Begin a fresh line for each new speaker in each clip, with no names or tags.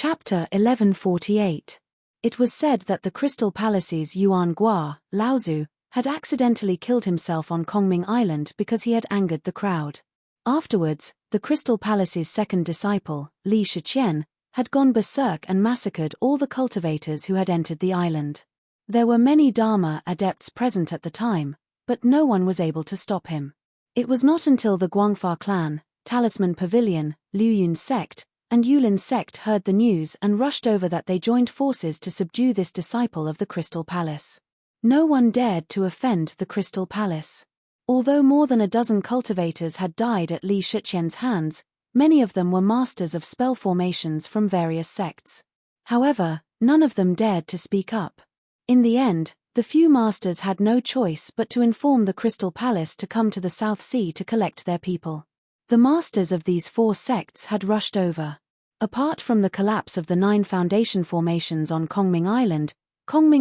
Chapter 1148. It was said that the Crystal Palace's Yuan Gua, Laozu, had accidentally killed himself on Kongming Island because he had angered the crowd. Afterwards, the Crystal Palace's second disciple, Li Shiqian, had gone berserk and massacred all the cultivators who had entered the island. There were many Dharma adepts present at the time, but no one was able to stop him. It was not until the Guangfa clan, Talisman Pavilion, Liuyun sect, and Yulin sect heard the news and rushed over that they joined forces to subdue this disciple of the Crystal Palace. No one dared to offend the Crystal Palace. Although more than a dozen cultivators had died at Li Shiqian's hands, many of them were masters of spell formations from various sects. However, none of them dared to speak up. In the end, the few masters had no choice but to inform the Crystal Palace to come to the South Sea to collect their people. The masters of these four sects had rushed over. Apart from the collapse of the 9 foundation formations on Kongming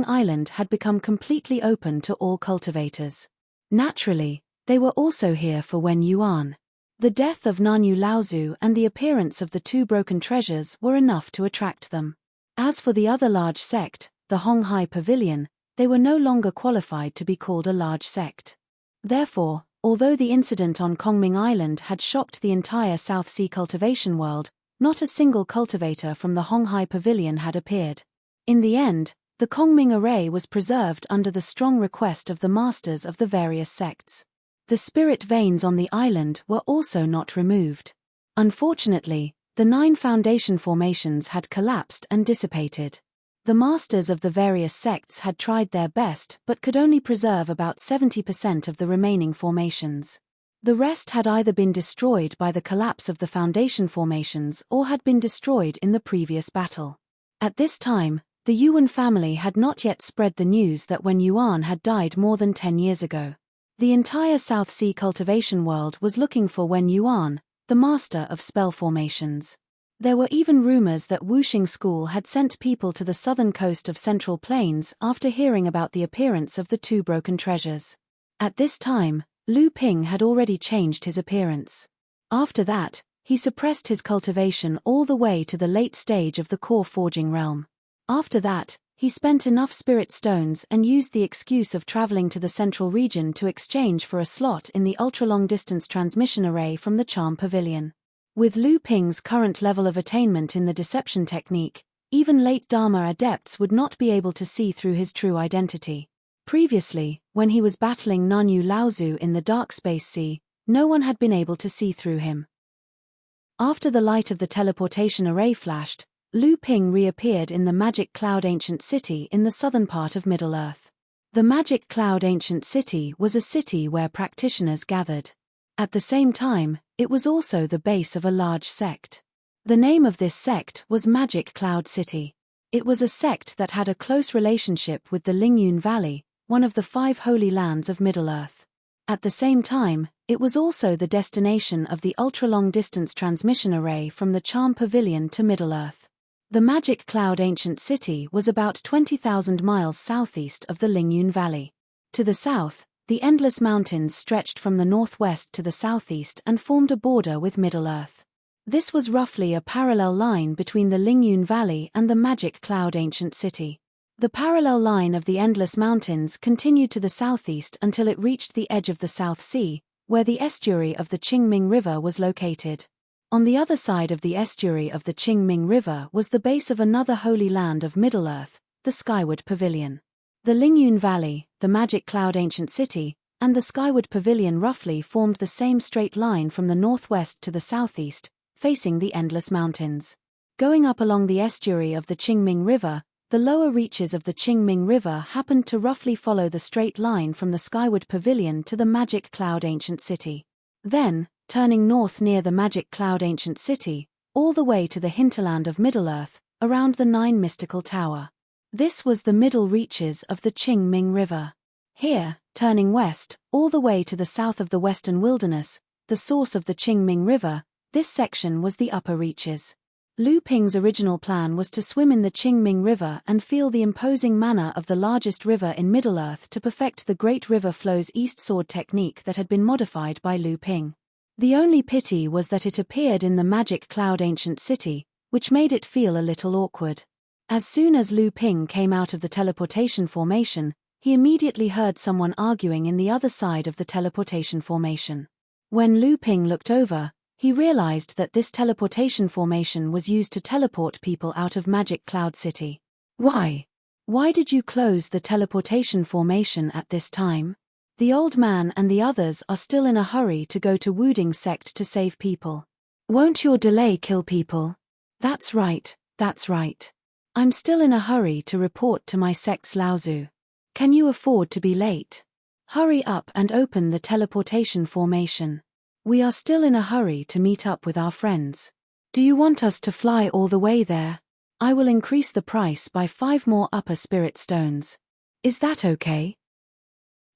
Island had become completely open to all cultivators. Naturally, they were also here for Wen Yuan. The death of Nanyu Laozu and the appearance of the 2 broken treasures were enough to attract them. As for the other large sect, the Honghai Pavilion, they were no longer qualified to be called a large sect. Therefore, although the incident on Kongming Island had shocked the entire South Sea cultivation world, not a single cultivator from the Honghai Pavilion had appeared. In the end, the Kongming array was preserved under the strong request of the masters of the various sects. The spirit veins on the island were also not removed. Unfortunately, the 9 foundation formations had collapsed and dissipated. The masters of the various sects had tried their best but could only preserve about 70% of the remaining formations. The rest had either been destroyed by the collapse of the foundation formations or had been destroyed in the previous battle. At this time, the Yuan family had not yet spread the news that Wen Yuan had died more than 10 years ago. The entire South Sea cultivation world was looking for Wen Yuan, the master of spell formations. There were even rumors that Wuxing School had sent people to the southern coast of Central Plains after hearing about the appearance of the 2 broken treasures. At this time, Lu Ping had already changed his appearance. After that, he suppressed his cultivation all the way to the late stage of the core forging realm. After that, he spent enough spirit stones and used the excuse of traveling to the central region to exchange for a slot in the ultra-long-distance transmission array from the Charm Pavilion. With Lu Ping's current level of attainment in the deception technique, even late Dharma adepts would not be able to see through his true identity. Previously, when he was battling Nanyu Laozu in the Dark Space Sea, no one had been able to see through him. After the light of the teleportation array flashed, Lu Ping reappeared in the Magic Cloud Ancient City in the southern part of Middle-earth. The Magic Cloud Ancient City was a city where practitioners gathered. At the same time, it was also the base of a large sect. The name of this sect was Magic Cloud City. It was a sect that had a close relationship with the Lingyun Valley, one of the 5 holy lands of Middle-earth. At the same time, it was also the destination of the ultra-long-distance transmission array from the Charm Pavilion to Middle-earth. The Magic Cloud Ancient City was about 20,000 miles southeast of the Lingyun Valley. To the south, the endless mountains stretched from the northwest to the southeast and formed a border with Middle-earth. This was roughly a parallel line between the Lingyun Valley and the Magic Cloud Ancient City. The parallel line of the endless mountains continued to the southeast until it reached the edge of the South Sea, where the estuary of the Qingming River was located. On the other side of the estuary of the Qingming River was the base of another holy land of Middle-earth, the Skyward Pavilion. The Lingyun Valley, the Magic Cloud Ancient City, and the Skyward Pavilion roughly formed the same straight line from the northwest to the southeast, facing the endless mountains. Going up along the estuary of the Qingming River, the lower reaches of the Qingming River happened to roughly follow the straight line from the Skyward Pavilion to the Magic Cloud Ancient City. Then, turning north near the Magic Cloud Ancient City, all the way to the hinterland of Middle-earth, around the 9 mystical tower. This was the middle reaches of the Qingming River. Here, turning west, all the way to the south of the Western Wilderness, the source of the Qingming River, this section was the upper reaches. Lu Ping's original plan was to swim in the Qingming River and feel the imposing manner of the largest river in Middle-earth to perfect the Great River Flows East sword technique that had been modified by Lu Ping. The only pity was that it appeared in the Magic Cloud Ancient City, which made it feel a little awkward. As soon as Lu Ping came out of the teleportation formation, he immediately heard someone arguing in the other side of the teleportation formation. When Lu Ping looked over, he realized that this teleportation formation was used to teleport people out of Magic Cloud City. Why? Why did you close the teleportation formation at this time? The old man and the others are still in a hurry to go to Wuding sect to save people. Won't your delay kill people? That's right, that's right. I'm still in a hurry to report to my sect's Laozu. Can you afford to be late? Hurry up and open the teleportation formation. We are still in a hurry to meet up with our friends. Do you want us to fly all the way there? I will increase the price by 5 more upper spirit stones. Is that okay?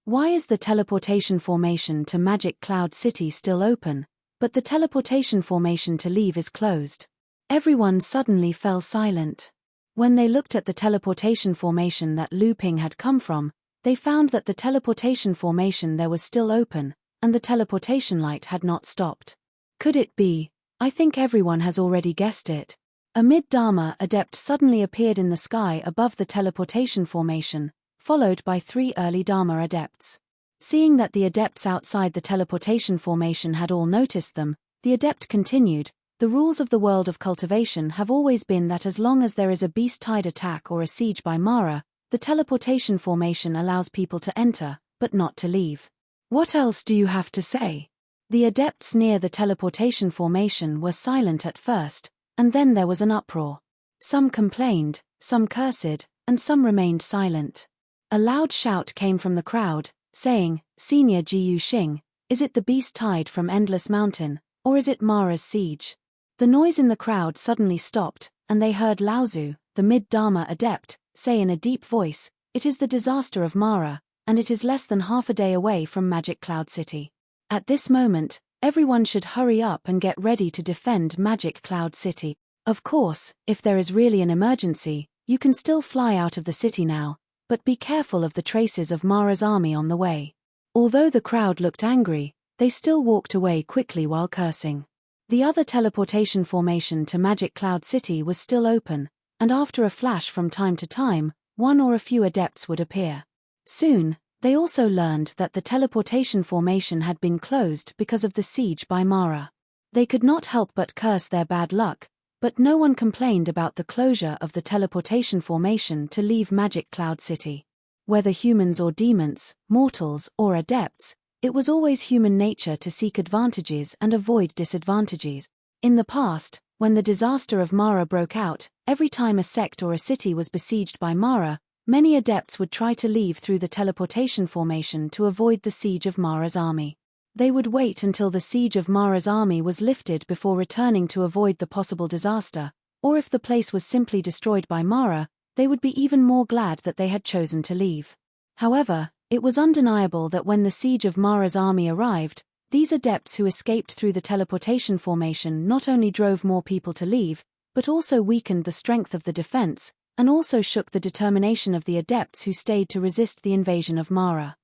Why is the teleportation formation to Magic Cloud City still open, but the teleportation formation to leave is closed? Everyone suddenly fell silent. When they looked at the teleportation formation that Lu Ping had come from, they found that the teleportation formation there was still open, and the teleportation light had not stopped. Could it be? I think everyone has already guessed it. A mid-Dharma adept suddenly appeared in the sky above the teleportation formation, followed by 3 early Dharma adepts. Seeing that the adepts outside the teleportation formation had all noticed them, the adept continued, "The rules of the world of cultivation have always been that as long as there is a beast tide attack or a siege by Mara, the teleportation formation allows people to enter, but not to leave. What else do you have to say?" The adepts near the teleportation formation were silent at first, and then there was an uproar. Some complained, some cursed, and some remained silent. A loud shout came from the crowd, saying, "Senior Jiu Xing, is it the beast tide from Endless Mountain, or is it Mara's siege?" The noise in the crowd suddenly stopped, and they heard Laozu, the mid-Dharma adept, say in a deep voice, "It is the disaster of Mara, and it is less than half a day away from Magic Cloud City. At this moment, everyone should hurry up and get ready to defend Magic Cloud City. Of course, if there is really an emergency, you can still fly out of the city now, but be careful of the traces of Mara's army on the way." Although the crowd looked angry, they still walked away quickly while cursing. The other teleportation formation to Magic Cloud City was still open, and after a flash from time to time, one or a few adepts would appear. Soon, they also learned that the teleportation formation had been closed because of the siege by Mara. They could not help but curse their bad luck, but no one complained about the closure of the teleportation formation to leave Magic Cloud City. Whether humans or demons, mortals or adepts, it was always human nature to seek advantages and avoid disadvantages. In the past, when the disaster of Mara broke out, every time a sect or a city was besieged by Mara, many adepts would try to leave through the teleportation formation to avoid the siege of Mara's army. They would wait until the siege of Mara's army was lifted before returning to avoid the possible disaster, or if the place was simply destroyed by Mara, they would be even more glad that they had chosen to leave. However, it was undeniable that when the siege of Mara's army arrived, these adepts who escaped through the teleportation formation not only drove more people to leave, but also weakened the strength of the defense, and also shook the determination of the adepts who stayed to resist the invasion of Mara.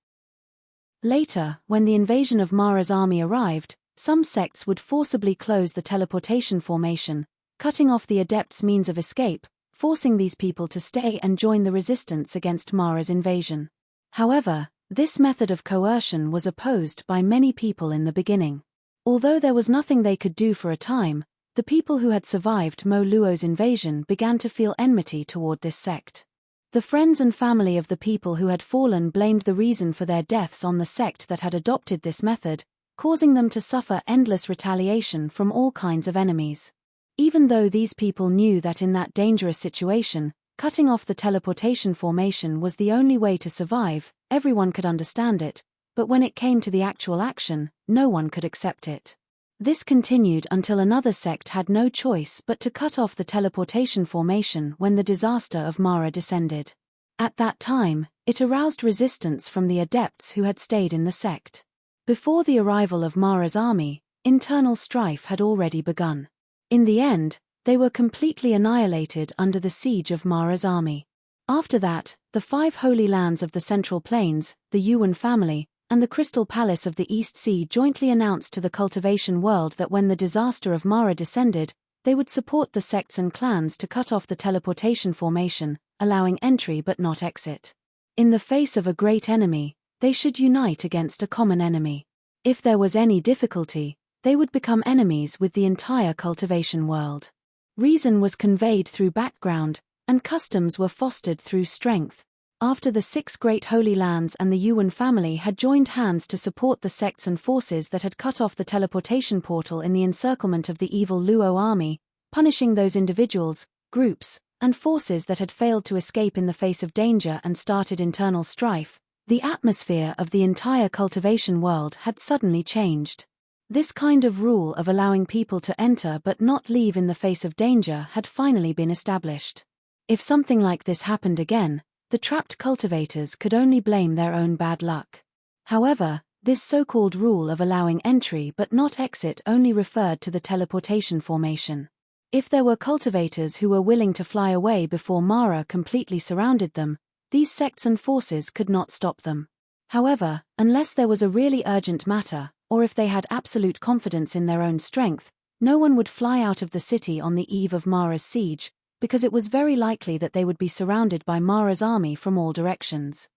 Later, when the invasion of Mara's army arrived, some sects would forcibly close the teleportation formation, cutting off the adepts' means of escape, forcing these people to stay and join the resistance against Mara's invasion. However, this method of coercion was opposed by many people in the beginning. Although there was nothing they could do for a time, the people who had survived Mo Luo's invasion began to feel enmity toward this sect. The friends and family of the people who had fallen blamed the reason for their deaths on the sect that had adopted this method, causing them to suffer endless retaliation from all kinds of enemies. Even though these people knew that in that dangerous situation, cutting off the teleportation formation was the only way to survive, everyone could understand it, but when it came to the actual action, no one could accept it. This continued until another sect had no choice but to cut off the teleportation formation when the disaster of Mara descended. At that time, it aroused resistance from the adepts who had stayed in the sect. Before the arrival of Mara's army, internal strife had already begun. In the end, they were completely annihilated under the siege of Mara's army. After that, the 5 holy lands of the Central Plains, the Yuan family, and the Crystal Palace of the East Sea jointly announced to the cultivation world that when the disaster of Mara descended, They would support the sects and clans to cut off the teleportation formation, allowing entry but not exit. In the face of a great enemy, they should unite against a common enemy. If there was any difficulty, they would become enemies with the entire cultivation world. Reason was conveyed through background, and customs were fostered through strength. After the 6 great holy lands and the Yuan family had joined hands to support the sects and forces that had cut off the teleportation portal in the encirclement of the evil Luo army, punishing those individuals, groups, and forces that had failed to escape in the face of danger and started internal strife, the atmosphere of the entire cultivation world had suddenly changed. This kind of rule of allowing people to enter but not leave in the face of danger had finally been established. If something like this happened again, the trapped cultivators could only blame their own bad luck. However, this so-called rule of allowing entry but not exit only referred to the teleportation formation. If there were cultivators who were willing to fly away before Mara completely surrounded them, these sects and forces could not stop them. However, unless there was a really urgent matter, or if they had absolute confidence in their own strength, no one would fly out of the city on the eve of Mara's siege, because it was very likely that they would be surrounded by Mara's army from all directions.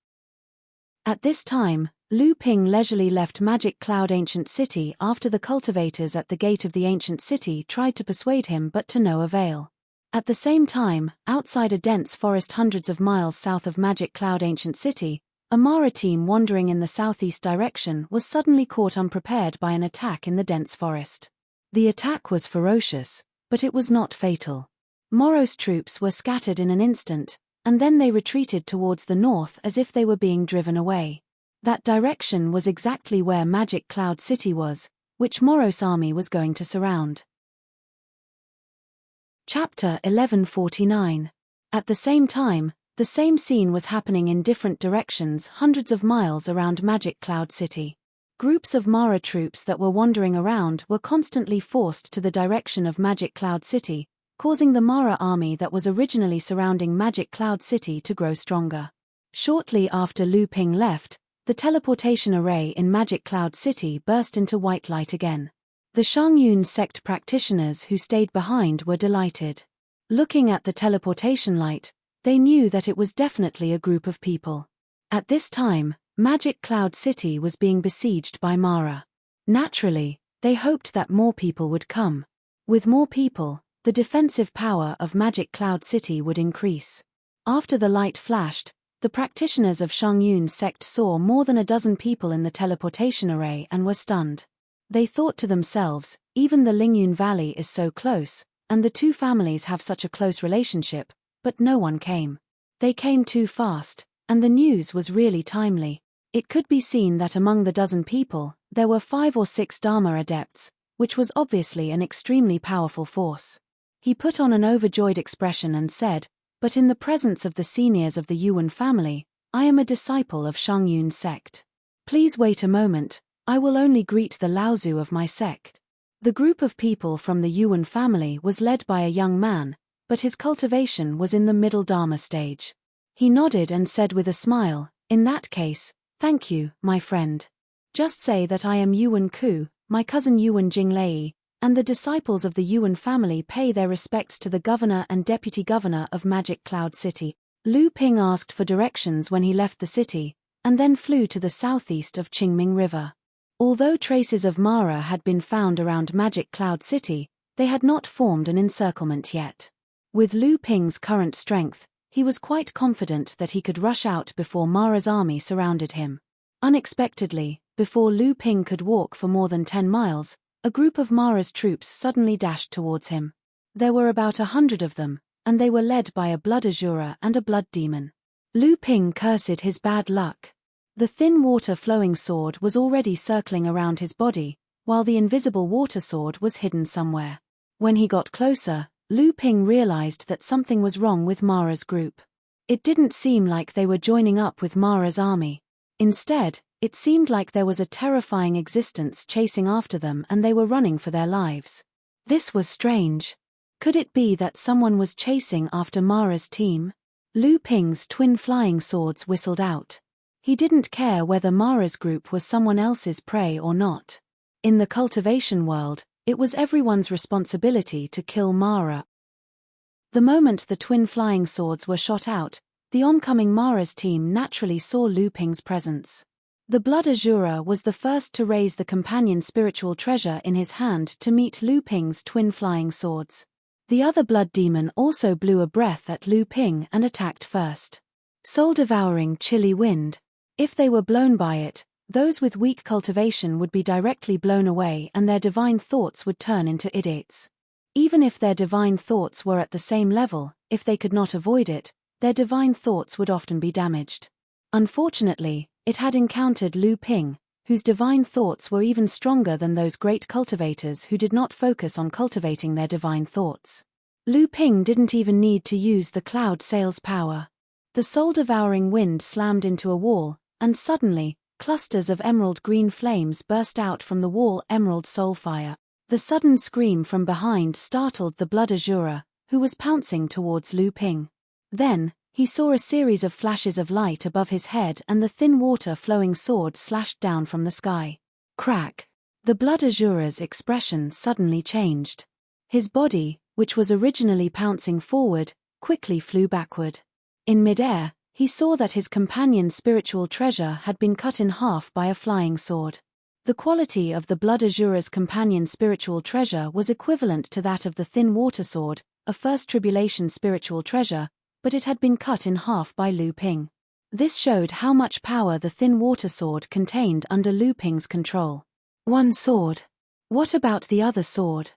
At this time, Lu Ping leisurely left Magic Cloud Ancient City after the cultivators at the gate of the ancient city tried to persuade him but to no avail. At the same time, outside a dense forest hundreds of miles south of Magic Cloud Ancient City, a Mara team wandering in the southeast direction was suddenly caught unprepared by an attack in the dense forest. The attack was ferocious, but it was not fatal. Moros troops were scattered in an instant, and then they retreated towards the north as if they were being driven away. That direction was exactly where Magic Cloud City was, which Moros' army was going to surround. Chapter 1149. At the same time, the same scene was happening in different directions hundreds of miles around Magic Cloud City. Groups of Mara troops that were wandering around were constantly forced to the direction of Magic Cloud City, causing the Mara army that was originally surrounding Magic Cloud City to grow stronger. Shortly after Lu Ping left, the teleportation array in Magic Cloud City burst into white light again. The Shangyun sect practitioners who stayed behind were delighted. Looking at the teleportation light, they knew that it was definitely a group of people. At this time, Magic Cloud City was being besieged by Mara. Naturally, they hoped that more people would come. With more people, the defensive power of Magic Cloud City would increase. After the light flashed, the practitioners of Shangyun sect saw more than a dozen people in the teleportation array and were stunned. They thought to themselves, even the Lingyun Valley is so close, and the two families have such a close relationship, but no one came. They came too fast, and the news was really timely. It could be seen that among the dozen people, there were 5 or 6 Dharma adepts, which was obviously an extremely powerful force. He put on an overjoyed expression and said, "But in the presence of the seniors of the Yuan family, I am a disciple of Shangyun sect. Please wait a moment, I will only greet the Laozu of my sect." The group of people from the Yuan family was led by a young man, but his cultivation was in the middle Dharma stage. He nodded and said with a smile, "In that case, thank you, my friend. Just say that I am Yuan Ku, my cousin Yuan Jinglei, and the disciples of the Yuan family pay their respects to the governor and deputy governor of Magic Cloud City." Lu Ping asked for directions when he left the city, and then flew to the southeast of Qingming River. Although traces of Mara had been found around Magic Cloud City, they had not formed an encirclement yet. With Lu Ping's current strength, he was quite confident that he could rush out before Mara's army surrounded him. Unexpectedly, before Lu Ping could walk for more than 10 miles, a group of Mara's troops suddenly dashed towards him. There were about 100 of them, and they were led by a blood Azura and a blood demon. Lu Ping cursed his bad luck. The thin water-flowing sword was already circling around his body, while the invisible water sword was hidden somewhere. When he got closer, Lu Ping realized that something was wrong with Mara's group. It didn't seem like they were joining up with Mara's army. Instead, it seemed like there was a terrifying existence chasing after them and they were running for their lives. This was strange. Could it be that someone was chasing after Mara's team? Lu Ping's twin flying swords whistled out. He didn't care whether Mara's group was someone else's prey or not. In the cultivation world, It was everyone's responsibility to kill Mara. The moment the twin flying swords were shot out, the oncoming Mara's team naturally saw Lu Ping's presence. The Blood Azura was the first to raise the companion spiritual treasure in his hand to meet Lu Ping's twin flying swords. The other blood demon also blew a breath at Lu Ping and attacked first. Soul-devouring chilly wind. If they were blown by it, those with weak cultivation would be directly blown away and their divine thoughts would turn into idiots. Even if their divine thoughts were at the same level, if they could not avoid it, their divine thoughts would often be damaged. Unfortunately, it had encountered Lu Ping, whose divine thoughts were even stronger than those great cultivators who did not focus on cultivating their divine thoughts. Lu Ping didn't even need to use the cloud sail's power. The soul-devouring wind slammed into a wall, and suddenly, clusters of emerald green flames burst out from the wall. Emerald soul fire. The sudden scream from behind startled the Blood Azura, who was pouncing towards Lu Ping. Then, he saw a series of flashes of light above his head and the thin water-flowing sword slashed down from the sky. Crack! The Blood Azura's expression suddenly changed. His body, which was originally pouncing forward, quickly flew backward. In midair, he saw that his companion's spiritual treasure had been cut in half by a flying sword. The quality of the Blood Azura's companion spiritual treasure was equivalent to that of the thin water sword, a first tribulation spiritual treasure, but it had been cut in half by Lu Ping. This showed how much power the thin water sword contained under Lu Ping's control. One sword. What about the other sword?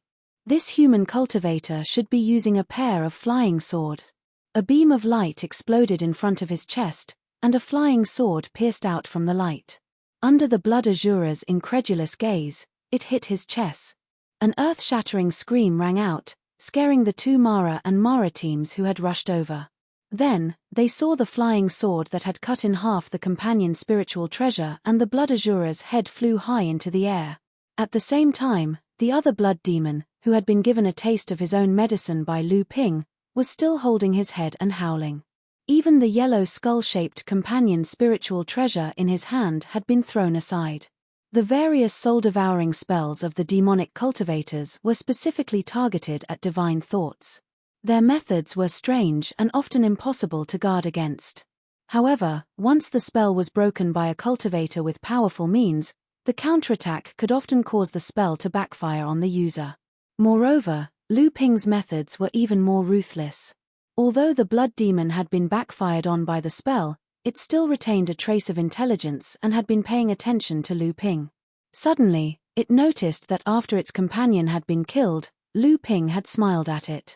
This human cultivator should be using a pair of flying swords. A beam of light exploded in front of his chest, and a flying sword pierced out from the light. Under the Blood Azura's incredulous gaze, it hit his chest. An earth-shattering scream rang out, scaring the two Mara and Mara teams who had rushed over. Then, they saw the flying sword that had cut in half the companion spiritual treasure and the Blood Azura's head flew high into the air. At the same time, the other blood demon, who had been given a taste of his own medicine by Lu Ping, was still holding his head and howling. Even the yellow skull-shaped companion spiritual treasure in his hand had been thrown aside. The various soul-devouring spells of the demonic cultivators were specifically targeted at divine thoughts. Their methods were strange and often impossible to guard against. However, once the spell was broken by a cultivator with powerful means, the counterattack could often cause the spell to backfire on the user. Moreover, Lu Ping's methods were even more ruthless. Although the blood demon had been backfired on by the spell, it still retained a trace of intelligence and had been paying attention to Lu Ping. Suddenly, it noticed that after its companion had been killed, Lu Ping had smiled at it.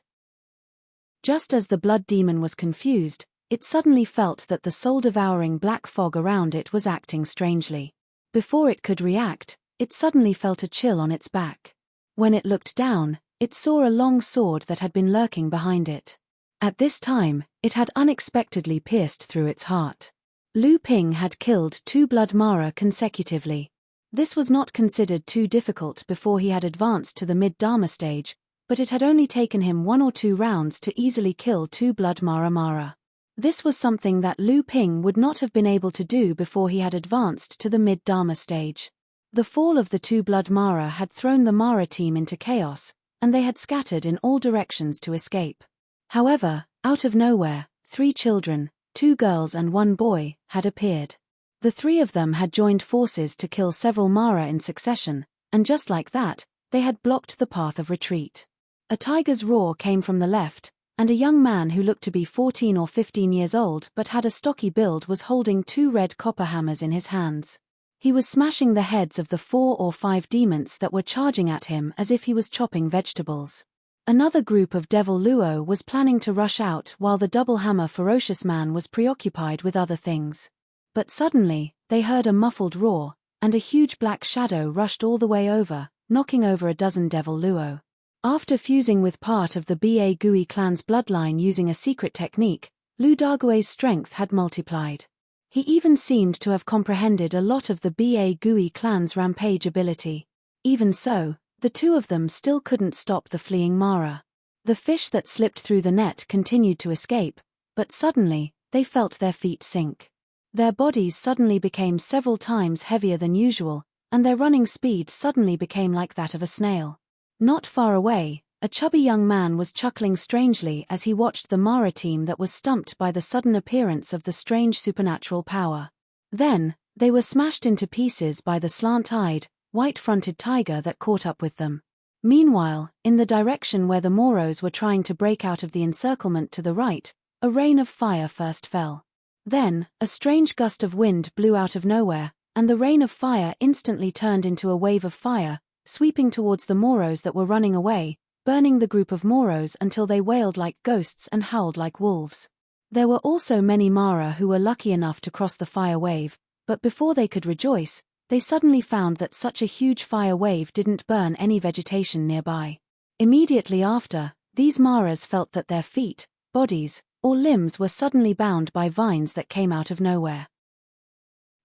Just as the blood demon was confused, it suddenly felt that the soul-devouring black fog around it was acting strangely. Before it could react, it suddenly felt a chill on its back. When it looked down, it saw a long sword that had been lurking behind it. At this time, it had unexpectedly pierced through its heart. Lu Ping had killed 2 blood Mara consecutively. This was not considered too difficult before he had advanced to the mid-Dharma stage, but it had only taken him 1 or 2 rounds to easily kill 2 blood Mara. This was something that Lu Ping would not have been able to do before he had advanced to the mid-Dharma stage. The fall of the 2 blood Mara had thrown the Mara team into chaos, and they had scattered in all directions to escape. However, out of nowhere, 3 children, 2 girls and 1 boy, had appeared. The 3 of them had joined forces to kill several Mara in succession, and just like that, they had blocked the path of retreat. A tiger's roar came from the left, and a young man who looked to be 14 or 15 years old but had a stocky build was holding 2 red copper hammers in his hands. He was smashing the heads of the 4 or 5 demons that were charging at him as if he was chopping vegetables. Another group of Devil Luo was planning to rush out while the double hammer ferocious man was preoccupied with other things. But suddenly, they heard a muffled roar, and a huge black shadow rushed all the way over, knocking over a dozen Devil Luo. After fusing with part of the Ba Gui clan's bloodline using a secret technique, Lu Dague's strength had multiplied. He even seemed to have comprehended a lot of the Ba Gui clan's rampage ability. Even so, the 2 of them still couldn't stop the fleeing Mara. The fish that slipped through the net continued to escape, but suddenly, they felt their feet sink. Their bodies suddenly became several times heavier than usual, and their running speed suddenly became like that of a snail. Not far away, a chubby young man was chuckling strangely as he watched the Mara team that was stumped by the sudden appearance of the strange supernatural power. Then, they were smashed into pieces by the slant-eyed, white-fronted tiger that caught up with them. Meanwhile, in the direction where the Moros were trying to break out of the encirclement to the right, a rain of fire first fell. Then, a strange gust of wind blew out of nowhere, and the rain of fire instantly turned into a wave of fire, sweeping towards the Moros that were running away, burning the group of Moros until they wailed like ghosts and howled like wolves. There were also many Mara who were lucky enough to cross the fire wave, but before they could rejoice, they suddenly found that such a huge fire wave didn't burn any vegetation nearby. Immediately after, these Maras felt that their feet, bodies, or limbs were suddenly bound by vines that came out of nowhere.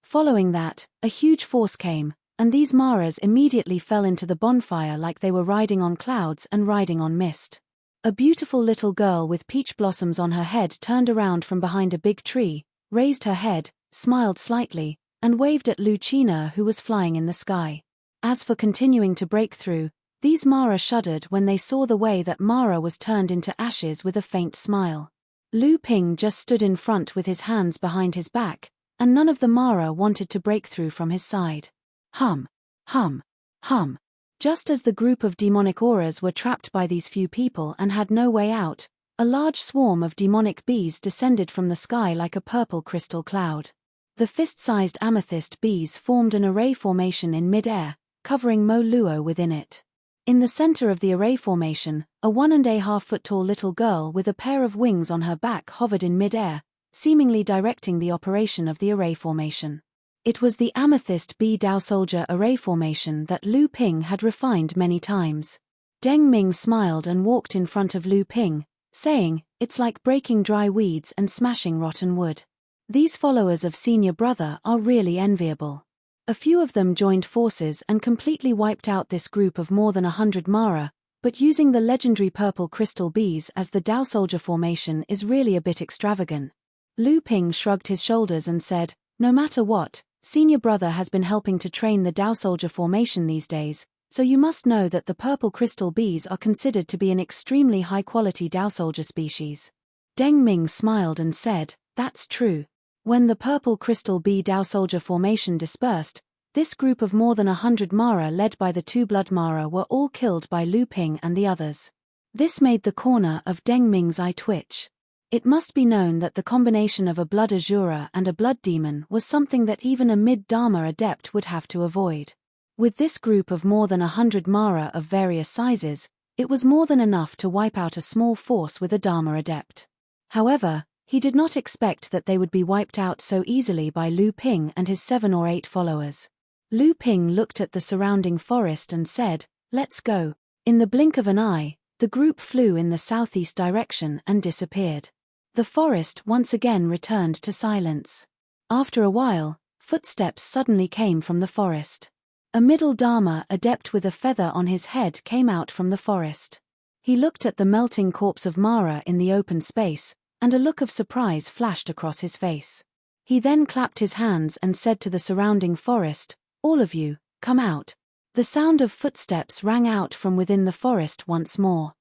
Following that, a huge force came, and these Maras immediately fell into the bonfire like they were riding on clouds and riding on mist. A beautiful little girl with peach blossoms on her head turned around from behind a big tree, raised her head, smiled slightly, and waved at Lucina who was flying in the sky. As for continuing to break through, these Mara shuddered when they saw the way that Mara was turned into ashes with a faint smile. Lu Ping just stood in front with his hands behind his back, and none of the Mara wanted to break through from his side. Hum, hum, hum. Just as the group of demonic auras were trapped by these few people and had no way out, a large swarm of demonic bees descended from the sky like a purple crystal cloud. The fist-sized amethyst bees formed an array formation in mid-air, covering Mo Luo within it. In the center of the array formation, a 1.5-foot-tall little girl with a pair of wings on her back hovered in mid-air, seemingly directing the operation of the array formation. It was the amethyst bee Dao soldier array formation that Lu Ping had refined many times. Deng Ming smiled and walked in front of Lu Ping, saying, "It's like breaking dry weeds and smashing rotten wood. These followers of Senior Brother are really enviable." A few of them joined forces and completely wiped out this group of more than 100 Mara, but using the legendary purple crystal bees as the Dao soldier formation is really a bit extravagant. Lu Ping shrugged his shoulders and said, "No matter what, Senior Brother has been helping to train the Dao soldier formation these days, so you must know that the purple crystal bees are considered to be an extremely high-quality Dao soldier species." Deng Ming smiled and said, "That's true." When the purple crystal bee Dao soldier formation dispersed, this group of more than 100 Mara led by the two blood Mara were all killed by Lu Ping and the others. This made the corner of Deng Ming's eye twitch. It must be known that the combination of a blood Azura and a blood demon was something that even a mid-Dharma adept would have to avoid. With this group of more than 100 Mara of various sizes, it was more than enough to wipe out a small force with a Dharma adept. However, he did not expect that they would be wiped out so easily by Lu Ping and his 7 or 8 followers. Lu Ping looked at the surrounding forest and said, "Let's go." In the blink of an eye, the group flew in the southeast direction and disappeared. The forest once again returned to silence. After a while, footsteps suddenly came from the forest. A middle Dharma adept with a feather on his head came out from the forest. He looked at the melting corpse of Mara in the open space, and a look of surprise flashed across his face. He then clapped his hands and said to the surrounding forest, "All of you, come out." The sound of footsteps rang out from within the forest once more.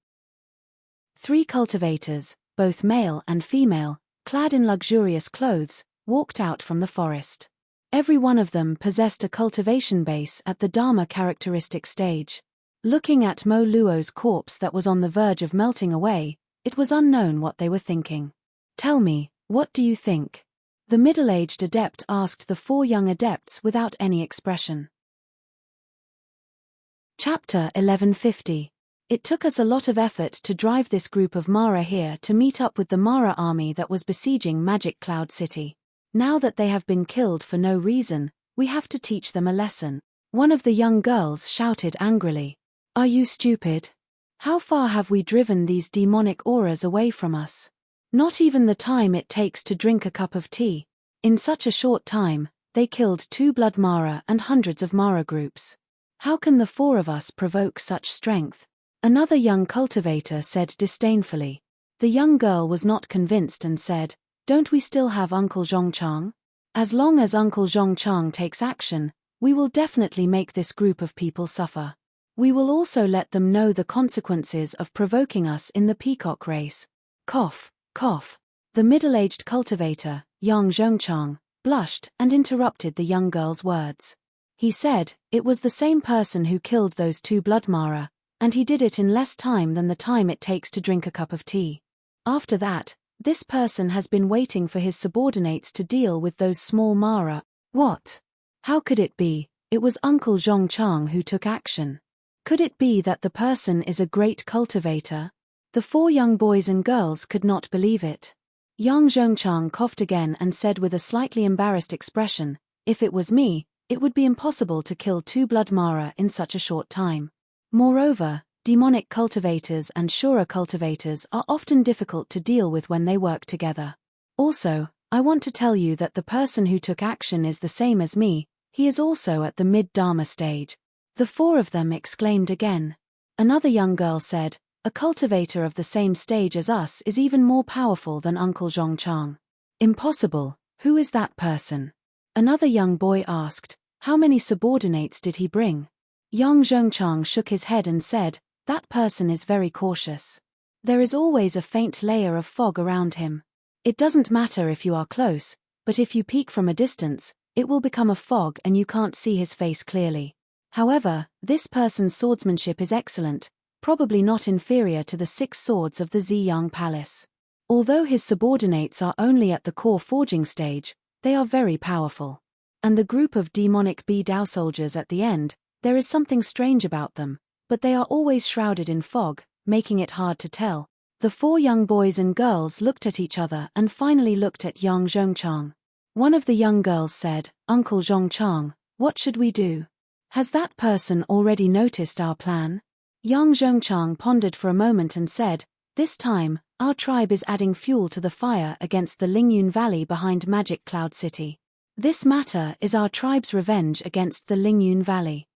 3 cultivators, both male and female, clad in luxurious clothes, walked out from the forest. Every one of them possessed a cultivation base at the Dharma characteristic stage. Looking at Mo Luo's corpse that was on the verge of melting away, it was unknown what they were thinking. "Tell me, what do you think?" The middle-aged adept asked the 4 young adepts without any expression. Chapter 1150. It took us a lot of effort to drive this group of Mara here to meet up with the Mara army that was besieging Magic Cloud City. Now that they have been killed for no reason, we have to teach them a lesson. One of the young girls shouted angrily, "Are you stupid? How far have we driven these demonic auras away from us? Not even the time it takes to drink a cup of tea. In such a short time, they killed 2 blood Mara and hundreds of Mara groups. How can the 4 of us provoke such strength?" Another young cultivator said disdainfully. The young girl was not convinced and said, "Don't we still have Uncle Zhongchang? As long as Uncle Zhongchang takes action, we will definitely make this group of people suffer." We will also let them know the consequences of provoking us in the peacock race. Cough, cough. The middle-aged cultivator, Yang Zhongchang, blushed and interrupted the young girl's words. He said, it was the same person who killed those two bloodmara, and he did it in less time than the time it takes to drink a cup of tea. After that, this person has been waiting for his subordinates to deal with those small mara. What? How could it be? It was Uncle Zhongchang who took action. Could it be that the person is a great cultivator? The four young boys and girls could not believe it. Yang Zhongchang coughed again and said with a slightly embarrassed expression, if it was me, it would be impossible to kill two bloodmara in such a short time. Moreover, demonic cultivators and Shura cultivators are often difficult to deal with when they work together. Also, I want to tell you that the person who took action is the same as me, he is also at the mid-Dharma stage. The four of them exclaimed again. Another young girl said, a cultivator of the same stage as us is even more powerful than Uncle Zhongchang. Impossible, who is that person? Another young boy asked, how many subordinates did he bring? Yang Zhongchang shook his head and said, that person is very cautious. There is always a faint layer of fog around him. It doesn't matter if you are close, but if you peek from a distance, it will become a fog and you can't see his face clearly. However, this person's swordsmanship is excellent, probably not inferior to the 6 swords of the Ziyang Palace. Although his subordinates are only at the core forging stage, they are very powerful. And the group of demonic Dao soldiers at the end, there is something strange about them, but they are always shrouded in fog, making it hard to tell. The 4 young boys and girls looked at each other and finally looked at Yang Zhongchang. One of the young girls said, Uncle Zhongchang, what should we do? Has that person already noticed our plan? Yang Zhongchang pondered for a moment and said, this time, our tribe is adding fuel to the fire against the Lingyun Valley behind Magic Cloud City. This matter is our tribe's revenge against the Lingyun Valley.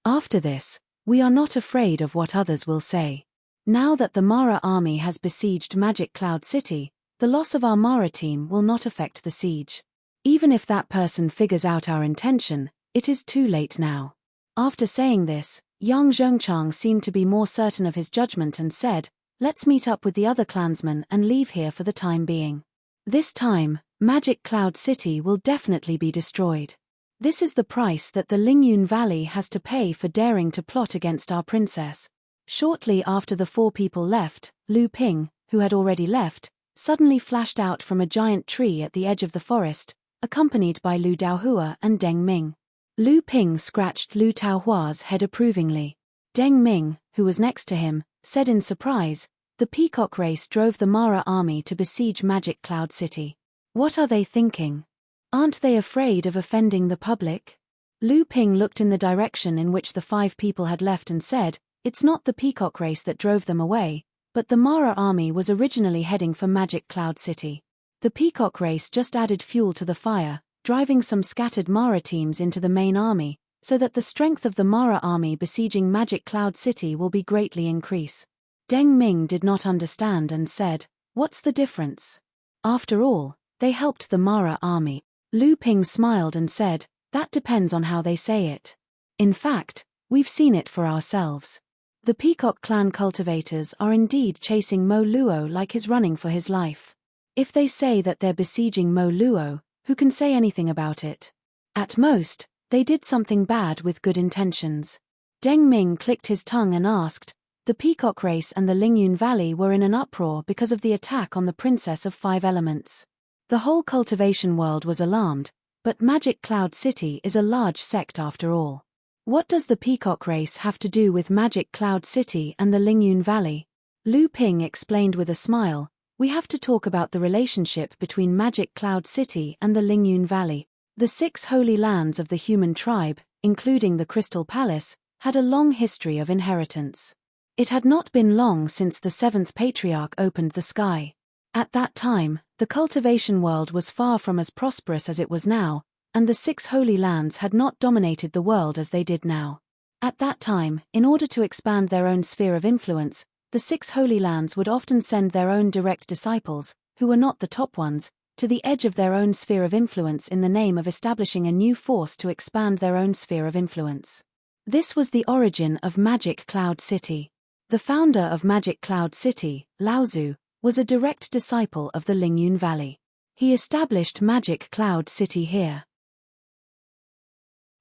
After this, we are not afraid of what others will say. Now that the Mara army has besieged Magic Cloud City, the loss of our Mara team will not affect the siege. Even if that person figures out our intention, it is too late now. After saying this, Yang Zhongchang seemed to be more certain of his judgment and said, let's meet up with the other clansmen and leave here for the time being. This time, Magic Cloud City will definitely be destroyed. This is the price that the Lingyun Valley has to pay for daring to plot against our princess. Shortly after the 4 people left, Lu Ping, who had already left, suddenly flashed out from a giant tree at the edge of the forest, accompanied by Lu Daohua and Deng Ming. Lu Ping scratched Lu Taohua's head approvingly. Deng Ming, who was next to him, said in surprise, the peacock race drove the Mara army to besiege Magic Cloud City. What are they thinking? Aren't they afraid of offending the public? Lu Ping looked in the direction in which the 5 people had left and said, it's not the peacock race that drove them away, but the Mara army was originally heading for Magic Cloud City. The peacock race just added fuel to the fire, driving some scattered Mara teams into the main army, so that the strength of the Mara army besieging Magic Cloud City will be greatly increase. Deng Ming did not understand and said, what's the difference? After all, they helped the Mara army. Lu Ping smiled and said, that depends on how they say it. In fact, we've seen it for ourselves. The Peacock clan cultivators are indeed chasing Mo Luo like he's running for his life. If they say that they're besieging Mo Luo, who can say anything about it? At most, they did something bad with good intentions. Deng Ming clicked his tongue and asked, the Peacock race and the Lingyun Valley were in an uproar because of the attack on the Princess of 5 Elements. The whole cultivation world was alarmed, but Magic Cloud City is a large sect after all. What does the Peacock race have to do with Magic Cloud City and the Lingyun Valley? Lu Ping explained with a smile, we have to talk about the relationship between Magic Cloud City and the Lingyun Valley. The 6 holy lands of the human tribe, including the Crystal Palace, had a long history of inheritance. It had not been long since the 7th patriarch opened the sky. At that time, the cultivation world was far from as prosperous as it was now, and the 6 holy lands had not dominated the world as they did now. At that time, in order to expand their own sphere of influence, the 6 holy lands would often send their own direct disciples, who were not the top ones, to the edge of their own sphere of influence in the name of establishing a new force to expand their own sphere of influence. This was the origin of Magic Cloud City. The founder of Magic Cloud City, Laozu, was a direct disciple of the Lingyun Valley. He established Magic Cloud City here.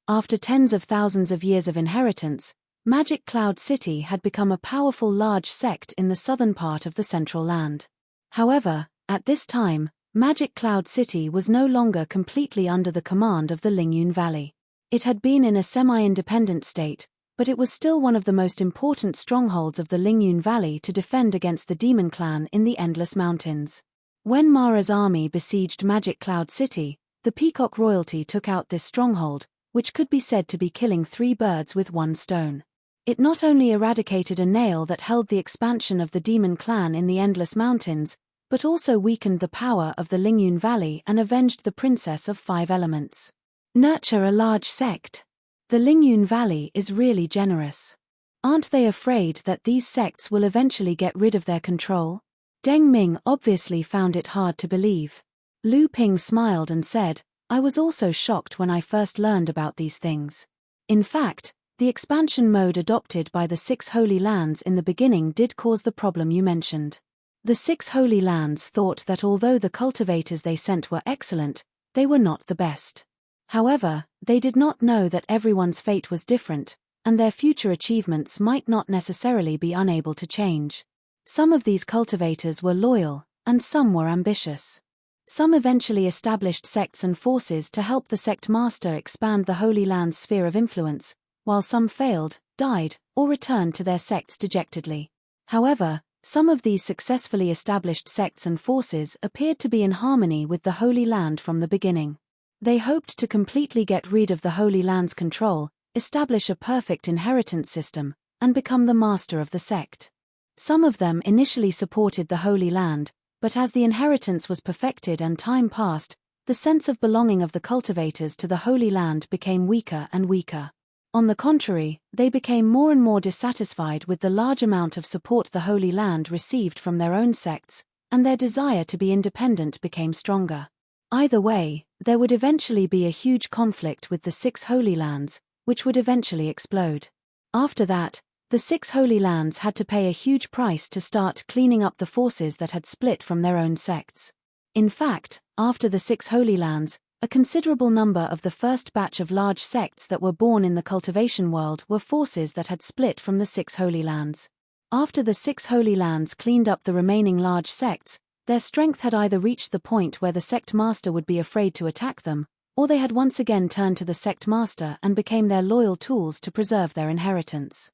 After tens of thousands of years of inheritance, Magic Cloud City had become a powerful large sect in the southern part of the Central Land. However, at this time, Magic Cloud City was no longer completely under the command of the Lingyun Valley. It had been in a semi-independent state, but it was still one of the most important strongholds of the Lingyun Valley to defend against the demon clan in the Endless Mountains. When Mara's army besieged Magic Cloud City, the Peacock royalty took out this stronghold, which could be said to be killing 3 birds with 1 stone. It not only eradicated a nail that held the expansion of the demon clan in the Endless Mountains, but also weakened the power of the Lingyun Valley and avenged the Princess of 5 Elements. Nurture a large sect. The Lingyun Valley is really generous. Aren't they afraid that these sects will eventually get rid of their control? Deng Ming obviously found it hard to believe. Lu Ping smiled and said, I was also shocked when I first learned about these things. In fact, the expansion mode adopted by the 6 Holy Lands in the beginning did cause the problem you mentioned. The 6 Holy Lands thought that although the cultivators they sent were excellent, they were not the best. However, they did not know that everyone's fate was different, and their future achievements might not necessarily be unable to change. Some of these cultivators were loyal, and some were ambitious. Some eventually established sects and forces to help the sect master expand the Holy Land's sphere of influence, while some failed, died, or returned to their sects dejectedly. However, some of these successfully established sects and forces appeared to be in harmony with the Holy Land from the beginning. They hoped to completely get rid of the Holy Land's control, establish a perfect inheritance system, and become the master of the sect. Some of them initially supported the Holy Land, but as the inheritance was perfected and time passed, the sense of belonging of the cultivators to the Holy Land became weaker and weaker. On the contrary, they became more and more dissatisfied with the large amount of support the Holy Land received from their own sects, and their desire to be independent became stronger. Either way, there would eventually be a huge conflict with the 6 Holy Lands, which would eventually explode. After that, the 6 Holy Lands had to pay a huge price to start cleaning up the forces that had split from their own sects. In fact, after the 6 Holy Lands, a considerable number of the first batch of large sects that were born in the cultivation world were forces that had split from the 6 Holy Lands. After the 6 Holy Lands cleaned up the remaining large sects, their strength had either reached the point where the sect master would be afraid to attack them, or they had once again turned to the sect master and became their loyal tools to preserve their inheritance.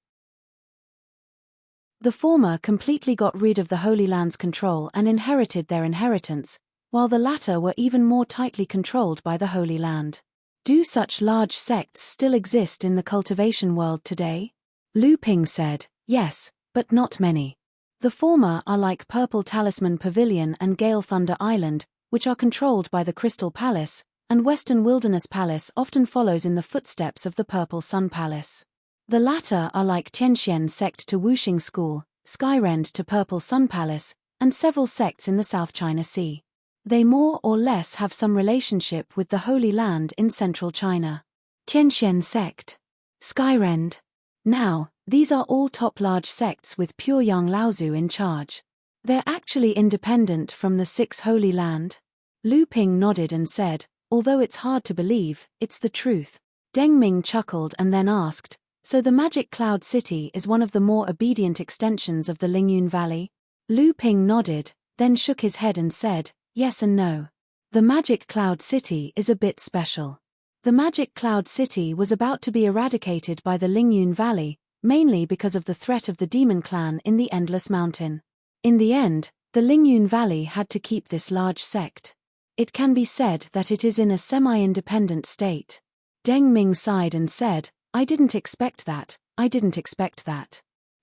The former completely got rid of the Holy Land's control and inherited their inheritance, while the latter were even more tightly controlled by the Holy Land. Do such large sects still exist in the cultivation world today? Lu Ping said, yes, but not many. The former are like Purple Talisman Pavilion and Gale Thunder Island, which are controlled by the Crystal Palace, and Western Wilderness Palace often follows in the footsteps of the Purple Sun Palace. The latter are like Tianxian sect to Wuxing School, Skyrend to Purple Sun Palace, and several sects in the South China Sea. They more or less have some relationship with the Holy Land in central China. Tianxian sect. Skyrend. Now, these are all top large sects with pure young Laozu in charge. They're actually independent from the 6 Holy Land. Lu Ping nodded and said, although it's hard to believe, it's the truth. Deng Ming chuckled and then asked, so the Magic Cloud City is one of the more obedient extensions of the Lingyun Valley? Lu Ping nodded, then shook his head and said, yes and no. The Magic Cloud City is a bit special. The Magic Cloud City was about to be eradicated by the Lingyun Valley, mainly because of the threat of the demon clan in the Endless Mountain. In the end, the Lingyun Valley had to keep this large sect. It can be said that it is in a semi-independent state. Deng Ming sighed and said, I didn't expect that.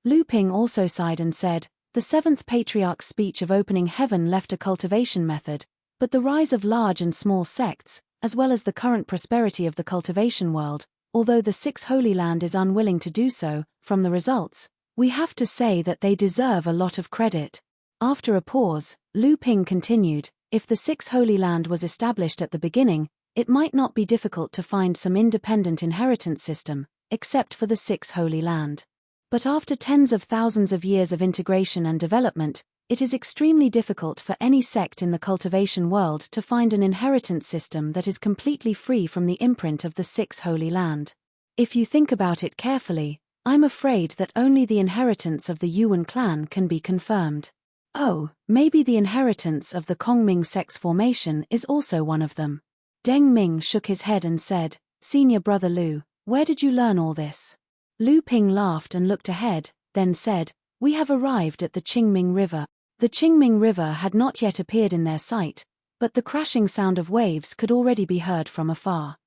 Lu Ping also sighed and said, the 7th Patriarch's speech of opening heaven left a cultivation method, but the rise of large and small sects, as well as the current prosperity of the cultivation world, although the 6 Holy Land is unwilling to do so, from the results, we have to say that they deserve a lot of credit. After a pause, Lu Ping continued, if the 6 Holy Land was established at the beginning, it might not be difficult to find some independent inheritance system, except for the Six Holy Land. But after tens of thousands of years of integration and development, it is extremely difficult for any sect in the cultivation world to find an inheritance system that is completely free from the imprint of the Six Holy Land. If you think about it carefully, I'm afraid that only the inheritance of the Yuan clan can be confirmed. Oh, maybe the inheritance of the Kongming sex formation is also one of them. Deng Ming shook his head and said, "Senior brother Lu, where did you learn all this?" Lu Ping laughed and looked ahead, then said, "We have arrived at the Qingming River." The Qingming River had not yet appeared in their sight, but the crashing sound of waves could already be heard from afar.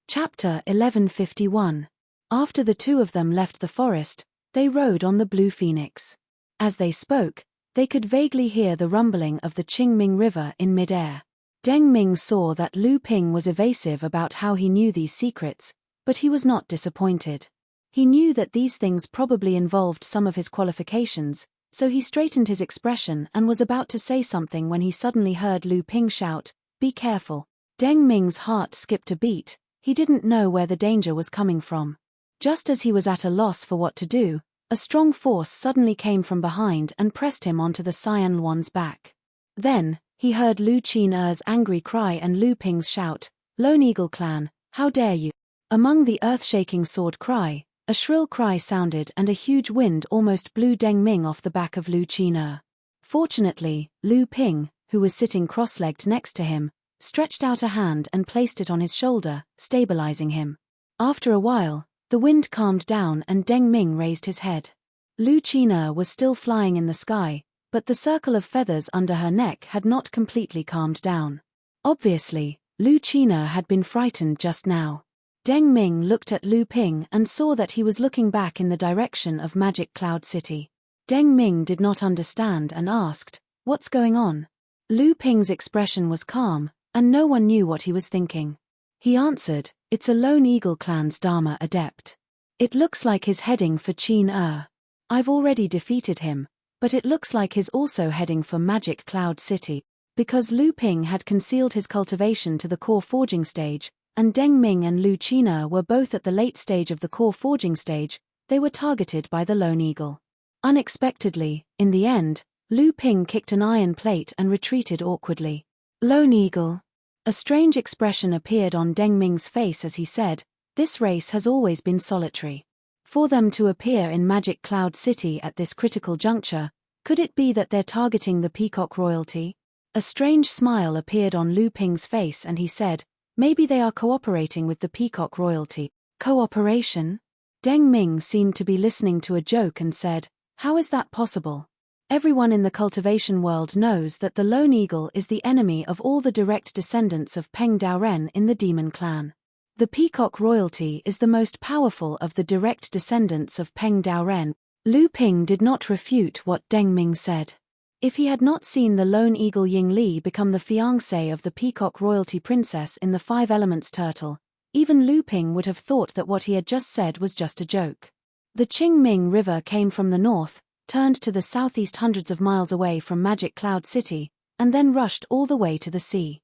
Chapter 1151. After the two of them left the forest, they rode on the Blue Phoenix. As they spoke, they could vaguely hear the rumbling of the Qingming River in mid-air. Deng Ming saw that Lu Ping was evasive about how he knew these secrets, but he was not disappointed. He knew that these things probably involved some of his qualifications, so he straightened his expression and was about to say something when he suddenly heard Lu Ping shout, "Be careful." Deng Ming's heart skipped a beat. He didn't know where the danger was coming from. Just as he was at a loss for what to do, a strong force suddenly came from behind and pressed him onto the Cyan Luan's back. Then, he heard Lu Qin-er's angry cry and Lu Ping's shout, "Lone Eagle Clan, how dare you!" Among the earth-shaking sword cry, a shrill cry sounded and a huge wind almost blew Deng Ming off the back of Lu Qin-er. Fortunately, Lu Ping, who was sitting cross-legged next to him, stretched out a hand and placed it on his shoulder, stabilizing him. After a while, the wind calmed down and Deng Ming raised his head. Lu Qin-er was still flying in the sky, but the circle of feathers under her neck had not completely calmed down. Obviously, Lu Qin-er had been frightened just now. Deng Ming looked at Lu Ping and saw that he was looking back in the direction of Magic Cloud City. Deng Ming did not understand and asked, "What's going on?" Lu Ping's expression was calm, and no one knew what he was thinking. He answered, "It's a Lone Eagle Clan's Dharma adept. It looks like he's heading for Qin-er. I've already defeated him, but it looks like he's also heading for Magic Cloud City." Because Lu Ping had concealed his cultivation to the core forging stage, and Deng Ming and Lu Qin-er were both at the late stage of the core forging stage, they were targeted by the Lone Eagle. Unexpectedly, in the end, Lu Ping kicked an iron plate and retreated awkwardly. "Lone Eagle." A strange expression appeared on Deng Ming's face as he said, "This race has always been solitary. For them to appear in Magic Cloud City at this critical juncture, could it be that they're targeting the Peacock royalty?" A strange smile appeared on Lu Ping's face and he said, "Maybe they are cooperating with the Peacock royalty." Cooperation? Deng Ming seemed to be listening to a joke and said, "How is that possible? Everyone in the cultivation world knows that the Lone Eagle is the enemy of all the direct descendants of Peng Daoren in the Demon Clan. The Peacock royalty is the most powerful of the direct descendants of Peng Daoren." Lu Ping did not refute what Deng Ming said. If he had not seen the Lone Eagle Ying Li become the fiancé of the Peacock royalty princess in the Five Elements turtle, even Lu Ping would have thought that what he had just said was just a joke. The Qingming River came from the north, turned to the southeast hundreds of miles away from Magic Cloud City, and then rushed all the way to the sea.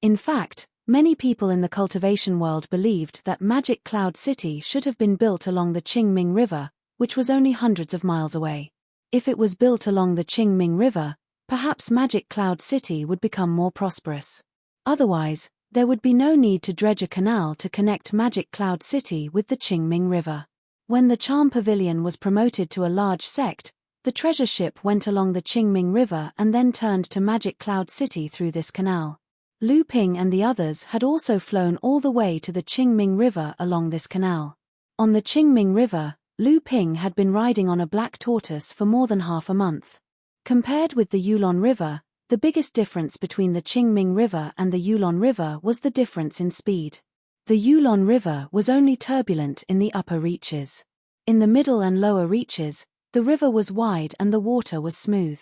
In fact, many people in the cultivation world believed that Magic Cloud City should have been built along the Qingming River, which was only hundreds of miles away. If it was built along the Qingming River, perhaps Magic Cloud City would become more prosperous. Otherwise, there would be no need to dredge a canal to connect Magic Cloud City with the Qingming River. When the Charm Pavilion was promoted to a large sect, the treasure ship went along the Qingming River and then turned to Magic Cloud City through this canal. Lu Ping and the others had also flown all the way to the Qingming River along this canal. On the Qingming River, Lu Ping had been riding on a black tortoise for more than half a month. Compared with the Yulon River, the biggest difference between the Qingming River and the Yulon River was the difference in speed. The Yulon River was only turbulent in the upper reaches. In the middle and lower reaches, the river was wide and the water was smooth.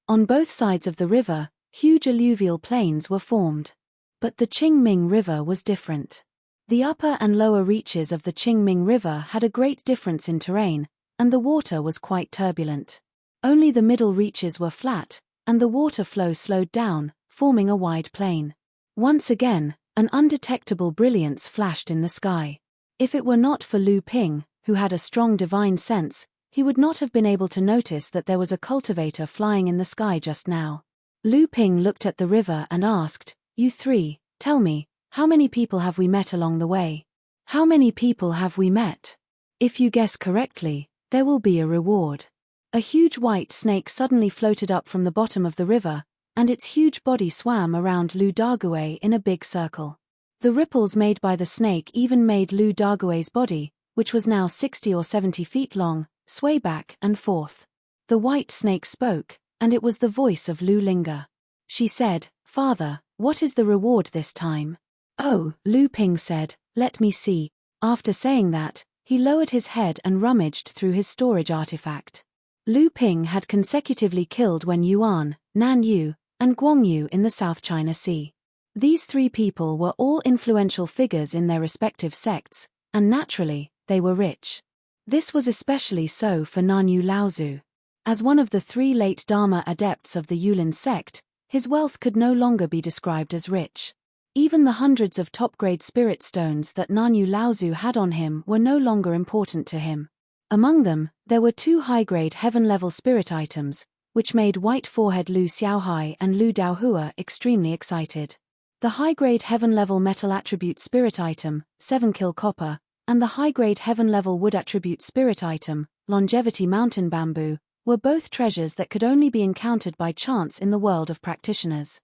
On both sides of the river, huge alluvial plains were formed. But the Qingming River was different. The upper and lower reaches of the Qingming River had a great difference in terrain, and the water was quite turbulent. Only the middle reaches were flat, and the water flow slowed down, forming a wide plain. Once again, An undetectable brilliance flashed in the sky. If it were not for Lu Ping, who had a strong divine sense, he would not have been able to notice that there was a cultivator flying in the sky just now. Lu Ping looked at the river and asked, "You three, tell me, how many people have we met along the way? How many people have we met? If you guess correctly, there will be a reward." A huge white snake suddenly floated up from the bottom of the river, and its huge body swam around Lu Daguay in a big circle. The ripples made by the snake even made Lu Daguay's body, which was now 60 or 70 feet long, sway back and forth. The white snake spoke, and it was the voice of Lu Linga. She said, "Father, what is the reward this time?" "Oh," Lu Ping said, "let me see." After saying that, he lowered his head and rummaged through his storage artifact. Lu Ping had consecutively killed Wen Yuan, Nan Yu, and Guang Yu in the South China Sea. These three people were all influential figures in their respective sects, and naturally, they were rich. This was especially so for Nanyu Laozu. As one of the three late Dharma adepts of the Yulin sect, his wealth could no longer be described as rich. Even the hundreds of top-grade spirit stones that Nanyu Laozu had on him were no longer important to him. Among them, there were 2 high-grade heaven-level spirit items, which made White Forehead Lu Xiaohai and Lu Daohua extremely excited. The high-grade heaven-level metal attribute spirit item, 7 Kill Copper, and the high-grade heaven-level wood attribute spirit item, Longevity Mountain Bamboo, were both treasures that could only be encountered by chance in the world of practitioners.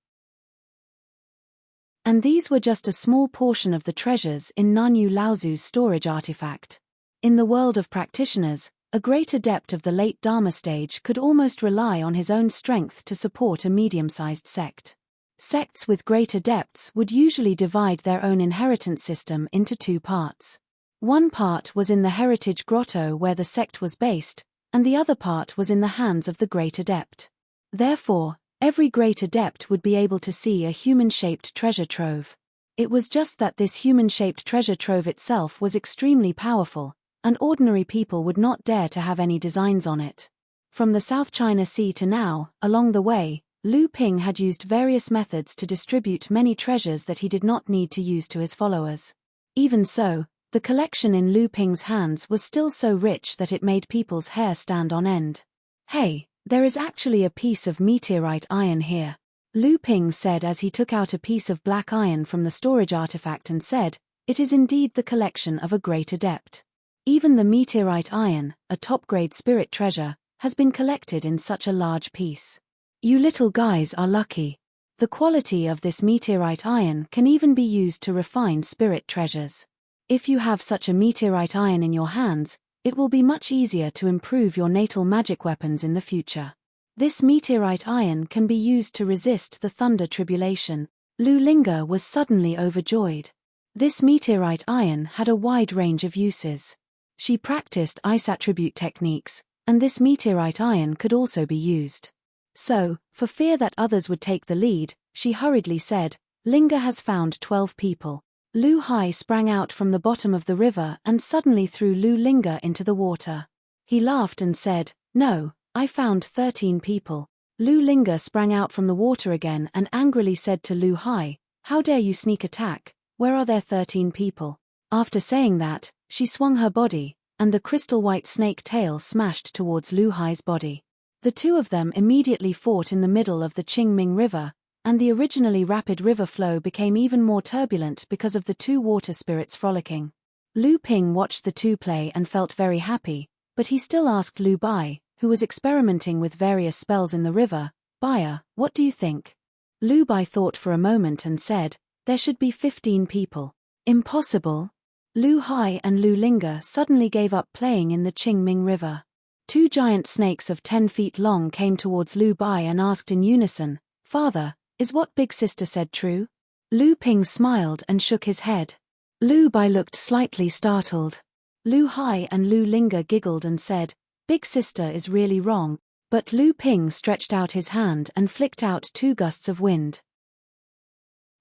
And these were just a small portion of the treasures in Nanyu Laozu's storage artifact. In the world of practitioners, a great adept of the late Dharma stage could almost rely on his own strength to support a medium-sized sect. Sects with great adepts would usually divide their own inheritance system into 2 parts. One part was in the heritage grotto where the sect was based, and the other part was in the hands of the great adept. Therefore, every great adept would be able to see a human-shaped treasure trove. It was just that this human-shaped treasure trove itself was extremely powerful, and ordinary people would not dare to have any designs on it. From the South China Sea to now, along the way, Lu Ping had used various methods to distribute many treasures that he did not need to use to his followers. Even so, the collection in Lu Ping's hands was still so rich that it made people's hair stand on end. "Hey, there is actually a piece of meteorite iron here," Lu Ping said as he took out a piece of black iron from the storage artifact and said, "It is indeed the collection of a great adept. Even the meteorite iron, a top-grade spirit treasure, has been collected in such a large piece. You little guys are lucky. The quality of this meteorite iron can even be used to refine spirit treasures. If you have such a meteorite iron in your hands, it will be much easier to improve your natal magic weapons in the future. This meteorite iron can be used to resist the thunder tribulation." Lu Linga was suddenly overjoyed. This meteorite iron had a wide range of uses. She practiced ice attribute techniques, and this meteorite iron could also be used. So, for fear that others would take the lead, she hurriedly said, "Linga has found 12 people." Lu Hai sprang out from the bottom of the river and suddenly threw Lu Linga into the water. He laughed and said, "No, I found 13 people." Lu Linga sprang out from the water again and angrily said to Lu Hai, "How dare you sneak attack? Where are there 13 people?" After saying that, she swung her body, and the crystal white snake tail smashed towards Lu Hai's body. The two of them immediately fought in the middle of the Qingming River, and the originally rapid river flow became even more turbulent because of the 2 water spirits frolicking. Lu Ping watched the 2 play and felt very happy, but he still asked Lu Bai, who was experimenting with various spells in the river, "Baya, what do you think?" Lu Bai thought for a moment and said, "There should be 15 people." "Impossible." Lu Hai and Lu Linga suddenly gave up playing in the Qingming River. 2 giant snakes of 10 feet long came towards Lu Bai and asked in unison, "Father, is what Big Sister said true?" Lu Ping smiled and shook his head. Lu Bai looked slightly startled. Lu Hai and Lu Linga giggled and said, "Big Sister is really wrong," but Lu Ping stretched out his hand and flicked out 2 gusts of wind.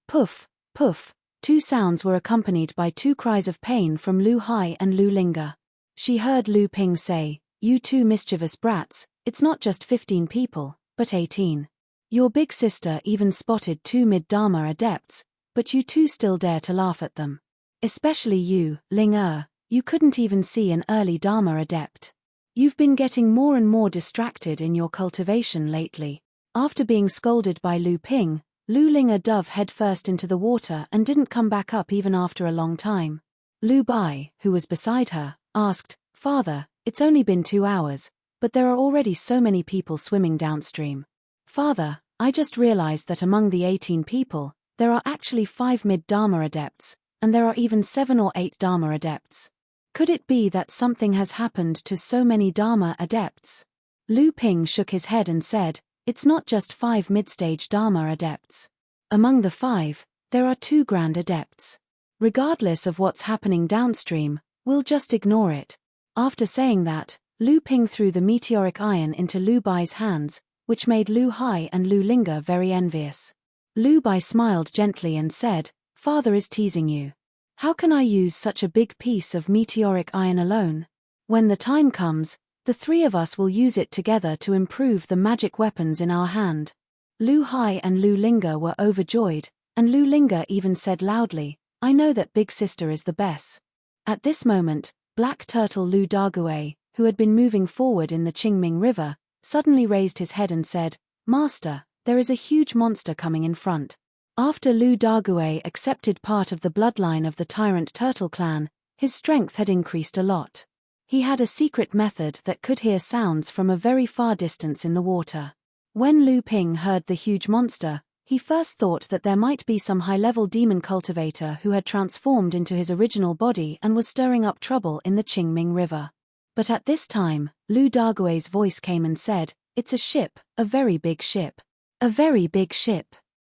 Puff, puff, 2 sounds were accompanied by 2 cries of pain from Lu Hai and Lu Linga. She heard Lu Ping say, "You 2 mischievous brats, it's not just 15 people, but 18. Your big sister even spotted 2 mid-Dharma adepts, But you two still dare to laugh at them. Especially you, Ling Er, you couldn't even see an early Dharma adept. You've been getting more and more distracted in your cultivation lately. After being scolded by Lu Ping, Lu Ling dove headfirst into the water and didn't come back up even after a long time. Lu Bai, who was beside her, asked, "Father, it's only been 2 hours, but there are already so many people swimming downstream." "Father, I just realized that among the 18 people, there are actually 5 mid-Dharma adepts, and there are even 7 or 8 Dharma adepts. Could it be that something has happened to so many Dharma adepts?" Lu Ping shook his head and said, "It's not just 5 mid-stage Dharma adepts. Among the 5, there are 2 grand adepts. Regardless of what's happening downstream, we'll just ignore it." After saying that, Lu Ping threw the meteoric iron into Lu Bai's hands, which made Lu Hai and Lu Linga very envious. Lu Bai smiled gently and said, "Father is teasing you. How can I use such a big piece of meteoric iron alone? When the time comes, the 3 of us will use it together to improve the magic weapons in our hand." Lu Hai and Lu Linga were overjoyed, and Lu Linga even said loudly, "I know that big sister is the best." At this moment, Black Turtle Lu Dague, who had been moving forward in the Qingming River, suddenly raised his head and said, "Master, there is a huge monster coming in front." After Lu Dague accepted part of the bloodline of the Tyrant Turtle clan, his strength had increased a lot. He had a secret method that could hear sounds from a very far distance in the water. When Lu Ping heard the huge monster, he first thought that there might be some high-level demon cultivator who had transformed into his original body and was stirring up trouble in the Qingming River. But at this time, Lu Dague's voice came and said, "It's a ship, a very big ship. A very big ship.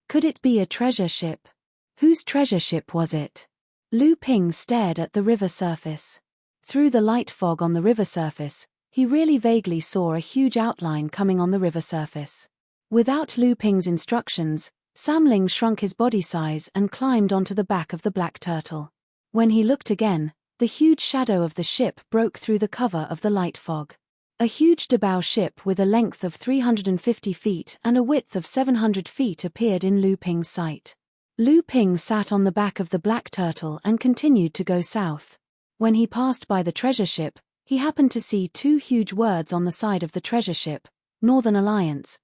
Could it be a treasure ship? Whose treasure ship was it?" Lu Ping stared at the river surface. Through the light fog on the river surface, he really vaguely saw a huge outline coming on the river surface. Without Lu Ping's instructions, Samling shrunk his body size and climbed onto the back of the black turtle. When he looked again, the huge shadow of the ship broke through the cover of the light fog. A huge debow ship with a length of 350 feet and a width of 700 feet appeared in Lu Ping's sight. Lu Ping sat on the back of the black turtle and continued to go south. When he passed by the treasure ship, he happened to see 2 huge words on the side of the treasure ship, Northern Alliance.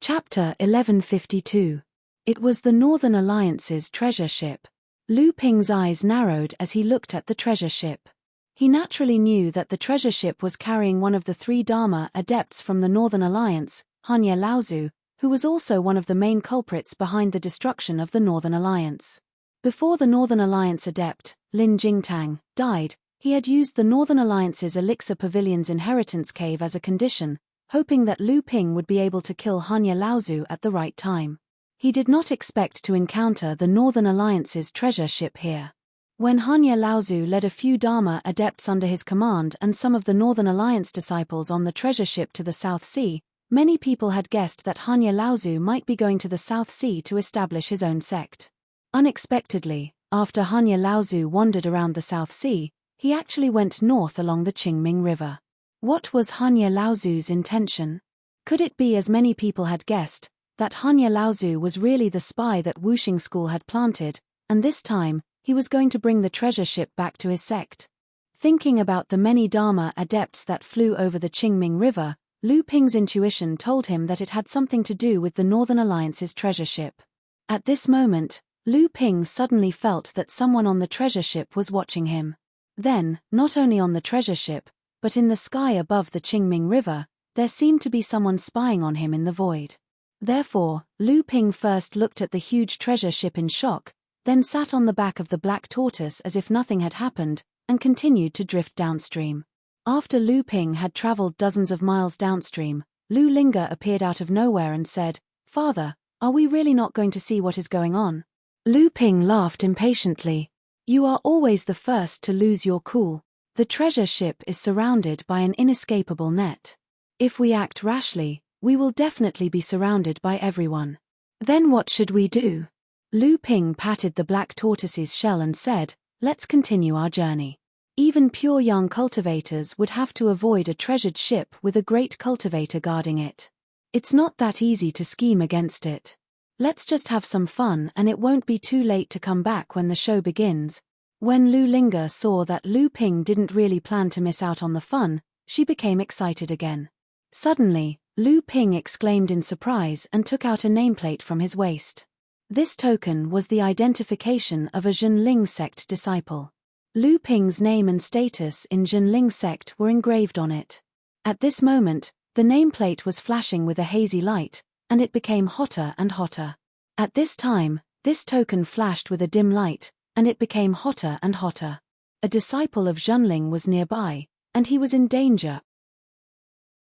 Chapter 1152. It was the Northern Alliance's treasure ship. Lu Ping's eyes narrowed as he looked at the treasure ship. He naturally knew that the treasure ship was carrying one of the 3 Dharma adepts from the Northern Alliance, Hanya Laozu, who was also one of the main culprits behind the destruction of the Northern Alliance. Before the Northern Alliance adept, Lin Jingtang, died, he had used the Northern Alliance's Elixir Pavilion's inheritance cave as a condition, hoping that Lu Ping would be able to kill Hanya Laozu at the right time. He did not expect to encounter the Northern Alliance's treasure ship here. When Hanya Laozu led a few Dharma adepts under his command and some of the Northern Alliance disciples on the treasure ship to the South Sea, many people had guessed that Hanya Laozu might be going to the South Sea to establish his own sect. Unexpectedly, after Hanya Laozu wandered around the South Sea, he actually went north along the Qingming River. What was Hanya Laozu's intention? Could it be, as many people had guessed, that Hanya Laozu was really the spy that Wuxing School had planted, and this time, he was going to bring the treasure ship back to his sect? Thinking about the many Dharma adepts that flew over the Qingming River, Lu Ping's intuition told him that it had something to do with the Northern Alliance's treasure ship. At this moment, Lu Ping suddenly felt that someone on the treasure ship was watching him. Then, not only on the treasure ship, but in the sky above the Qingming River, there seemed to be someone spying on him in the void. Therefore, Lu Ping first looked at the huge treasure ship in shock, then sat on the back of the black tortoise as if nothing had happened, and continued to drift downstream. After Lu Ping had traveled dozens of miles downstream, Lu Linga appeared out of nowhere and said, "Father, are we really not going to see what is going on?" Lu Ping laughed impatiently. "You are always the first to lose your cool. The treasure ship is surrounded by an inescapable net. If we act rashly, we will definitely be surrounded by everyone. Then what should we do?" Lu Ping patted the black tortoise's shell and said, "Let's continue our journey. Even pure young cultivators would have to avoid a treasured ship with a great cultivator guarding it. It's not that easy to scheme against it. Let's just have some fun and it won't be too late to come back when the show begins. When Lu Linga saw that Lu Ping didn't really plan to miss out on the fun, she became excited again. Suddenly, Lu Ping exclaimed in surprise and took out a nameplate from his waist. This token was the identification of a Zhenling sect disciple. Lu Ping's name and status in Zhenling sect were engraved on it. At this moment, the nameplate was flashing with a hazy light, and it became hotter and hotter. At this time, this token flashed with a dim light, and it became hotter and hotter. A disciple of Zhenling was nearby, and he was in danger.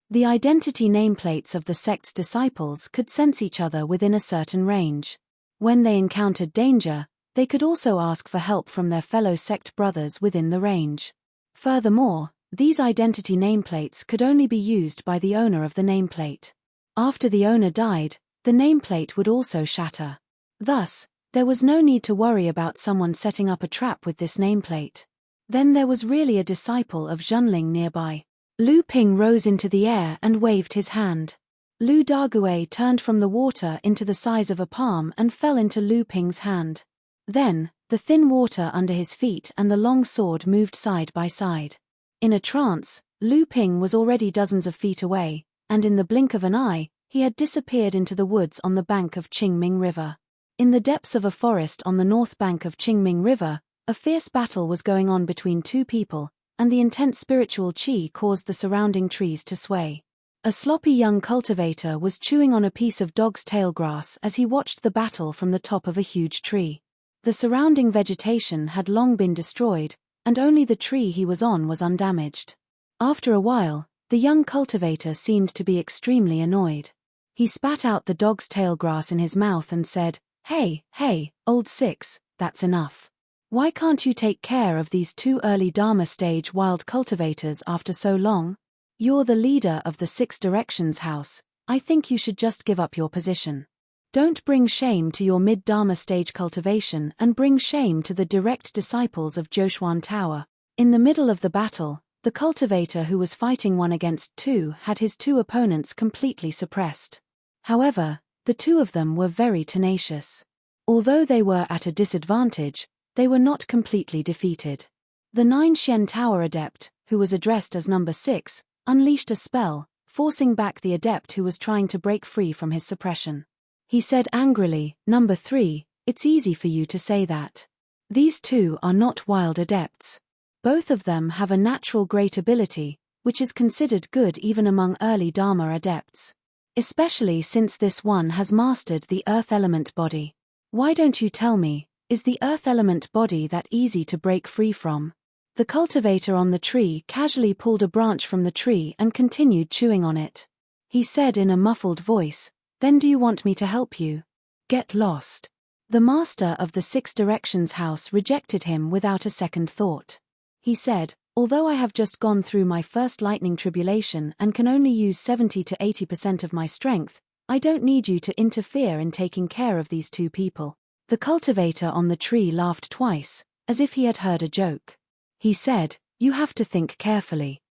The identity nameplates of the sect's disciples could sense each other within a certain range. When they encountered danger, they could also ask for help from their fellow sect brothers within the range. Furthermore, these identity nameplates could only be used by the owner of the nameplate. After the owner died, the nameplate would also shatter. Thus, there was no need to worry about someone setting up a trap with this nameplate. Then there was really a disciple of Zhenling nearby. Lu Ping rose into the air and waved his hand. Lu Dagui turned from the water into the size of a palm and fell into Lu Ping's hand. Then, the thin water under his feet and the long sword moved side by side. In a trance, Lu Ping was already dozens of feet away, and in the blink of an eye, he had disappeared into the woods on the bank of Qingming River. In the depths of a forest on the north bank of Qingming River, a fierce battle was going on between two people, and the intense spiritual qi caused the surrounding trees to sway. A sloppy young cultivator was chewing on a piece of dog's tail grass as he watched the battle from the top of a huge tree. The surrounding vegetation had long been destroyed, and only the tree he was on was undamaged. After a while, the young cultivator seemed to be extremely annoyed. He spat out the dog's tail grass in his mouth and said, Hey, old six, that's enough. Why can't you take care of these two early Dharma stage wild cultivators after so long? You're the leader of the Six Directions house, I think you should just give up your position. Don't bring shame to your mid-Dharma stage cultivation and bring shame to the direct disciples of Joshuan Tower. In the middle of the battle, the cultivator who was fighting 1 against 2 had his 2 opponents completely suppressed. However, the 2 of them were very tenacious. Although they were at a disadvantage, they were not completely defeated. The 9 Shen Tower adept, who was addressed as number 6, unleashed a spell, forcing back the adept who was trying to break free from his suppression. He said angrily, "Number 3, it's easy for you to say that. These 2 are not wild adepts. Both of them have a natural great ability, which is considered good even among early Dharma adepts. Especially since this one has mastered the earth element body. Why don't you tell me, is the earth element body that easy to break free from?" The cultivator on the tree casually pulled a branch from the tree and continued chewing on it. He said in a muffled voice, "Then do you want me to help you? Get lost." The master of the Six Directions house rejected him without a second thought. He said, "Although I have just gone through my first lightning tribulation and can only use 70 to 80% of my strength, I don't need you to interfere in taking care of these 2 people." The cultivator on the tree laughed twice, as if he had heard a joke. He said, "You have to think carefully.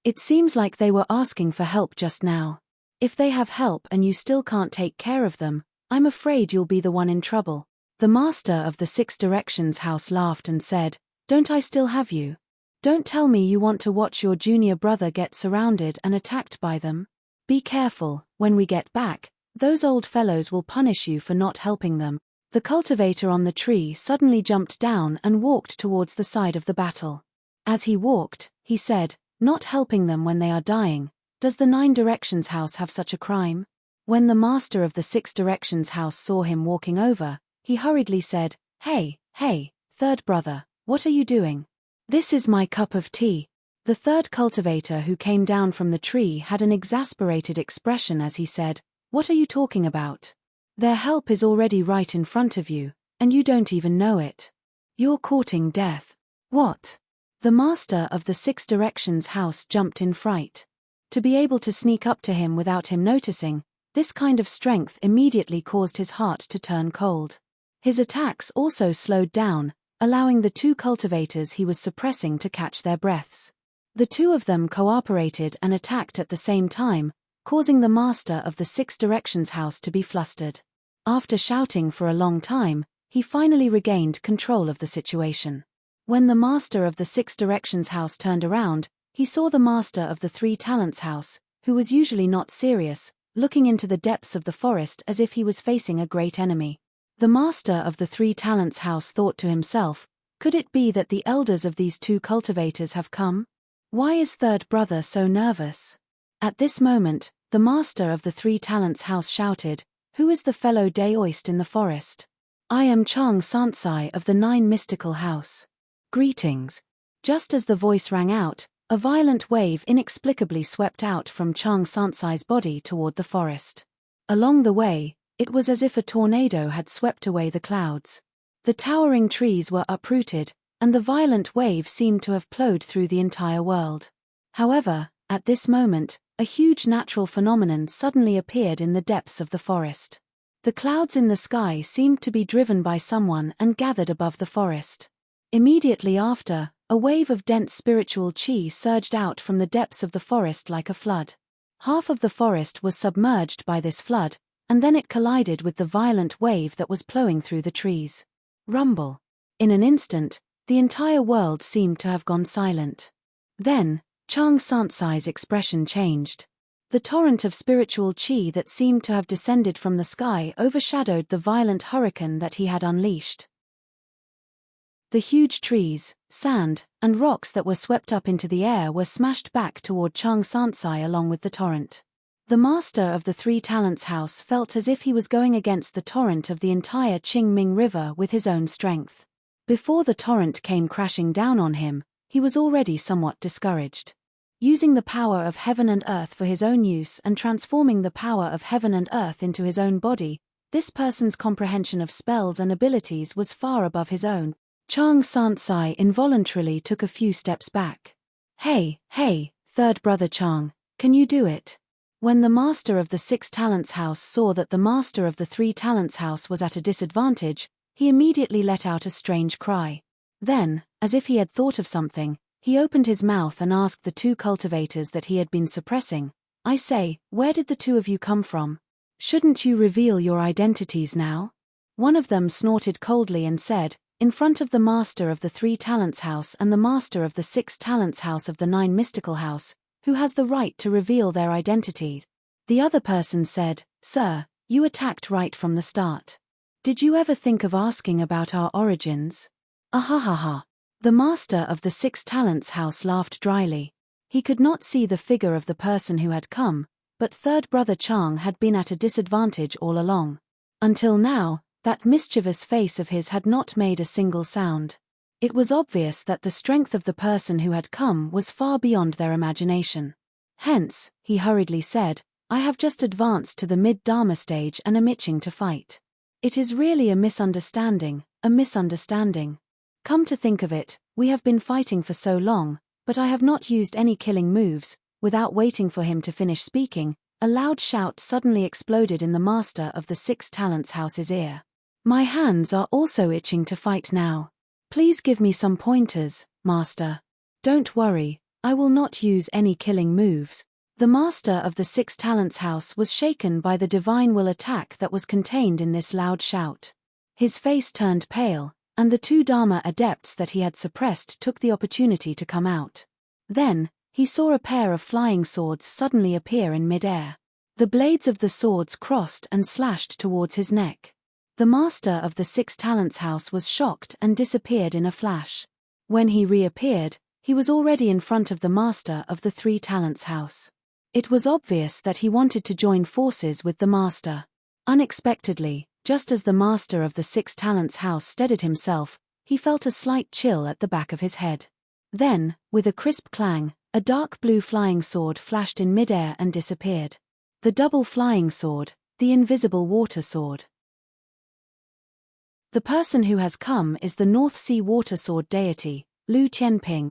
It seems like they were asking for help just now. If they have help and you still can't take care of them, I'm afraid you'll be the one in trouble." The master of the Six Directions house laughed and said, "Don't I still have you? Don't tell me you want to watch your junior brother get surrounded and attacked by them. Be careful, when we get back, those old fellows will punish you for not helping them." The cultivator on the tree suddenly jumped down and walked towards the side of the battle. As he walked, he said, "Not helping them when they are dying. Does the Nine Directions house have such a crime?" When the master of the Six Directions house saw him walking over, he hurriedly said, Hey, third brother, what are you doing? This is my cup of tea." The third cultivator who came down from the tree had an exasperated expression as he said, "What are you talking about? Their help is already right in front of you, and you don't even know it. You're courting death." "What?" The master of the Six Directions house jumped in fright. To be able to sneak up to him without him noticing, this kind of strength immediately caused his heart to turn cold. His attacks also slowed down, allowing the 2 cultivators he was suppressing to catch their breaths. The 2 of them cooperated and attacked at the same time, causing the master of the Six Directions house to be flustered. After shouting for a long time, he finally regained control of the situation. When the master of the Six Directions house turned around, he saw the master of the Three Talents house, who was usually not serious, looking into the depths of the forest as if he was facing a great enemy. The master of the Three Talents house thought to himself, could it be that the elders of these two cultivators have come? Why is third brother so nervous? At this moment, the master of the Three Talents house shouted, who is the fellow Daoist in the forest? I am Chang Sansai of the Nine Mystical House. Greetings. Just as the voice rang out, a violent wave inexplicably swept out from Chang Sansai's body toward the forest. Along the way, it was as if a tornado had swept away the clouds. The towering trees were uprooted, and the violent wave seemed to have plowed through the entire world. However, at this moment, a huge natural phenomenon suddenly appeared in the depths of the forest. The clouds in the sky seemed to be driven by someone and gathered above the forest. Immediately after, a wave of dense spiritual chi surged out from the depths of the forest like a flood. Half of the forest was submerged by this flood, and then it collided with the violent wave that was plowing through the trees. Rumble. In an instant, the entire world seemed to have gone silent. Then, Chang Sansai's expression changed. The torrent of spiritual chi that seemed to have descended from the sky overshadowed the violent hurricane that he had unleashed. The huge trees, sand, and rocks that were swept up into the air were smashed back toward Chang Sansai along with the torrent. The master of the Three Talents house felt as if he was going against the torrent of the entire Qingming River with his own strength. Before the torrent came crashing down on him, he was already somewhat discouraged. Using the power of heaven and earth for his own use and transforming the power of heaven and earth into his own body, this person's comprehension of spells and abilities was far above his own. Chang Sansai involuntarily took a few steps back. Hey, third brother Chang, can you do it? When the master of the Six Talents house saw that the master of the Three Talents house was at a disadvantage, he immediately let out a strange cry. Then, as if he had thought of something, he opened his mouth and asked the two cultivators that he had been suppressing, I say, where did the two of you come from? Shouldn't you reveal your identities now? One of them snorted coldly and said, in front of the master of the Three Talents house and the master of the Six Talents house of the Nine Mystical house, who has the right to reveal their identities? The other person said, Sir, you attacked right from the start. Did you ever think of asking about our origins? Ahahaha. The master of the Six Talents house laughed dryly. He could not see the figure of the person who had come, but third brother Chang had been at a disadvantage all along. Until now, that mischievous face of his had not made a single sound. It was obvious that the strength of the person who had come was far beyond their imagination. Hence, he hurriedly said, I have just advanced to the mid-Dharma stage and am itching to fight. It is really a misunderstanding, a misunderstanding. Come to think of it, we have been fighting for so long, but I have not used any killing moves. Without waiting for him to finish speaking, a loud shout suddenly exploded in the master of the Six Talents house's ear. My hands are also itching to fight now. Please give me some pointers, master. Don't worry, I will not use any killing moves. The master of the Six Talents house was shaken by the divine will attack that was contained in this loud shout. His face turned pale, and the two Dharma adepts that he had suppressed took the opportunity to come out. Then, he saw a pair of flying swords suddenly appear in mid-air. The blades of the swords crossed and slashed towards his neck. The master of the Six Talents house was shocked and disappeared in a flash. When he reappeared, he was already in front of the master of the Three Talents house. It was obvious that he wanted to join forces with the master. Unexpectedly, just as the master of the Six Talents house steadied himself, he felt a slight chill at the back of his head. Then, with a crisp clang, a dark blue flying sword flashed in midair and disappeared. The double flying sword, the invisible water sword. The person who has come is the North Sea water sword deity, Lu Tianping.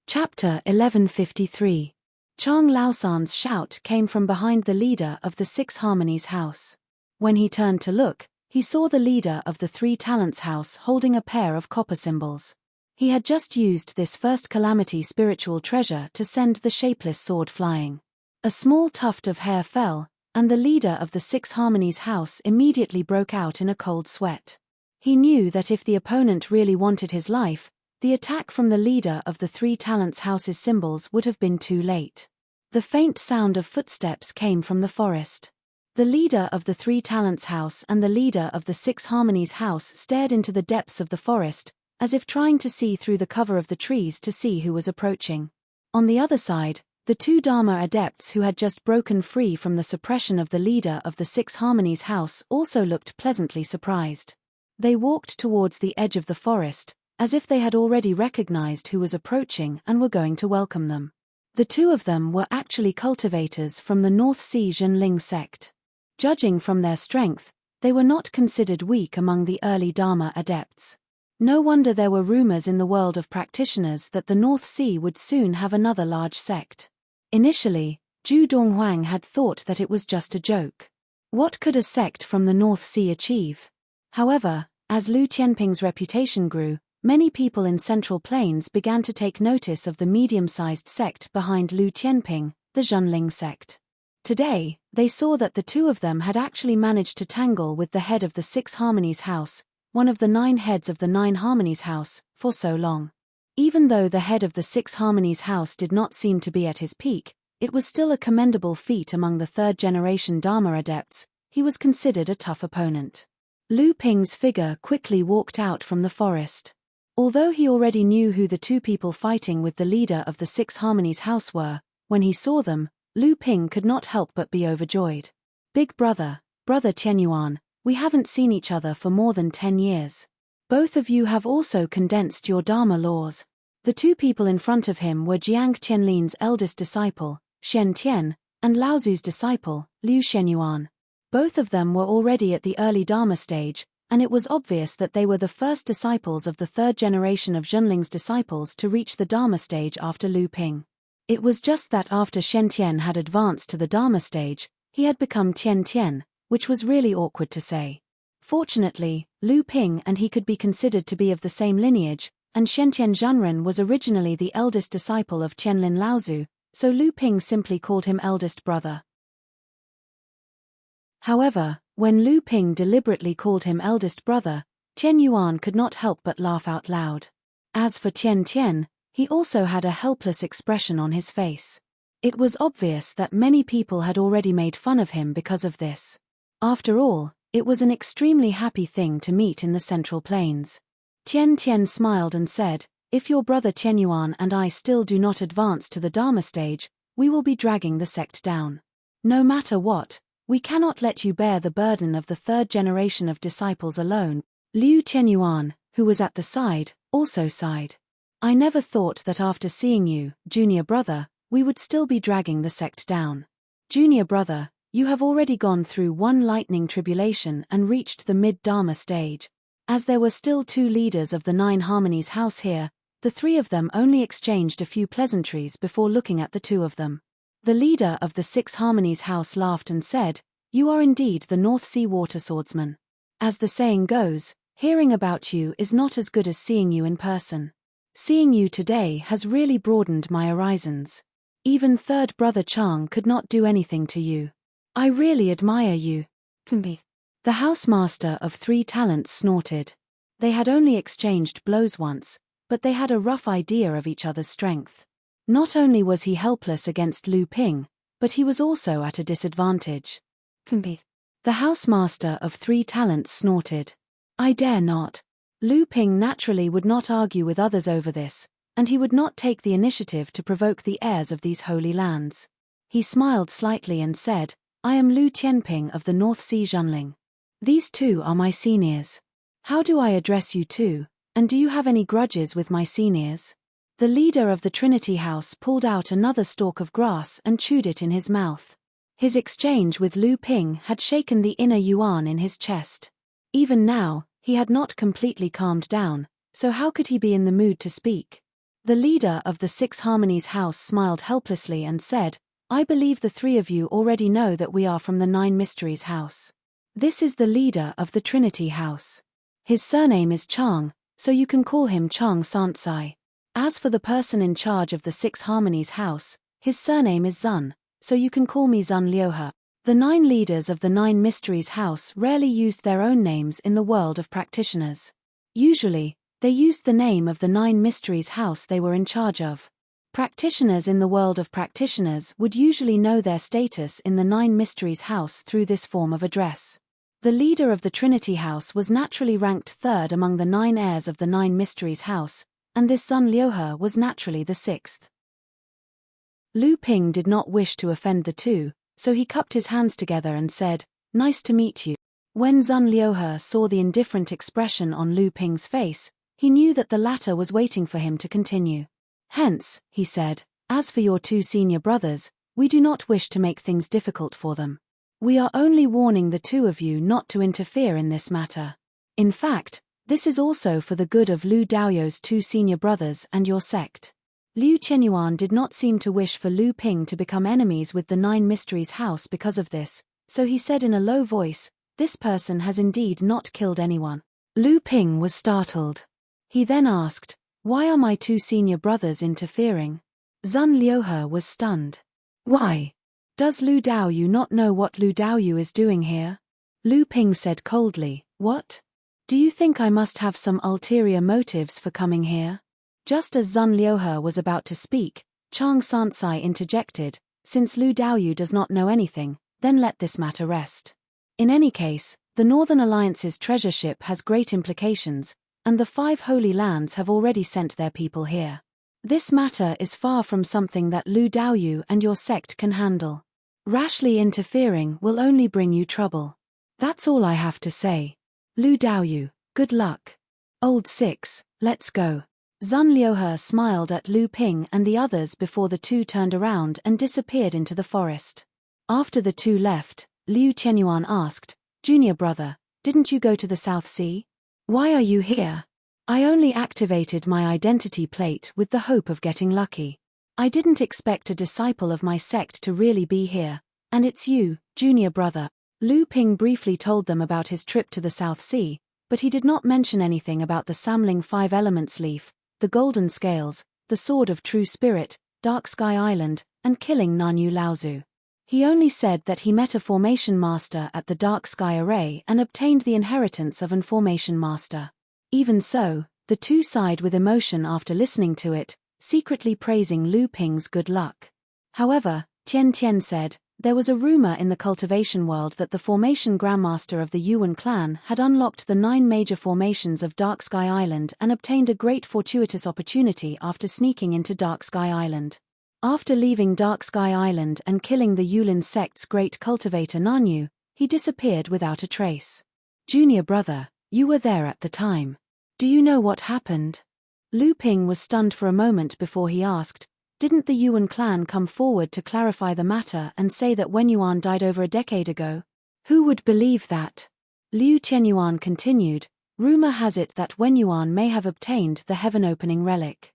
Chapter 1153. Chang Laosan's shout came from behind the leader of the Six Harmonies house. When he turned to look, he saw the leader of the Three Talents house holding a pair of copper symbols. He had just used this first calamity spiritual treasure to send the shapeless sword flying. A small tuft of hair fell, and the leader of the Six Harmonies house immediately broke out in a cold sweat. He knew that if the opponent really wanted his life, the attack from the leader of the Three Talents house's symbols would have been too late. The faint sound of footsteps came from the forest. The leader of the Three Talents house and the leader of the Six Harmonies house stared into the depths of the forest, as if trying to see through the cover of the trees to see who was approaching. On the other side, the two Dharma adepts who had just broken free from the suppression of the leader of the Six Harmonies house also looked pleasantly surprised. They walked towards the edge of the forest, as if they had already recognized who was approaching and were going to welcome them. The two of them were actually cultivators from the North Sea Zhenling sect. Judging from their strength, they were not considered weak among the early Dharma adepts. No wonder there were rumors in the world of practitioners that the North Sea would soon have another large sect. Initially, Zhu Donghuang had thought that it was just a joke. What could a sect from the North Sea achieve? However, as Lu Tianping's reputation grew, many people in Central Plains began to take notice of the medium-sized sect behind Lu Tianping, the Zhenling sect. Today, they saw that the two of them had actually managed to tangle with the head of the Six Harmonies house, one of the 9 heads of the Nine Harmonies house, for so long. Even though the head of the Six Harmonies house did not seem to be at his peak, it was still a commendable feat among the third-generation Dharma adepts. He was considered a tough opponent. Lu Ping's figure quickly walked out from the forest. Although he already knew who the two people fighting with the leader of the Six Harmonies house were, when he saw them, Lu Ping could not help but be overjoyed. Big brother, Brother Tianyuan, we haven't seen each other for more than 10 years. Both of you have also condensed your Dharma laws. The two people in front of him were Jiang Tianlin's eldest disciple, Shen Tian, and Laozu's disciple, Liu Shenyuan. Both of them were already at the early Dharma stage, and it was obvious that they were the first disciples of the third generation of Zhenling's disciples to reach the Dharma stage after Lu Ping. It was just that after Shen Tian had advanced to the Dharma stage, he had become Tian Tian, which was really awkward to say. Fortunately, Lu Ping and he could be considered to be of the same lineage, and Shentian Zhanren was originally the eldest disciple of Tianlin Laozu, so Lu Ping simply called him eldest brother. However, when Lu Ping deliberately called him eldest brother, Tian Yuan could not help but laugh out loud. As for Tian Tian, he also had a helpless expression on his face. It was obvious that many people had already made fun of him because of this. After all, it was an extremely happy thing to meet in the Central Plains. Tian Tian smiled and said, "If your brother Tianyuan and I still do not advance to the Dharma stage, we will be dragging the sect down. No matter what, we cannot let you bear the burden of the third generation of disciples alone." Liu Tianyuan, who was at the side, also sighed. "I never thought that after seeing you, junior brother, we would still be dragging the sect down. Junior brother, you have already gone through one lightning tribulation and reached the mid-Dharma stage. As there were still 2 leaders of the Nine Harmonies house here, the 3 of them only exchanged a few pleasantries before looking at the 2 of them. The leader of the Six Harmonies house laughed and said, "You are indeed the North Sea water swordsman. As the saying goes, hearing about you is not as good as seeing you in person. Seeing you today has really broadened my horizons. Even third brother Chang could not do anything to you. I really admire you." The housemaster of 3 talents snorted. They had only exchanged blows once, but they had a rough idea of each other's strength. Not only was he helpless against Lu Ping, but he was also at a disadvantage. The housemaster of 3 talents snorted. "I dare not." Lu Ping naturally would not argue with others over this, and he would not take the initiative to provoke the heirs of these holy lands. He smiled slightly and said, "I am Lu Tianping of the North Sea Zhenling. These 2 are my seniors. How do I address you 2, and do you have any grudges with my seniors?" The leader of the Trinity House pulled out another stalk of grass and chewed it in his mouth. His exchange with Lu Ping had shaken the inner yuan in his chest. Even now, he had not completely calmed down, so how could he be in the mood to speak? The leader of the Six Harmonies house smiled helplessly and said, "I believe the 3 of you already know that we are from the 9 Mysteries house. This is the leader of the Trinity house. His surname is Chang, so you can call him Chang Sansai. As for the person in charge of the 6 Harmonies house, his surname is Zun, so you can call me Zun Liuhe. The 9 leaders of the 9 Mysteries house rarely used their own names in the world of practitioners. Usually, they used the name of the 9 Mysteries house they were in charge of. Practitioners in the world of practitioners would usually know their status in the 9 Mysteries house through this form of address. The leader of the Trinity house was naturally ranked 3rd among the 9 heirs of the 9 Mysteries house, and this Zun Liuhe was naturally the 6th. Lu Ping did not wish to offend the two, so he cupped his hands together and said, "Nice to meet you." When Zun Liuhe saw the indifferent expression on Lu Ping's face, he knew that the latter was waiting for him to continue. "Hence," he said, "as for your 2 senior brothers, we do not wish to make things difficult for them. We are only warning the 2 of you not to interfere in this matter. In fact, this is also for the good of Lu Daoyu's 2 senior brothers and your sect." Liu Qianyuan did not seem to wish for Lu Ping to become enemies with the 9 Mysteries house because of this, so he said in a low voice, "This person has indeed not killed anyone." Lu Ping was startled. He then asked, "Why are my 2 senior brothers interfering?" Zun Liuhe was stunned. "Why? Does Lu Daoyu not know what Lu Daoyu is doing here?" Lu Ping said coldly, "What? Do you think I must have some ulterior motives for coming here?" Just as Zun Liuhe was about to speak, Chang Sansai interjected, "Since Lu Daoyu does not know anything, then let this matter rest. In any case, the Northern Alliance's treasure ship has great implications, and the 5 Holy Lands have already sent their people here. This matter is far from something that Lu Daoyu and your sect can handle. Rashly interfering will only bring you trouble. That's all I have to say. Lu Daoyu, good luck. Old 6, let's go." Zun Liuhe smiled at Lu Ping and the others before the 2 turned around and disappeared into the forest. After the 2 left, Liu Qianyuan asked, "Junior brother, didn't you go to the South Sea? Why are you here?" "I only activated my identity plate with the hope of getting lucky. I didn't expect a disciple of my sect to really be here, and it's you, junior brother." Lu Ping briefly told them about his trip to the South Sea, but he did not mention anything about the Samling 5 Elements leaf, the Golden Scales, the Sword of True Spirit, Dark Sky Island, and killing Nanyu Laozu. He only said that he met a Formation Master at the Dark Sky Array and obtained the inheritance of an Formation Master. Even so, the 2 sighed with emotion after listening to it, secretly praising Lu Ping's good luck. However, Tian Tian said, there was a rumor in the cultivation world that the Formation Grandmaster of the Yuan clan had unlocked the 9 major formations of Dark Sky Island and obtained a great fortuitous opportunity after sneaking into Dark Sky Island. After leaving Dark Sky Island and killing the Yulin sect's great cultivator Nanyu, he disappeared without a trace. "Junior brother, you were there at the time. Do you know what happened?" Lu Ping was stunned for a moment before he asked, "Didn't the Yuan clan come forward to clarify the matter and say that Wen Yuan died over a decade ago?" "Who would believe that?" Liu Qianyuan continued, "Rumor has it that Wen Yuan may have obtained the heaven-opening relic.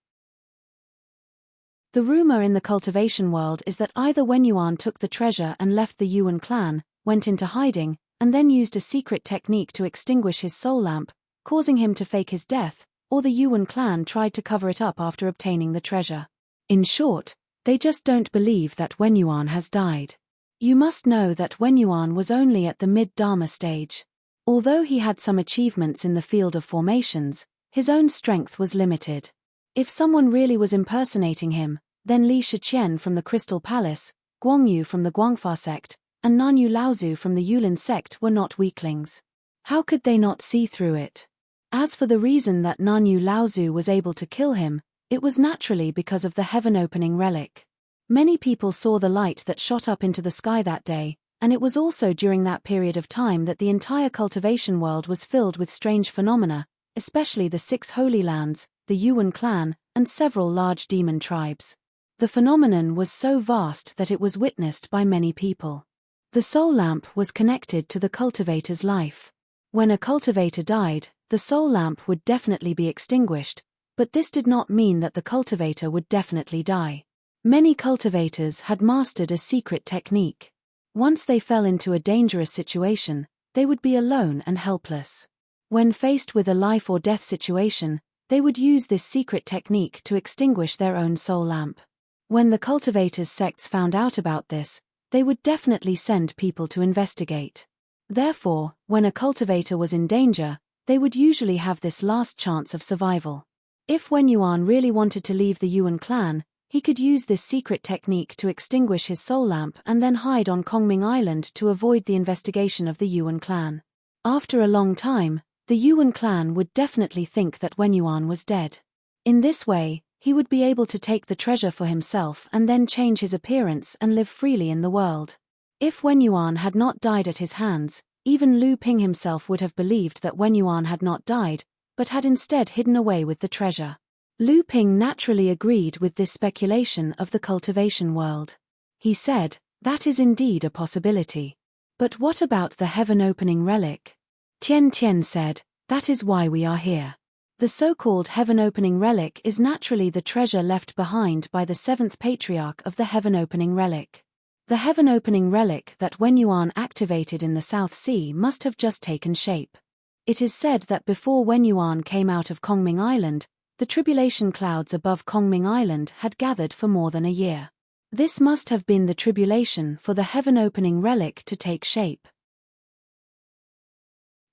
The rumor in the cultivation world is that either Wen Yuan took the treasure and left the Yuan clan, went into hiding, and then used a secret technique to extinguish his soul lamp, causing him to fake his death, or the Yuan clan tried to cover it up after obtaining the treasure. In short, they just don't believe that Wen Yuan has died. You must know that Wen Yuan was only at the mid-Dharma stage. Although he had some achievements in the field of formations, his own strength was limited. If someone really was impersonating him, then Li Shiqian from the Crystal Palace, Guangyu from the Guangfa sect, and Nanyu Laozu from the Yulin sect were not weaklings. How could they not see through it? As for the reason that Nanyu Laozu was able to kill him, it was naturally because of the heaven-opening relic. Many people saw the light that shot up into the sky that day, and it was also during that period of time that the entire cultivation world was filled with strange phenomena, especially the 6 Holy Lands, the Yuan clan, and several large demon tribes. The phenomenon was so vast that it was witnessed by many people. The soul lamp was connected to the cultivator's life. When a cultivator died, the soul lamp would definitely be extinguished, but this did not mean that the cultivator would definitely die. Many cultivators had mastered a secret technique. Once they fell into a dangerous situation, they would be alone and helpless. When faced with a life or death situation, they would use this secret technique to extinguish their own soul lamp. When the cultivators' sects found out about this, they would definitely send people to investigate. Therefore, when a cultivator was in danger, they would usually have this last chance of survival. If Wen Yuan really wanted to leave the Yuan clan, he could use this secret technique to extinguish his soul lamp and then hide on Kongming Island to avoid the investigation of the Yuan clan. After a long time, the Yuan clan would definitely think that Wen Yuan was dead. In this way, he would be able to take the treasure for himself and then change his appearance and live freely in the world. If Wen Yuan had not died at his hands, even Lu Ping himself would have believed that Wen Yuan had not died, but had instead hidden away with the treasure. Lu Ping naturally agreed with this speculation of the cultivation world. He said, "That is indeed a possibility. But what about the heaven-opening relic?" Tian Tian said, "That is why we are here. The so-called heaven-opening relic is naturally the treasure left behind by the seventh patriarch of the heaven-opening relic. The heaven-opening relic that Wen Yuan activated in the South Sea must have just taken shape. It is said that before Wen Yuan came out of Kongming Island, the tribulation clouds above Kongming Island had gathered for more than a year. This must have been the tribulation for the heaven-opening relic to take shape."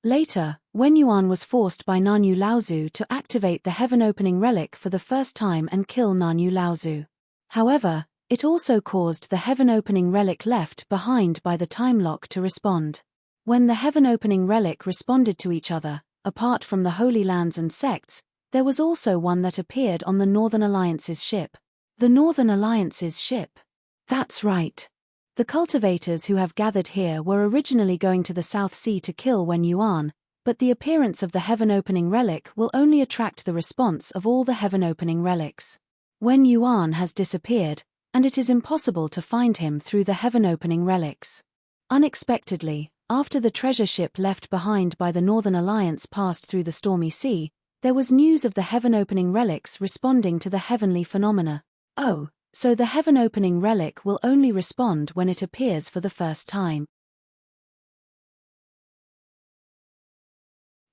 Later, Wen Yuan was forced by Nanyu Laozu to activate the heaven-opening relic for the first time and kill Nanyu Laozu. However, it also caused the heaven-opening relic left behind by the time lock to respond. When the heaven-opening relic responded to each other, apart from the Holy Lands and sects, there was also one that appeared on the Northern Alliance's ship. The Northern Alliance's ship? That's right. The cultivators who have gathered here were originally going to the South Sea to kill Wen Yuan, but the appearance of the heaven-opening relic will only attract the response of all the heaven-opening relics. Wen Yuan has disappeared, and it is impossible to find him through the heaven-opening relics. Unexpectedly, after the treasure ship left behind by the Northern Alliance passed through the stormy sea, there was news of the heaven-opening relics responding to the heavenly phenomena. Oh, so the heaven-opening relic will only respond when it appears for the first time.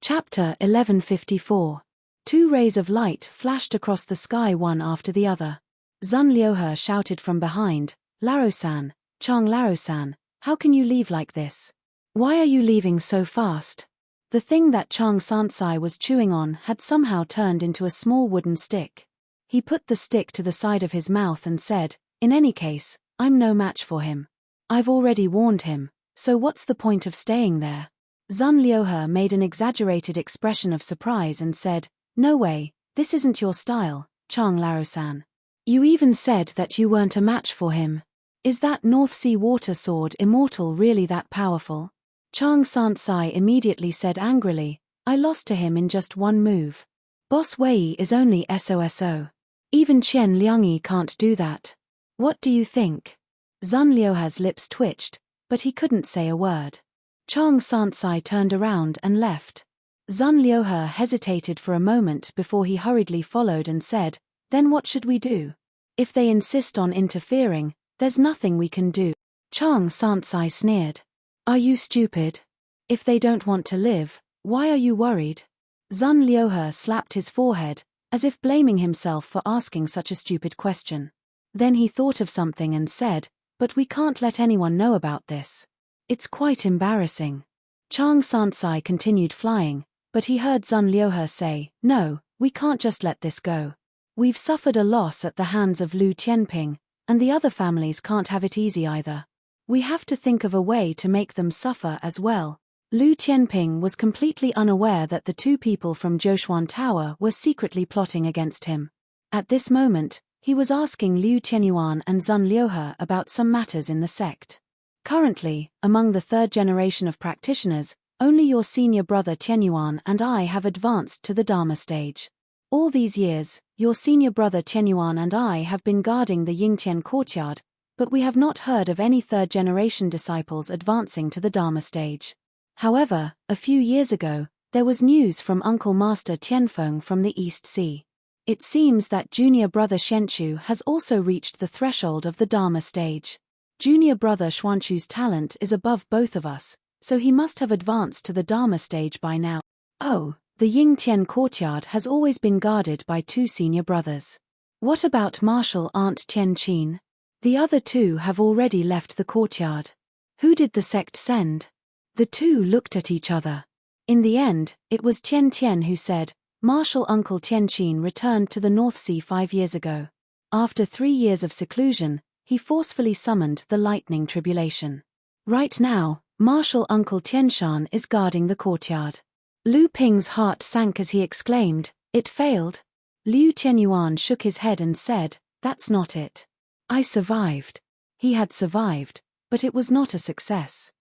Chapter 1154. Two rays of light flashed across the sky one after the other. Zun Liuhe shouted from behind, "Laro-san, Chang Laro-san, how can you leave like this? Why are you leaving so fast?" The thing that Chang Sansai was chewing on had somehow turned into a small wooden stick. He put the stick to the side of his mouth and said, "In any case, I'm no match for him. I've already warned him, so what's the point of staying there?" Zun Liuhe made an exaggerated expression of surprise and said, "No way, this isn't your style, Chang Laro-san. You even said that you weren't a match for him. Is that North Sea water sword immortal really that powerful?" Chang Sansai immediately said angrily, "I lost to him in just one move. Boss Wei is only SOSO. Even Qian Liangyi can't do that. What do you think?" Zun Liuhe's lips twitched, but he couldn't say a word. Chang Sansai turned around and left. Zun Liuhe hesitated for a moment before he hurriedly followed and said, "Then what should we do? If they insist on interfering, there's nothing we can do." Chang Sansai sneered. "Are you stupid? If they don't want to live, why are you worried?" Zun Liuhe slapped his forehead, as if blaming himself for asking such a stupid question. Then he thought of something and said, "But we can't let anyone know about this. It's quite embarrassing." Chang Sansai continued flying, but he heard Zun Liuhe say, "No, we can't just let this go. We've suffered a loss at the hands of Lu Tianping, and the other families can't have it easy either. We have to think of a way to make them suffer as well." Lu Tianping was completely unaware that the two people from Zhoushuan Tower were secretly plotting against him. At this moment, he was asking Liu Tianyuan and Zun Liuhe about some matters in the sect. Currently, among the third generation of practitioners, only your senior brother Tianyuan and I have advanced to the Dharma stage. All these years, your senior brother Tianyuan and I have been guarding the Yingtian courtyard, but we have not heard of any third-generation disciples advancing to the Dharma stage. However, a few years ago, there was news from Uncle Master Tianfeng from the East Sea. It seems that junior brother Xuanchu has also reached the threshold of the Dharma stage. Junior brother Xuanchu's talent is above both of us, so he must have advanced to the Dharma stage by now. Oh, the Yingtian courtyard has always been guarded by 2 senior brothers. What about Marshal Aunt Tianqin? The other 2 have already left the courtyard. Who did the sect send? The 2 looked at each other. In the end, it was Tian Tian who said, Marshal Uncle Tianqin returned to the North Sea 5 years ago. After 3 years of seclusion, he forcefully summoned the lightning tribulation. Right now, Marshal Uncle Tianshan is guarding the courtyard. Lu Ping's heart sank as he exclaimed, "It failed." Liu Tianyuan shook his head and said, "That's not it. I survived." He had survived, but it was not a success.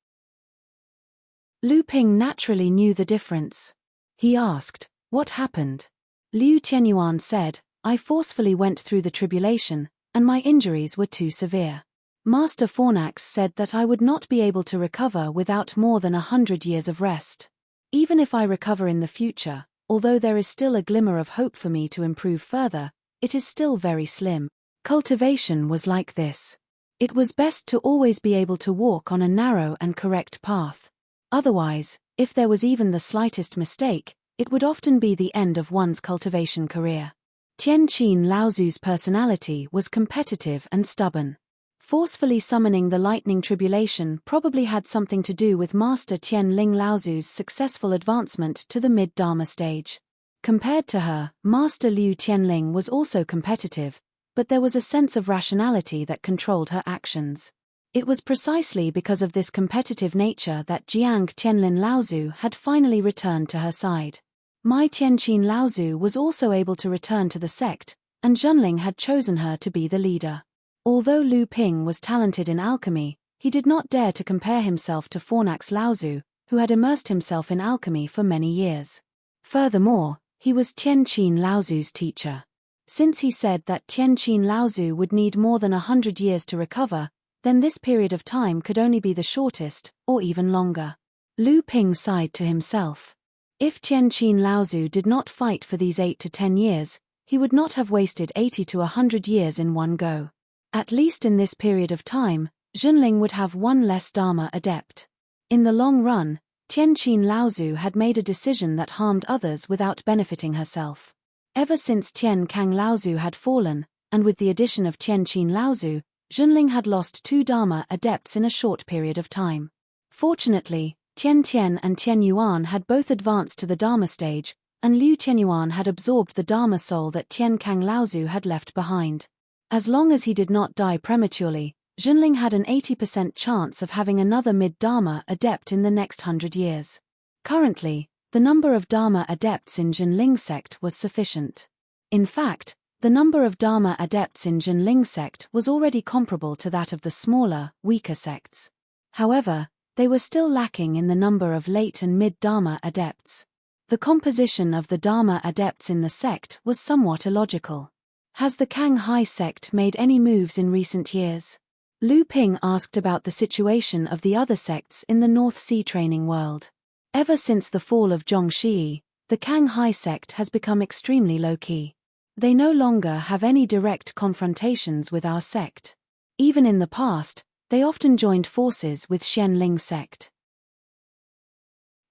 Lu Ping naturally knew the difference. He asked, "What happened?" Liu Tianyuan said, "I forcefully went through the tribulation, and my injuries were too severe. Master Fornax said that I would not be able to recover without more than 100 years of rest. Even if I recover in the future, although there is still a glimmer of hope for me to improve further, it is still very slim. Cultivation was like this. It was best to always be able to walk on a narrow and correct path. Otherwise, if there was even the slightest mistake, it would often be the end of one's cultivation career." Tianqin Laozu's personality was competitive and stubborn. Forcefully summoning the lightning tribulation probably had something to do with Master Tian Ling Laozu's successful advancement to the mid-Dharma stage. Compared to her, Master Liu Tianling was also competitive, but there was a sense of rationality that controlled her actions. It was precisely because of this competitive nature that Jiang Tianlin Laozu had finally returned to her side. Mai Tianqin Laozu was also able to return to the sect, and Zhenling had chosen her to be the leader. Although Lu Ping was talented in alchemy, he did not dare to compare himself to Fornax Laozu, who had immersed himself in alchemy for many years. Furthermore, he was Tianqin Laozu's teacher. Since he said that Tianqin Laozu would need more than 100 years to recover, then this period of time could only be the shortest, or even longer. Lu Ping sighed to himself. If Tianqin Laozu did not fight for these 8 to 10 years, he would not have wasted 80 to 100 years in one go. At least in this period of time, Zhenling would have one less Dharma adept. In the long run, Tianqin Laozu had made a decision that harmed others without benefiting herself. Ever since Tian Kang Laozu had fallen, and with the addition of Tianqin Laozu, Zhenling had lost 2 Dharma adepts in a short period of time. Fortunately, Tian Tian and Tian Yuan had both advanced to the Dharma stage, and Liu Tianyuan had absorbed the Dharma soul that Tian Kang Laozu had left behind. As long as he did not die prematurely, Zhenling had an 80% chance of having another mid-Dharma adept in the next 100 years. Currently, the number of Dharma adepts in Zhenling sect was sufficient. In fact, the number of Dharma adepts in Zhenling sect was already comparable to that of the smaller, weaker sects. However, they were still lacking in the number of late and mid-Dharma adepts. The composition of the Dharma adepts in the sect was somewhat illogical. Has the Kanghai sect made any moves in recent years? Lu Ping asked about the situation of the other sects in the North Sea training world. Ever since the fall of Zhongxi, the Kanghai sect has become extremely low-key. They no longer have any direct confrontations with our sect. Even in the past, they often joined forces with Xianling sect.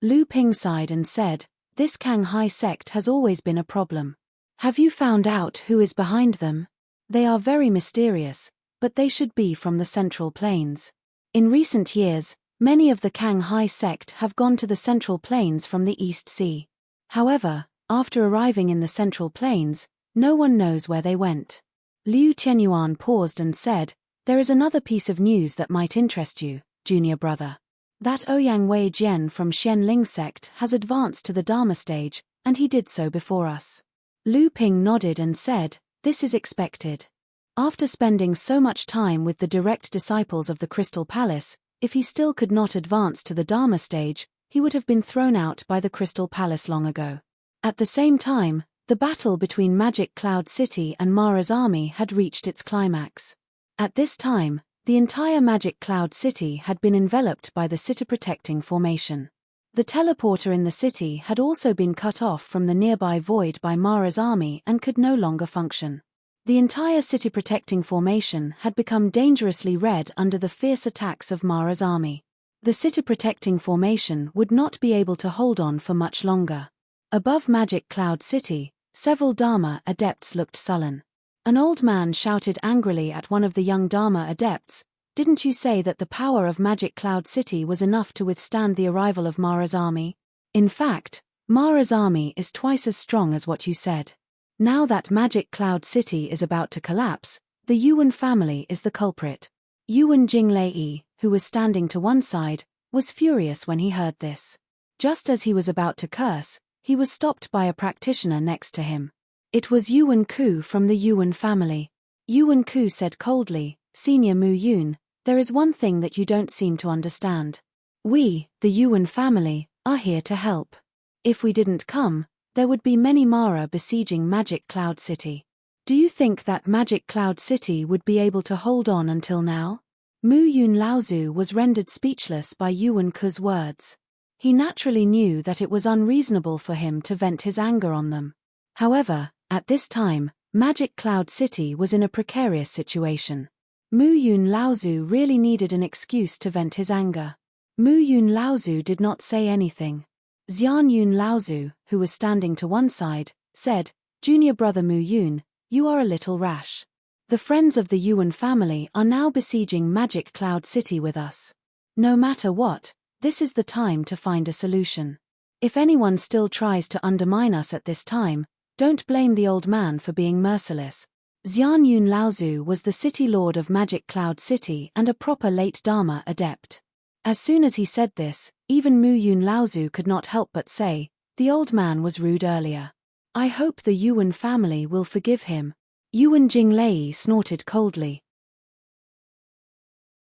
Lu Ping sighed and said, "This Kanghai sect has always been a problem. Have you found out who is behind them? They are very mysterious, but they should be from the Central Plains. In recent years, many of the Kanghai sect have gone to the Central Plains from the East Sea. However, after arriving in the Central Plains, no one knows where they went." Liu Tianyuan paused and said, "There is another piece of news that might interest you, junior brother. That Ouyang Wei Jian from Xianling sect has advanced to the Dharma stage, and he did so before us." Lu Ping nodded and said, "This is expected. After spending so much time with the direct disciples of the Crystal Palace, if he still could not advance to the Dharma stage, he would have been thrown out by the Crystal Palace long ago." At the same time, the battle between Magic Cloud City and Mara's army had reached its climax. At this time, the entire Magic Cloud City had been enveloped by the city-protecting formation. The teleporter in the city had also been cut off from the nearby void by Mara's army and could no longer function. The entire city-protecting formation had become dangerously red under the fierce attacks of Mara's army. The city-protecting formation would not be able to hold on for much longer. Above Magic Cloud City, several Dharma adepts looked sullen. An old man shouted angrily at one of the young Dharma adepts, "Didn't you say that the power of Magic Cloud City was enough to withstand the arrival of Mara's army? In fact, Mara's army is twice as strong as what you said. Now that Magic Cloud City is about to collapse, the Yuan family is the culprit." Yuan Jinglei, who was standing to one side, was furious when he heard this. Just as he was about to curse, he was stopped by a practitioner next to him. It was Yuan Ku from the Yuan family. Yuan Ku said coldly, "Senior Mu Yun, there is one thing that you don't seem to understand. We, the Yuan family, are here to help. If we didn't come, there would be many Mara besieging Magic Cloud City. Do you think that Magic Cloud City would be able to hold on until now?" Mu Yun Laozu was rendered speechless by Yuan Ku's words. He naturally knew that it was unreasonable for him to vent his anger on them. However, at this time, Magic Cloud City was in a precarious situation. Mu Yun Laozu really needed an excuse to vent his anger. Mu Yun Laozu did not say anything. Xian Yun Laozu, who was standing to one side, said, "Junior brother Mu Yun, you are a little rash. The friends of the Yuan family are now besieging Magic Cloud City with us. No matter what, this is the time to find a solution. If anyone still tries to undermine us at this time, don't blame the old man for being merciless." Xian Yun Laozu was the city lord of Magic Cloud City and a proper late Dharma adept. As soon as he said this, even Mu Yun Laozu could not help but say, "The old man was rude earlier. I hope the Yuan family will forgive him." Yuan Jinglei snorted coldly.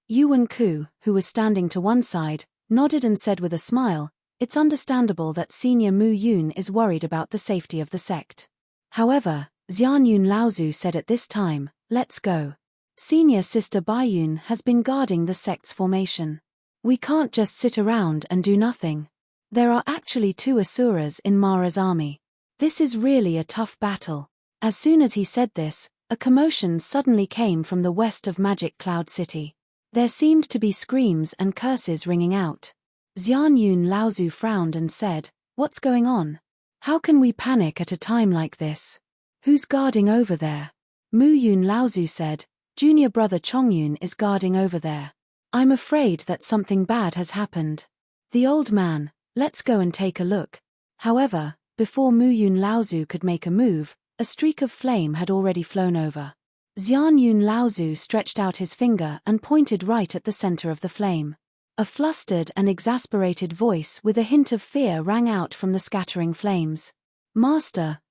Yuan Ku, who was standing to one side, nodded and said with a smile, "It's understandable that Senior Mu Yun is worried about the safety of the sect." However, Xian Yun Laozu said at this time, "Let's go. Senior Sister Baiyun has been guarding the sect's formation. We can't just sit around and do nothing. There are actually 2 Asuras in Mara's army. This is really a tough battle." As soon as he said this, a commotion suddenly came from the west of Magic Cloud City. There seemed to be screams and curses ringing out. Xian Yun Laozu frowned and said, "What's going on? How can we panic at a time like this? Who's guarding over there?" Mu Yun Laozu said, "Junior brother Chongyun is guarding over there. I'm afraid that something bad has happened." The old man, "Let's go and take a look." However, before Mu Yun Laozu could make a move, a streak of flame had already flown over. Xian Yun Laozu stretched out his finger and pointed right at the center of the flame. A flustered and exasperated voice with a hint of fear rang out from the scattering flames. Master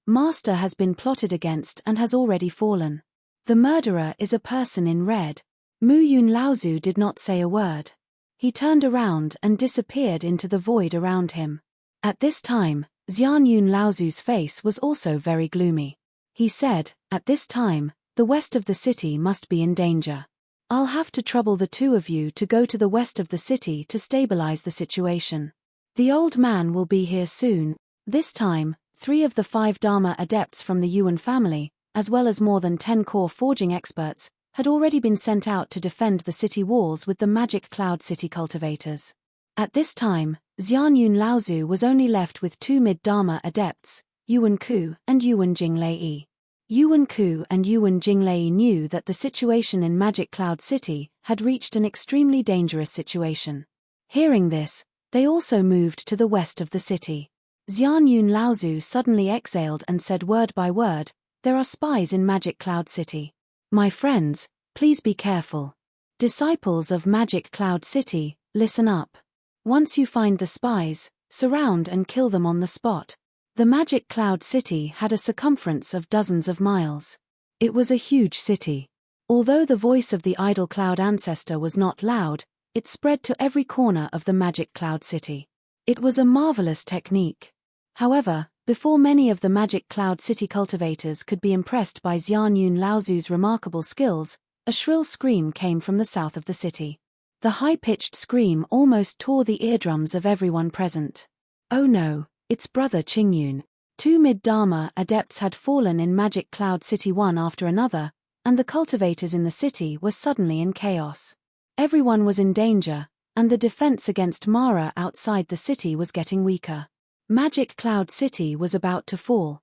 has been plotted against and has already fallen. The murderer is a person in red." Mu Yun Laozu did not say a word. He turned around and disappeared into the void around him. At this time, Xian Yun Laozu's face was also very gloomy. He said, "At this time, the west of the city must be in danger. I'll have to trouble the 2 of you to go to the west of the city to stabilize the situation. The old man will be here soon." This time, 3 of the 5 Dharma adepts from the Yuan family, as well as more than 10 core forging experts, had already been sent out to defend the city walls with the Magic Cloud City cultivators. At this time, Xian Yun Laozu was only left with 2 mid-Dharma adepts, Yuan Ku and Yuan Jinglei. Yuan Ku and Yuan Jinglei knew that the situation in Magic Cloud City had reached an extremely dangerous situation. Hearing this, they also moved to the west of the city. Xian Yun Laozu suddenly exhaled and said word by word, "There are spies in Magic Cloud City. My friends, please be careful. Disciples of Magic Cloud City, listen up. Once you find the spies, surround and kill them on the spot." The Magic Cloud City had a circumference of dozens of miles. It was a huge city. Although the voice of the idol cloud ancestor was not loud, it spread to every corner of the Magic Cloud City. It was a marvelous technique. However, before many of the Magic Cloud City cultivators could be impressed by Xian Yun Laozu's remarkable skills, a shrill scream came from the south of the city. The high-pitched scream almost tore the eardrums of everyone present. "Oh no, it's Brother Qingyun." 2 mid-Dharma adepts had fallen in Magic Cloud City one after another, and the cultivators in the city were suddenly in chaos. Everyone was in danger, and the defense against Mara outside the city was getting weaker. Magic Cloud City was about to fall.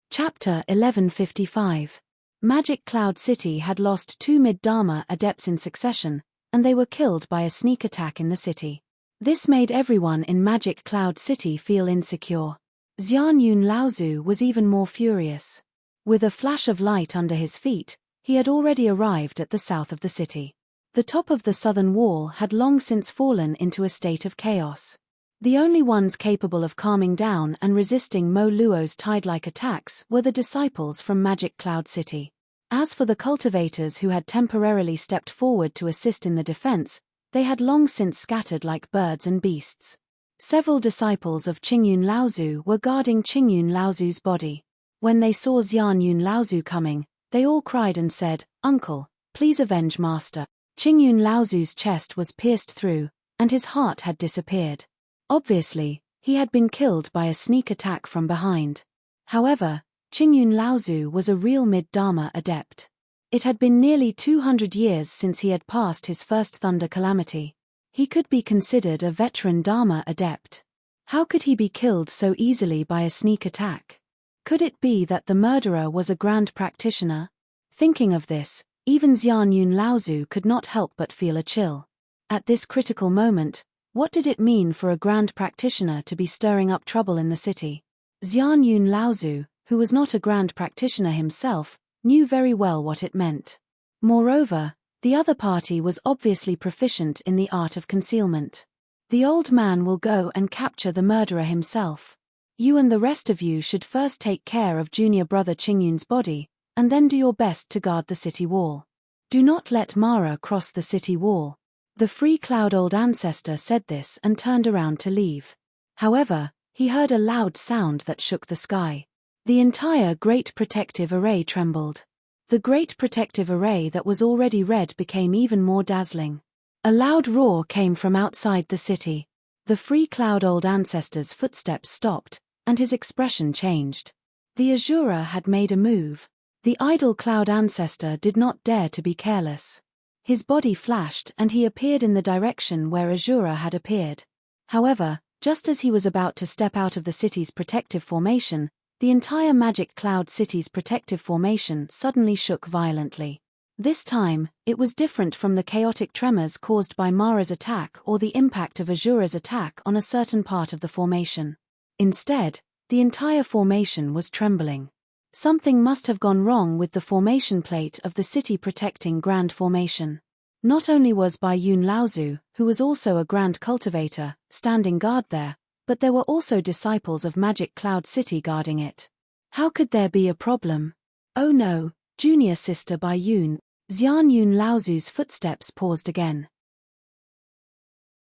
Chapter 1155. Magic Cloud City had lost 2 mid-Dharma adepts in succession, and they were killed by a sneak attack in the city. This made everyone in Magic Cloud City feel insecure. Xian Yun Laozu was even more furious. With a flash of light under his feet, he had already arrived at the south of the city. The top of the southern wall had long since fallen into a state of chaos. The only ones capable of calming down and resisting Mo Luo's tide-like attacks were the disciples from Magic Cloud City. As for the cultivators who had temporarily stepped forward to assist in the defense, they had long since scattered like birds and beasts. Several disciples of Qingyun Laozu were guarding Qingyun Laozu's body. When they saw Xian Yun Laozu coming, they all cried and said, "Uncle, please avenge Master." Qingyun Laozu's chest was pierced through, and his heart had disappeared. Obviously, he had been killed by a sneak attack from behind. However, Qingyun Laozu was a real mid-Dharma adept. It had been nearly 200 years since he had passed his first thunder calamity. He could be considered a veteran Dharma adept. How could he be killed so easily by a sneak attack? Could it be that the murderer was a grand practitioner? Thinking of this, even Xian Yun Laozu could not help but feel a chill. At this critical moment, what did it mean for a grand practitioner to be stirring up trouble in the city? Xian Yun Laozu, who was not a grand practitioner himself, knew very well what it meant. Moreover, the other party was obviously proficient in the art of concealment. The old man will go and capture the murderer himself. You and the rest of you should first take care of junior brother Qingyun's body, and then do your best to guard the city wall. Do not let Mara cross the city wall. The Free Cloud Old Ancestor said this and turned around to leave. However, he heard a loud sound that shook the sky. The entire Great Protective Array trembled. The Great Protective Array that was already red became even more dazzling. A loud roar came from outside the city. The Free Cloud Old Ancestor's footsteps stopped, and his expression changed. The Azura had made a move. The idle Cloud Ancestor did not dare to be careless. His body flashed and he appeared in the direction where Azura had appeared. However, just as he was about to step out of the city's protective formation, the entire Magic Cloud City's protective formation suddenly shook violently. This time, it was different from the chaotic tremors caused by Mara's attack or the impact of Azura's attack on a certain part of the formation. Instead, the entire formation was trembling. Something must have gone wrong with the formation plate of the city protecting Grand Formation. Not only was Bai Yun Laozu, who was also a Grand Cultivator, standing guard there, but there were also disciples of Magic Cloud City guarding it. How could there be a problem? Oh no, junior sister Bai Yun. Xian Yun Laozu's footsteps paused again.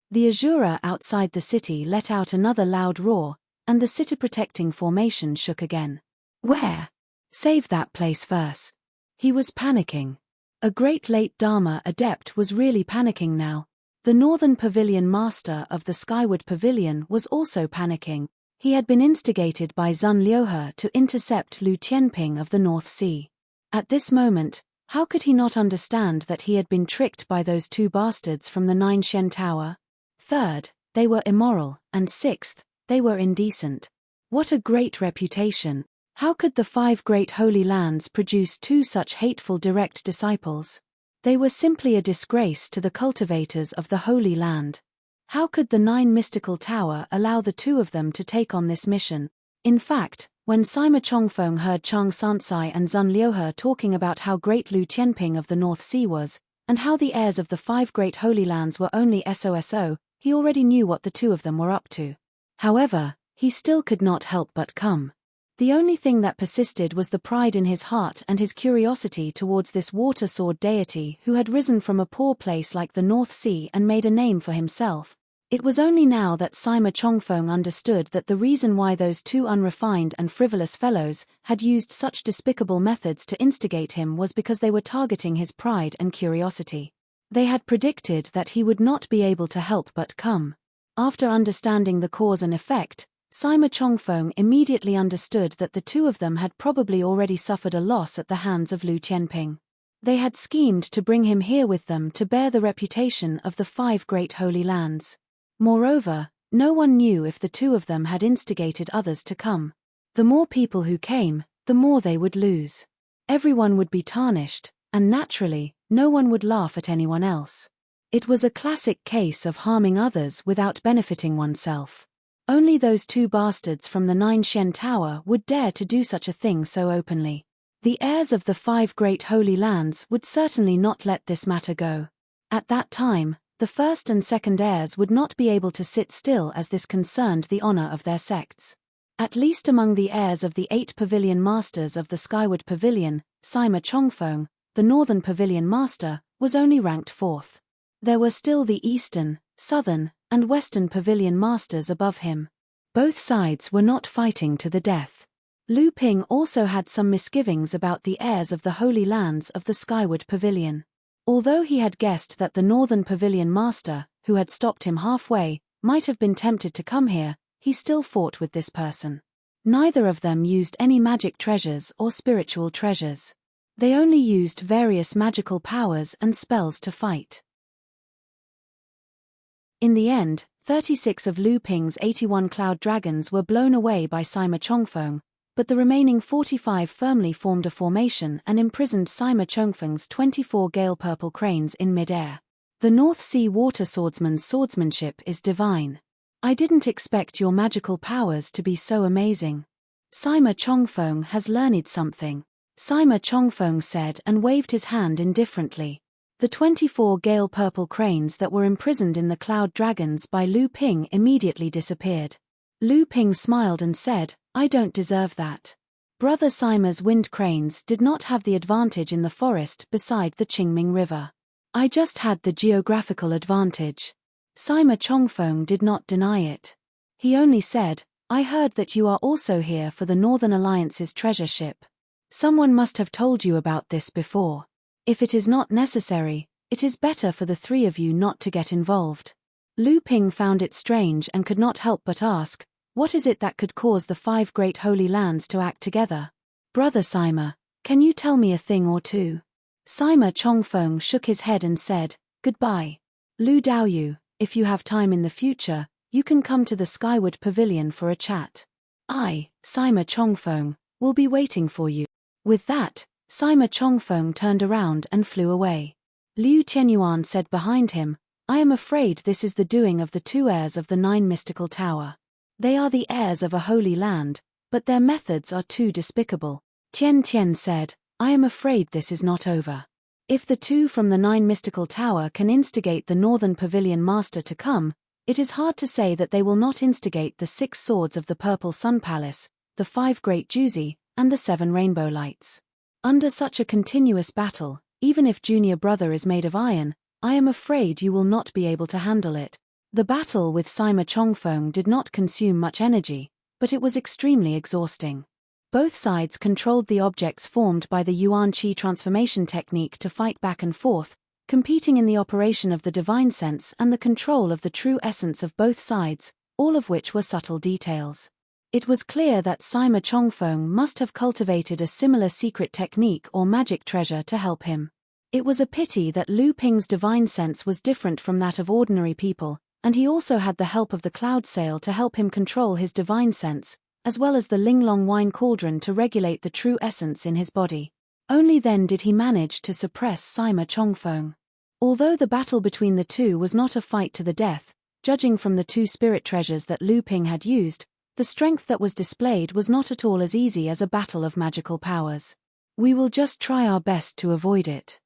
The Azura outside the city let out another loud roar, and the city-protecting formation shook again. Where? Save that place first. He was panicking. A great late Dharma adept was really panicking now. The Northern Pavilion Master of the Skyward Pavilion was also panicking. He had been instigated by Zun Liuhe to intercept Lu Tianping of the North Sea. At this moment, how could he not understand that he had been tricked by those 2 bastards from the Nine Shen Tower? Third, they were immoral, and sixth, they were indecent. What a great reputation! How could the 5 great holy lands produce 2 such hateful direct disciples? They were simply a disgrace to the cultivators of the Holy Land. How could the 9 mystical tower allow the 2 of them to take on this mission? In fact, when Sima Chongfeng heard Chang Sansai and Zun Liuhe talking about how great Lu Tianping of the North Sea was, and how the heirs of the 5 great holy lands were only SOSO, he already knew what the 2 of them were up to. However, he still could not help but come. The only thing that persisted was the pride in his heart and his curiosity towards this water sword deity who had risen from a poor place like the North Sea and made a name for himself. It was only now that Sima Chongfeng understood that the reason why those 2 unrefined and frivolous fellows had used such despicable methods to instigate him was because they were targeting his pride and curiosity. They had predicted that he would not be able to help but come. After understanding the cause and effect, Sima Chongfeng immediately understood that the 2 of them had probably already suffered a loss at the hands of Lu Tianping. They had schemed to bring him here with them to bear the reputation of the 5 great holy lands. Moreover, no one knew if the 2 of them had instigated others to come. The more people who came, the more they would lose. Everyone would be tarnished, and naturally, no one would laugh at anyone else. It was a classic case of harming others without benefiting oneself. Only those 2 bastards from the 9 Shen Tower would dare to do such a thing so openly. The heirs of the 5 great holy lands would certainly not let this matter go. At that time, the first and second heirs would not be able to sit still as this concerned the honor of their sects. At least among the heirs of the 8 pavilion masters of the Skyward Pavilion, Sima Chongfeng, the Northern Pavilion master, was only ranked 4th. There were still the Eastern, Southern, and Western Pavilion masters above him. Both sides were not fighting to the death. Lu Ping also had some misgivings about the heirs of the Holy Lands of the Skyward Pavilion. Although he had guessed that the Northern Pavilion master, who had stopped him halfway, might have been tempted to come here, he still fought with this person. Neither of them used any magic treasures or spiritual treasures. They only used various magical powers and spells to fight. In the end, 36 of Lu Ping's 81 cloud dragons were blown away by Sima Chongfeng, but the remaining 45 firmly formed a formation and imprisoned Sima Chongfeng's 24 gale purple cranes in mid-air. The North Sea water swordsman's swordsmanship is divine. I didn't expect your magical powers to be so amazing. Sima Chongfeng has learned something, Sima Chongfeng said and waved his hand indifferently. The 24 gale purple cranes that were imprisoned in the cloud dragons by Lu Ping immediately disappeared. Lu Ping smiled and said, I don't deserve that. Brother Sima's wind cranes did not have the advantage in the forest beside the Qingming River. I just had the geographical advantage. Sima Chongfeng did not deny it. He only said, I heard that you are also here for the Northern Alliance's treasure ship. Someone must have told you about this before. If it is not necessary, it is better for the 3 of you not to get involved. Lu Ping found it strange and could not help but ask, what is it that could cause the 5 great holy lands to act together? Brother Sima, can you tell me a thing or two? Sima Chongfeng shook his head and said, goodbye. Lu Daoyu, if you have time in the future, you can come to the Skyward Pavilion for a chat. I, Sima Chongfeng, will be waiting for you. With that, Sima Chongfeng turned around and flew away. Liu Tianyuan said behind him, I am afraid this is the doing of the 2 heirs of the 9 mystical tower. They are the heirs of a holy land, but their methods are too despicable. Tian Tian said, I am afraid this is not over. If the 2 from the 9 mystical tower can instigate the Northern Pavilion master to come, it is hard to say that they will not instigate the 6 swords of the Purple Sun Palace, the 5 great Juzi, and the 7 rainbow lights. Under such a continuous battle, even if junior brother is made of iron, I am afraid you will not be able to handle it. The battle with Sima Chongfeng did not consume much energy, but it was extremely exhausting. Both sides controlled the objects formed by the Yuan Qi transformation technique to fight back and forth, competing in the operation of the divine sense and the control of the true essence of both sides, all of which were subtle details. It was clear that Sima Chongfeng must have cultivated a similar secret technique or magic treasure to help him. It was a pity that Lu Ping's divine sense was different from that of ordinary people, and he also had the help of the cloud sail to help him control his divine sense, as well as the Linglong wine cauldron to regulate the true essence in his body. Only then did he manage to suppress Sima Chongfeng. Although the battle between the 2 was not a fight to the death, judging from the 2 spirit treasures that Lu Ping had used, the strength that was displayed was not at all as easy as a battle of magical powers. We will just try our best to avoid it.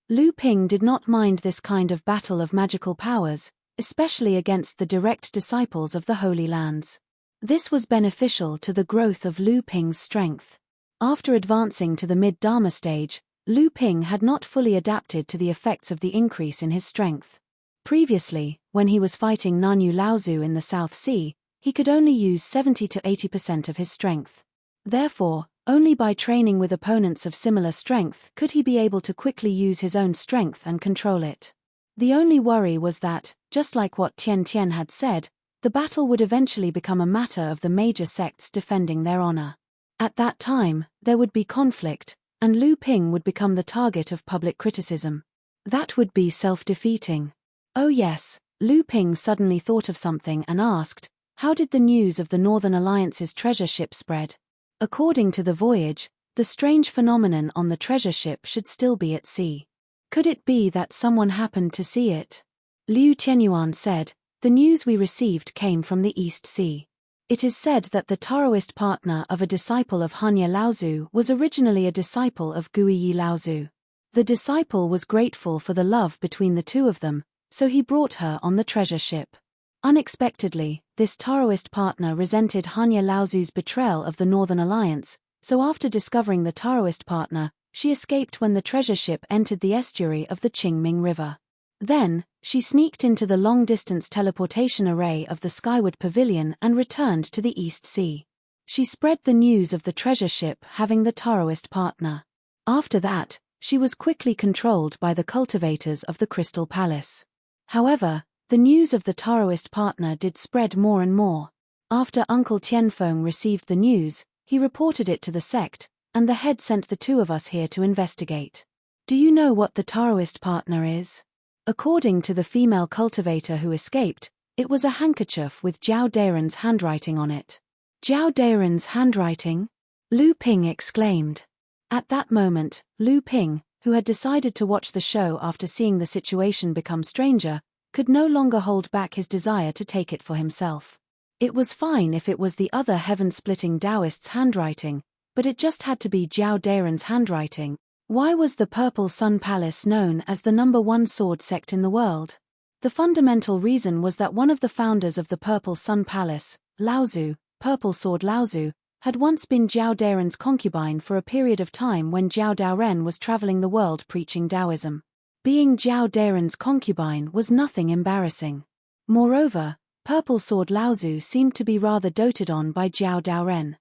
Lu Ping did not mind this kind of battle of magical powers, especially against the direct disciples of the Holy Lands. This was beneficial to the growth of Lu Ping's strength. After advancing to the mid-Dharma stage, Lu Ping had not fully adapted to the effects of the increase in his strength. Previously, when he was fighting Nanyu Laozu in the South Sea, he could only use 70 to 80% of his strength. Therefore, only by training with opponents of similar strength could he be able to quickly use his own strength and control it. The only worry was that, just like what Tian Tian had said, the battle would eventually become a matter of the major sects defending their honor. At that time, there would be conflict, and Lu Ping would become the target of public criticism. That would be self-defeating. Oh yes, Lu Ping suddenly thought of something and asked, how did the news of the Northern Alliance's treasure ship spread? According to the voyage, the strange phenomenon on the treasure ship should still be at sea. Could it be that someone happened to see it? Liu Tianyuan said, the news we received came from the East Sea. It is said that the Taoist partner of a disciple of Hanya Laozu was originally a disciple of Guiyi Laozu. The disciple was grateful for the love between the two of them, so he brought her on the treasure ship. Unexpectedly, this Taoist partner resented Hanya Laozu's betrayal of the Northern Alliance, so after discovering the Taoist partner, she escaped when the treasure ship entered the estuary of the Qingming River. Then, she sneaked into the long-distance teleportation array of the Skyward Pavilion and returned to the East Sea. She spread the news of the treasure ship having the Taoist partner. After that, she was quickly controlled by the cultivators of the Crystal Palace. However, the news of the Taoist partner did spread more and more. After Uncle Tianfeng received the news, he reported it to the sect, and the head sent the two of us here to investigate. Do you know what the Taoist partner is? According to the female cultivator who escaped, it was a handkerchief with Zhao Dairen's handwriting on it. Zhao Dairen's handwriting? Lu Ping exclaimed. At that moment, Lu Ping, who had decided to watch the show after seeing the situation become stranger, could no longer hold back his desire to take it for himself. It was fine if it was the other heaven-splitting Taoist's handwriting, but it just had to be Zhao Dairen's handwriting. Why was the Purple Sun Palace known as the #1 sword sect in the world? The fundamental reason was that one of the founders of the Purple Sun Palace, Laozu, Purple Sword Laozu, had once been Zhao Dairen's concubine for a period of time when Zhao Daoren was traveling the world preaching Taoism. Being Zhao Dairen's concubine was nothing embarrassing. Moreover, Purple Sword Laozu seemed to be rather doted on by Zhao Daoren.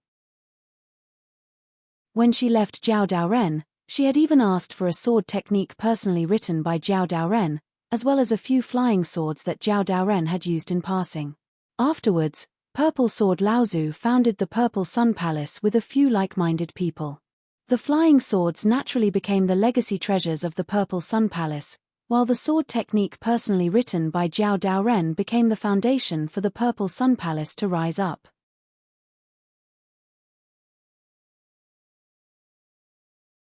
When she left Zhao Daoren, she had even asked for a sword technique personally written by Zhao Daoren, as well as a few flying swords that Zhao Daoren had used in passing. Afterwards, Purple Sword Laozu founded the Purple Sun Palace with a few like-minded people. The flying swords naturally became the legacy treasures of the Purple Sun Palace, while the sword technique personally written by Zhao Daoren became the foundation for the Purple Sun Palace to rise up.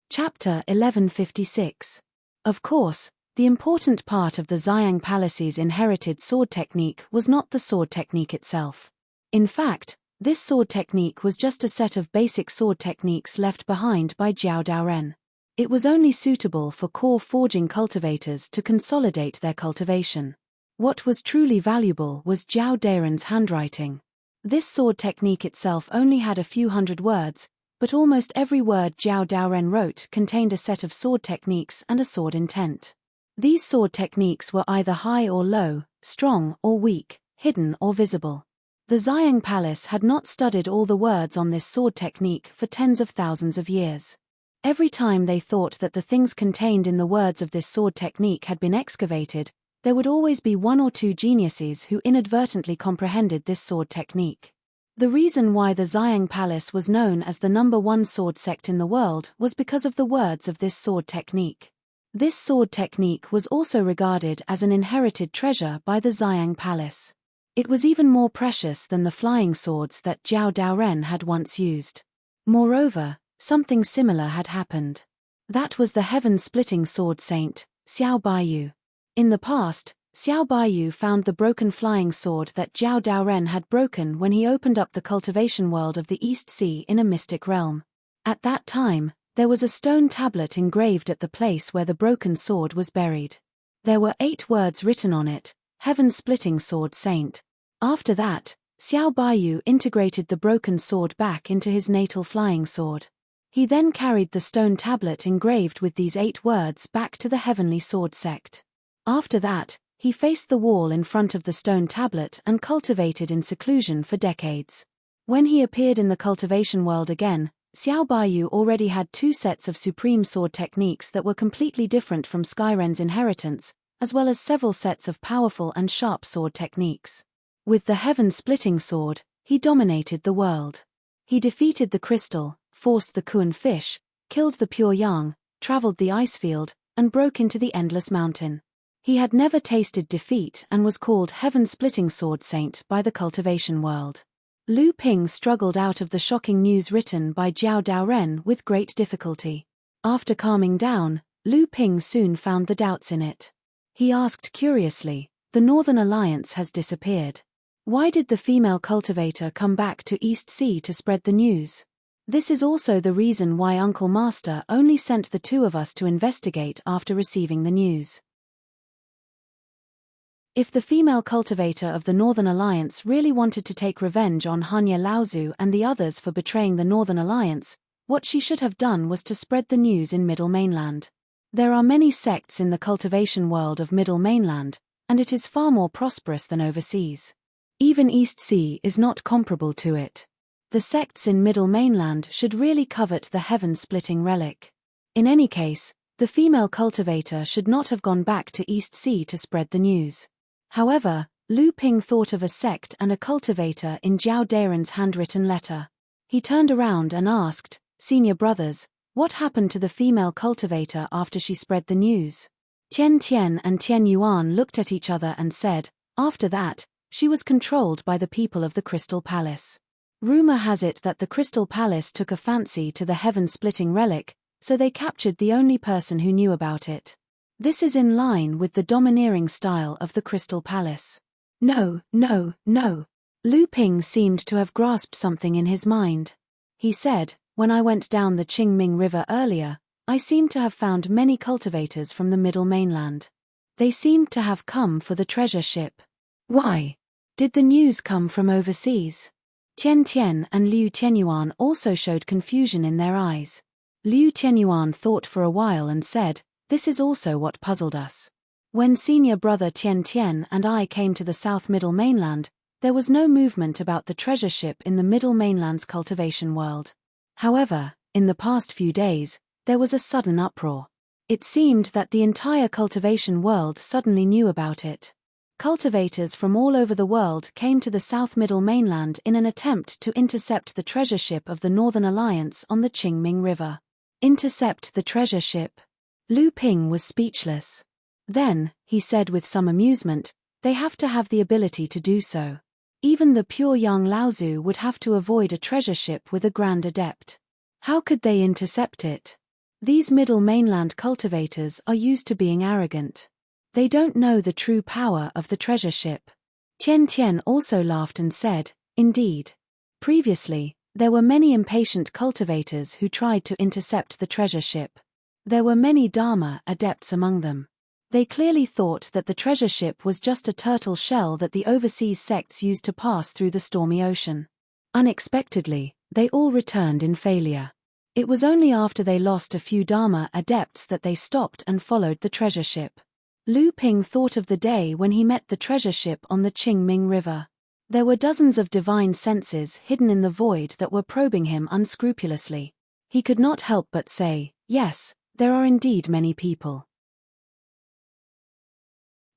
Chapter 1156. Of course, the important part of the Xiang Palace's inherited sword technique was not the sword technique itself. In fact, this sword technique was just a set of basic sword techniques left behind by Zhao Daoren. It was only suitable for core forging cultivators to consolidate their cultivation. What was truly valuable was Zhao Dairen's handwriting. This sword technique itself only had a few hundred words, but almost every word Zhao Daoren wrote contained a set of sword techniques and a sword intent. These sword techniques were either high or low, strong or weak, hidden or visible. The Xiang Palace had not studied all the words on this sword technique for tens of thousands of years. Every time they thought that the things contained in the words of this sword technique had been excavated, there would always be one or two geniuses who inadvertently comprehended this sword technique. The reason why the Xiang Palace was known as the #1 sword sect in the world was because of the words of this sword technique. This sword technique was also regarded as an inherited treasure by the Xiang Palace. It was even more precious than the flying swords that Zhao Daoren had once used. Moreover, something similar had happened. That was the heaven-splitting sword saint, Xiao Baiyu. In the past, Xiao Baiyu found the broken flying sword that Zhao Daoren had broken when he opened up the cultivation world of the East Sea in a mystic realm. At that time, there was a stone tablet engraved at the place where the broken sword was buried. There were 8 words written on it, heaven-splitting sword saint. After that, Xiao Baiyu integrated the broken sword back into his natal flying sword. He then carried the stone tablet engraved with these 8 words back to the heavenly sword sect. After that, he faced the wall in front of the stone tablet and cultivated in seclusion for decades. When he appeared in the cultivation world again, Xiao Baiyu already had 2 sets of supreme sword techniques that were completely different from Skyren's inheritance, as well as several sets of powerful and sharp sword techniques. With the heaven-splitting sword, he dominated the world. He defeated the crystal, forced the Kuan fish, killed the pure yang, traveled the icefield, and broke into the endless mountain. He had never tasted defeat and was called Heaven-Splitting Sword Saint by the cultivation world. Lu Ping struggled out of the shocking news written by Jiao Daoren with great difficulty. After calming down, Lu Ping soon found the doubts in it. He asked curiously, "The Northern Alliance has disappeared. Why did the female cultivator come back to East Sea to spread the news? This is also the reason why Uncle Master only sent the two of us to investigate after receiving the news." If the female cultivator of the Northern Alliance really wanted to take revenge on Hanya Laozu and the others for betraying the Northern Alliance, what she should have done was to spread the news in Middle Mainland. There are many sects in the cultivation world of Middle Mainland, and it is far more prosperous than overseas. Even East Sea is not comparable to it. The sects in Middle Mainland should really covet the heaven-splitting relic. In any case, the female cultivator should not have gone back to East Sea to spread the news. However, Lu Ping thought of a sect and a cultivator in Jiao Daren's handwritten letter. He turned around and asked, "Senior brothers, what happened to the female cultivator after she spread the news?" Tian Tian and Tian Yuan looked at each other and said, "After that, she was controlled by the people of the Crystal Palace. Rumor has it that the Crystal Palace took a fancy to the heaven-splitting relic, so they captured the only person who knew about it. This is in line with the domineering style of the Crystal Palace." No. Lu Ping seemed to have grasped something in his mind. He said, "When I went down the Qingming River earlier, I seemed to have found many cultivators from the Middle Mainland. They seemed to have come for the treasure ship." "Why? Did the news come from overseas?" Tian Tian and Liu Tianyuan also showed confusion in their eyes. Liu Tianyuan thought for a while and said, "This is also what puzzled us. When senior brother Tian Tian and I came to the South Middle Mainland, there was no movement about the treasure ship in the Middle Mainland's cultivation world. However, in the past few days, there was a sudden uproar. It seemed that the entire cultivation world suddenly knew about it. Cultivators from all over the world came to the South Middle Mainland in an attempt to intercept the treasure ship of the Northern Alliance on the Qingming River." Intercept the treasure ship? Lu Ping was speechless. Then, he said with some amusement, "They have to have the ability to do so. Even the pure young Laozu would have to avoid a treasure ship with a grand adept. How could they intercept it? These Middle Mainland cultivators are used to being arrogant. They don't know the true power of the treasure ship." Tian Tian also laughed and said, "Indeed. Previously, there were many impatient cultivators who tried to intercept the treasure ship. There were many Dharma adepts among them. They clearly thought that the treasure ship was just a turtle shell that the overseas sects used to pass through the stormy ocean. Unexpectedly, they all returned in failure. It was only after they lost a few Dharma adepts that they stopped and followed the treasure ship." Lu Ping thought of the day when he met the treasure ship on the Qingming River. There were dozens of divine senses hidden in the void that were probing him unscrupulously. He could not help but say, "Yes, there are indeed many people."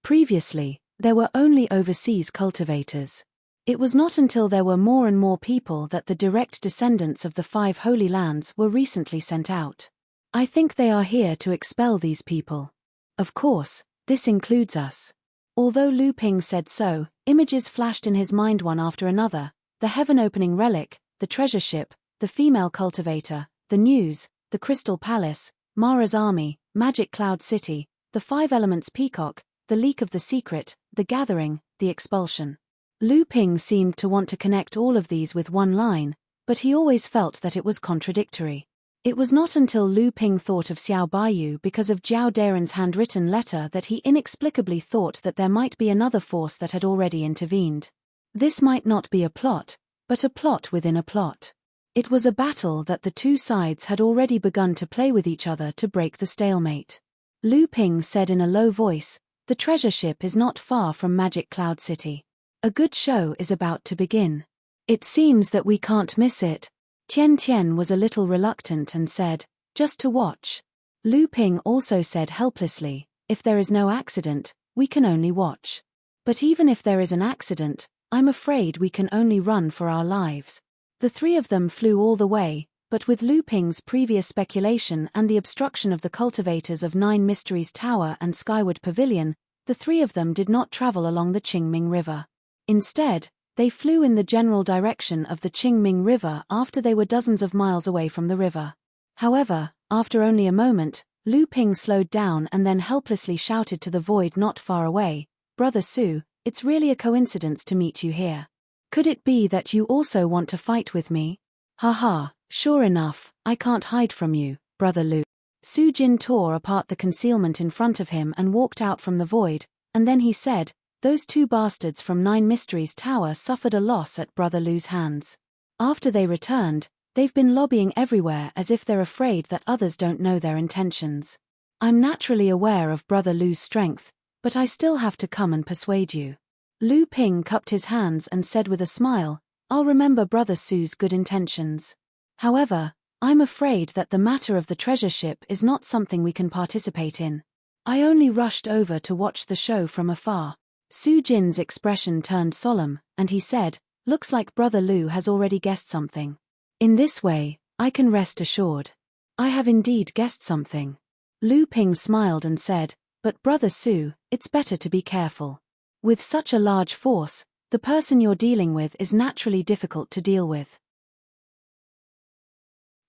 Previously, there were only overseas cultivators. It was not until there were more and more people that the direct descendants of the 5 Holy Lands were recently sent out. "I think they are here to expel these people. Of course, this includes us." Although Lu Ping said so, images flashed in his mind one after another: the heaven-opening relic, the treasure ship, the female cultivator, the news, the Crystal Palace, Mara's army, Magic Cloud City, the 5 Elements Peacock, the leak of the secret, the gathering, the expulsion. Lu Ping seemed to want to connect all of these with one line, but he always felt that it was contradictory. It was not until Lu Ping thought of Xiao Baiyu because of Jiao Daren's handwritten letter that he inexplicably thought that there might be another force that had already intervened. This might not be a plot, but a plot within a plot. It was a battle that the two sides had already begun to play with each other to break the stalemate. Lu Ping said in a low voice, "The treasure ship is not far from Magic Cloud City. A good show is about to begin. It seems that we can't miss it." Tian Tian was a little reluctant and said, "Just to watch." Lu Ping also said helplessly, "If there is no accident, we can only watch. But even if there is an accident, I'm afraid we can only run for our lives." The three of them flew all the way, but with Lu Ping's previous speculation and the obstruction of the cultivators of Nine Mysteries Tower and Skyward Pavilion, the three of them did not travel along the Qingming River. Instead, they flew in the general direction of the Qingming River after they were dozens of miles away from the river. However, after only a moment, Lu Ping slowed down and then helplessly shouted to the void not far away, "Brother Su, it's really a coincidence to meet you here. Could it be that you also want to fight with me? Haha, sure enough, I can't hide from you, Brother Lu." Su Jin tore apart the concealment in front of him and walked out from the void, and then he said, "Those two bastards from Nine Mysteries Tower suffered a loss at Brother Lu's hands. After they returned, they've been lobbying everywhere as if they're afraid that others don't know their intentions. I'm naturally aware of Brother Lu's strength, but I still have to come and persuade you." Lu Ping cupped his hands and said with a smile, "I'll remember Brother Su's good intentions. However, I'm afraid that the matter of the treasure ship is not something we can participate in. I only rushed over to watch the show from afar." Su Jin's expression turned solemn, and he said, "Looks like Brother Lu has already guessed something. In this way, I can rest assured. I have indeed guessed something." Lu Ping smiled and said, "But Brother Su, it's better to be careful. With such a large force, the person you're dealing with is naturally difficult to deal with.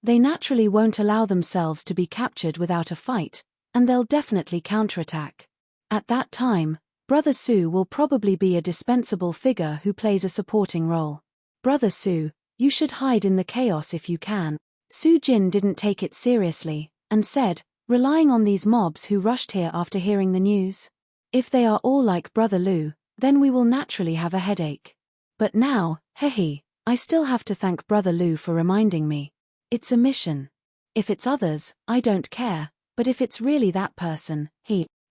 They naturally won't allow themselves to be captured without a fight, and they'll definitely counterattack. At that time, Brother Su will probably be a dispensable figure who plays a supporting role. Brother Su, you should hide in the chaos if you can." Su Jin didn't take it seriously, and said, "Relying on these mobs who rushed here after hearing the news? If they are all like Brother Lu, then we will naturally have a headache. But now, hehe, I still have to thank Brother Lu for reminding me. It's a mission. If it's others, I don't care, but if it's really that person,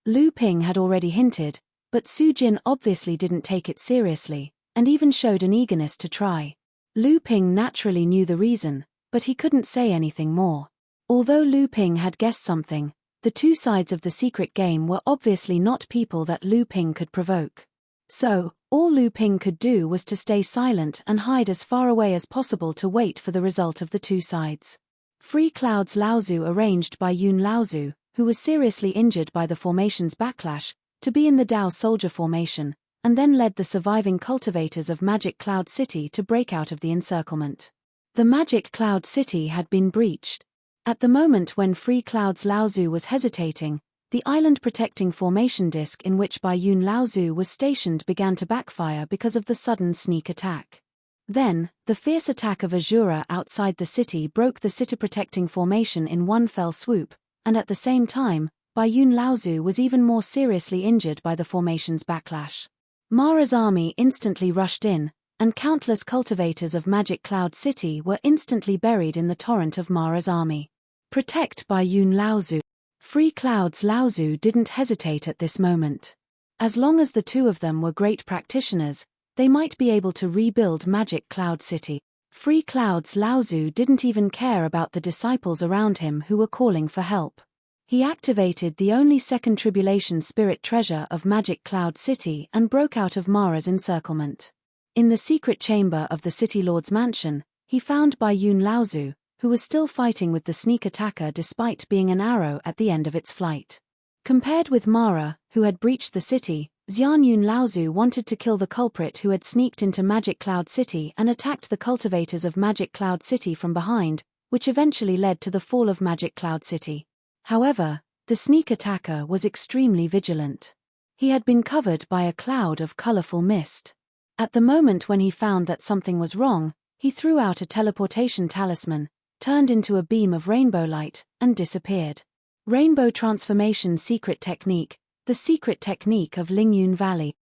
Lu Ping had already hinted, but Su Jin obviously didn't take it seriously, and even showed an eagerness to try. Lu Ping naturally knew the reason, but he couldn't say anything more. Although Lu Ping had guessed something, the two sides of the secret game were obviously not people that Lu Ping could provoke. So, all Lu Ping could do was to stay silent and hide as far away as possible to wait for the result of the two sides. Free Cloud's Laozu arranged by Yun Laozu, who was seriously injured by the formation's backlash, to be in the Dao Soldier formation, and then led the surviving cultivators of Magic Cloud City to break out of the encirclement. The Magic Cloud City had been breached. At the moment when Free Cloud's Laozu was hesitating, the island-protecting formation disk in which Bai Yun Laozu was stationed began to backfire because of the sudden sneak attack. Then, the fierce attack of Azura outside the city broke the city-protecting formation in one fell swoop, and at the same time, Bai Yun Laozu was even more seriously injured by the formation's backlash. Mara's army instantly rushed in, and countless cultivators of Magic Cloud City were instantly buried in the torrent of Mara's army. Protect Bai Yun Laozu. Free Cloud's Laozu didn't hesitate at this moment. As long as the two of them were great practitioners, they might be able to rebuild Magic Cloud City. Free Cloud's Laozu didn't even care about the disciples around him who were calling for help. He activated the only second tribulation spirit treasure of Magic Cloud City and broke out of Mara's encirclement. In the secret chamber of the City Lord's mansion, he found Bai Yun Laozu, who was still fighting with the sneak attacker despite being an arrow at the end of its flight. Compared with Mara, who had breached the city, Xian Yun Laozu wanted to kill the culprit who had sneaked into Magic Cloud City and attacked the cultivators of Magic Cloud City from behind, which eventually led to the fall of Magic Cloud City. However, the sneak attacker was extremely vigilant. He had been covered by a cloud of colorful mist. At the moment when he found that something was wrong, he threw out a teleportation talisman, turned into a beam of rainbow light, and disappeared. Rainbow Transformation Secret Technique, the secret technique of Lingyun Valley.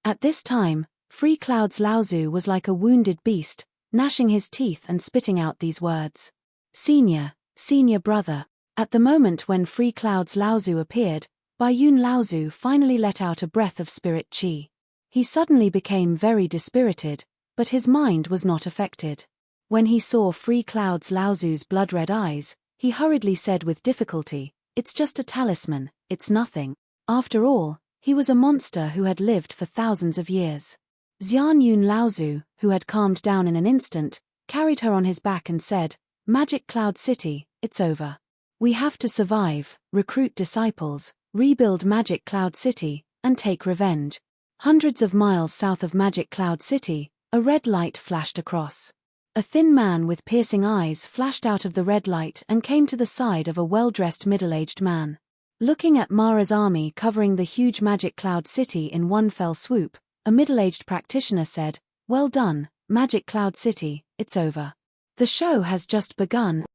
At this time, Free Cloud's Laozu was like a wounded beast, gnashing his teeth and spitting out these words. Senior brother. At the moment when Free Cloud's Laozu appeared, Bai Yun Laozu finally let out a breath of spirit qi. He suddenly became very dispirited, but his mind was not affected. When he saw Free Cloud's Laozu's blood-red eyes, he hurriedly said with difficulty, "It's just a talisman, it's nothing." After all, he was a monster who had lived for thousands of years. Xian Yun Laozu, who had calmed down in an instant, carried her on his back and said, "Magic Cloud City, it's over. We have to survive, recruit disciples, rebuild Magic Cloud City, and take revenge." Hundreds of miles south of Magic Cloud City, a red light flashed across. A thin man with piercing eyes flashed out of the red light and came to the side of a well-dressed middle-aged man. Looking at Mara's army covering the huge Magic Cloud City in one fell swoop, a middle-aged practitioner said, "Well done, Magic Cloud City, it's over. The show has just begun."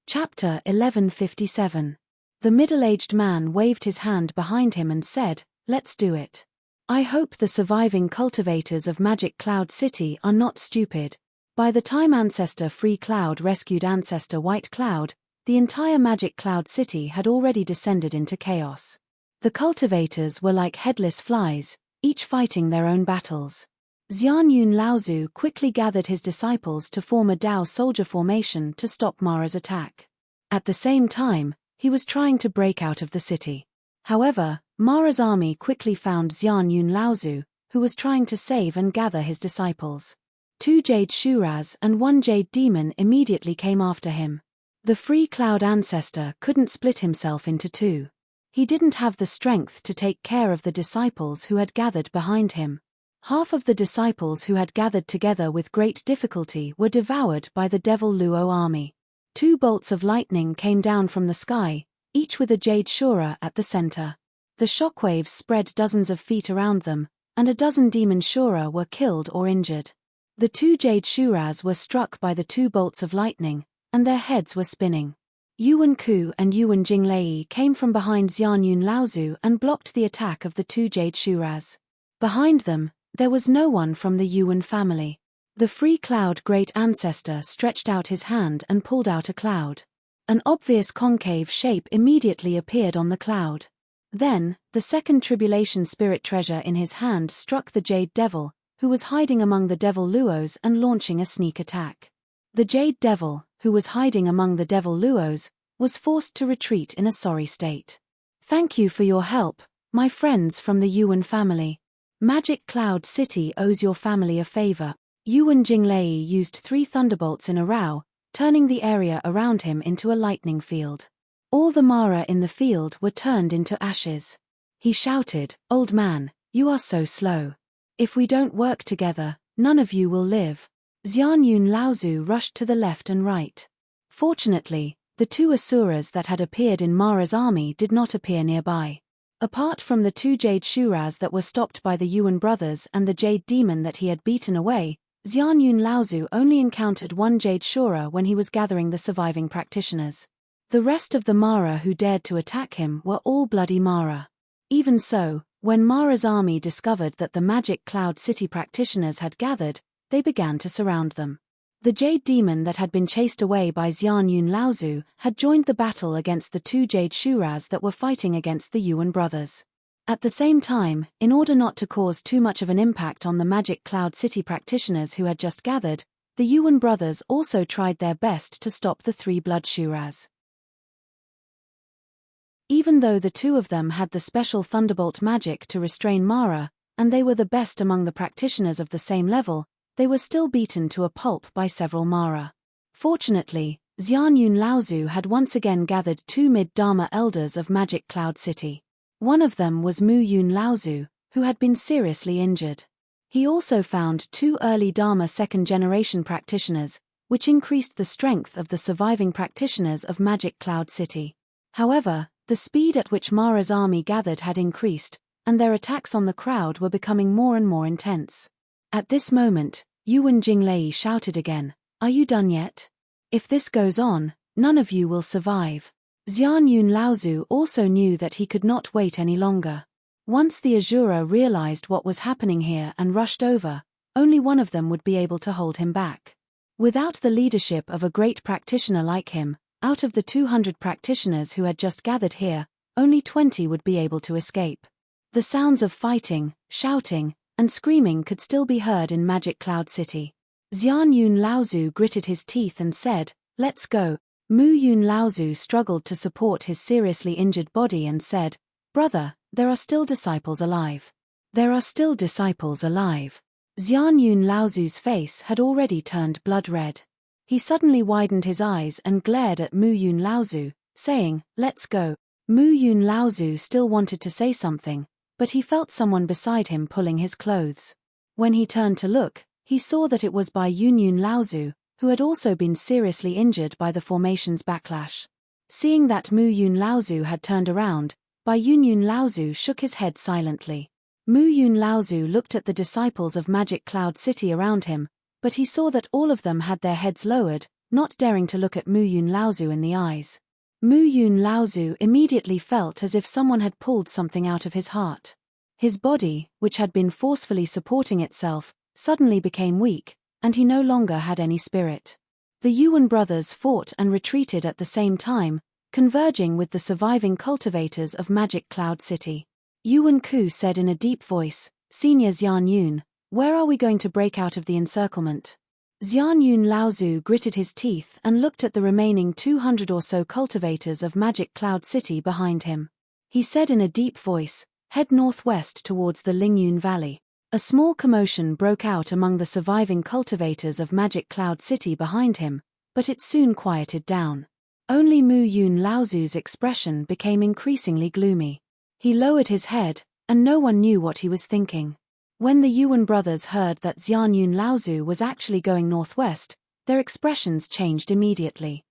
Chapter 1157. The middle-aged man waved his hand behind him and said, "Let's do it. I hope the surviving cultivators of Magic Cloud City are not stupid." By the time Ancestor Free Cloud rescued Ancestor White Cloud, the entire Magic Cloud City had already descended into chaos. The cultivators were like headless flies, each fighting their own battles. Xian Yun Laozu quickly gathered his disciples to form a Dao soldier formation to stop Mara's attack. At the same time, he was trying to break out of the city. However, Mara's army quickly found Xian Yun Laozu, who was trying to save and gather his disciples. 2 Jade Shuras and 1 Jade Demon immediately came after him. The Free Cloud Ancestor couldn't split himself into two. He didn't have the strength to take care of the disciples who had gathered behind him. Half of the disciples who had gathered together with great difficulty were devoured by the Devil Luo army. 2 bolts of lightning came down from the sky, each with a Jade Shura at the center. The shockwaves spread dozens of feet around them, and a dozen Demon Shura were killed or injured. The 2 Jade Shuras were struck by the 2 bolts of lightning, and their heads were spinning. Yuan Ku and Yuan Jinglei came from behind Xian Yun Laozu and blocked the attack of the 2 Jade Shuras. Behind them, there was no one from the Yuan family. The Free Cloud Great Ancestor stretched out his hand and pulled out a cloud. An obvious concave shape immediately appeared on the cloud. Then, the second Tribulation Spirit treasure in his hand struck the Jade Devil, who was hiding among the Devil Luos and launching a sneak attack. The Jade Devil, who was hiding among the Devil Luos, was forced to retreat in a sorry state. "Thank you for your help, my friends from the Yuan family. Magic Cloud City owes your family a favor." Yuan Jinglei used 3 thunderbolts in a row, turning the area around him into a lightning field. All the Mara in the field were turned into ashes. He shouted, "Old man, you are so slow. If we don't work together, none of you will live." Xian Yun Laozu rushed to the left and right. Fortunately, the 2 Asuras that had appeared in Mara's army did not appear nearby. Apart from the 2 Jade Shuras that were stopped by the Yuan brothers and the Jade Demon that he had beaten away, Xian Yun Laozu only encountered 1 Jade Shura when he was gathering the surviving practitioners. The rest of the Mara who dared to attack him were all bloody Mara. Even so, when Mara's army discovered that the Magic Cloud City practitioners had gathered, they began to surround them. The Jade Demon that had been chased away by Xian Yun Laozu had joined the battle against the 2 Jade Shuras that were fighting against the Yuan brothers. At the same time, in order not to cause too much of an impact on the Magic Cloud City practitioners who had just gathered, the Yuan brothers also tried their best to stop the 3 Blood Shuras. Even though the 2 of them had the special Thunderbolt magic to restrain Mara, and they were the best among the practitioners of the same level, they were still beaten to a pulp by several Mara. Fortunately, Xian Yun Laozu had once again gathered 2 mid-Dharma elders of Magic Cloud City. One of them was Mu Yun Laozu, who had been seriously injured. He also found 2 early Dharma second-generation practitioners, which increased the strength of the surviving practitioners of Magic Cloud City. However, the speed at which Mara's army gathered had increased, and their attacks on the crowd were becoming more and more intense. At this moment, Yuan Jinglei shouted again, "Are you done yet? If this goes on, none of you will survive." Xian Yun Laozu also knew that he could not wait any longer. Once the Azura realized what was happening here and rushed over, only one of them would be able to hold him back. Without the leadership of a great practitioner like him, out of the 200 practitioners who had just gathered here, only 20 would be able to escape. The sounds of fighting, shouting, and screaming could still be heard in Magic Cloud City. Xian Yun Laozu gritted his teeth and said, "Let's go." Mu Yun Laozu struggled to support his seriously injured body and said, "Brother, there are still disciples alive. There are still disciples alive. Xian Yun Laozu's face had already turned blood red. He suddenly widened his eyes and glared at Mu Yun Laozu, saying, "Let's go." Mu Yun Laozu still wanted to say something, but he felt someone beside him pulling his clothes. When he turned to look, he saw that it was Bai Yun Laozu, who had also been seriously injured by the formation's backlash. Seeing that Mu Yun Laozu had turned around, Bai Yun Laozu shook his head silently. Mu Yun Laozu looked at the disciples of Magic Cloud City around him, but he saw that all of them had their heads lowered, not daring to look at Mu Yun Laozu in the eyes. Mu Yun Laozu immediately felt as if someone had pulled something out of his heart. His body, which had been forcefully supporting itself, suddenly became weak, and he no longer had any spirit. The Yuan brothers fought and retreated at the same time, converging with the surviving cultivators of Magic Cloud City. Yuan Ku said in a deep voice, "Senior Xian Yun, where are we going to break out of the encirclement?" Xian Yun Laozu gritted his teeth and looked at the remaining 200 or so cultivators of Magic Cloud City behind him. He said in a deep voice, "Head northwest towards the Lingyun Valley." A small commotion broke out among the surviving cultivators of Magic Cloud City behind him, but it soon quieted down. Only Mu Yun Laozu's expression became increasingly gloomy. He lowered his head, and no one knew what he was thinking. When the Yuan brothers heard that Xian Yun Laozu was actually going northwest, their expressions changed immediately.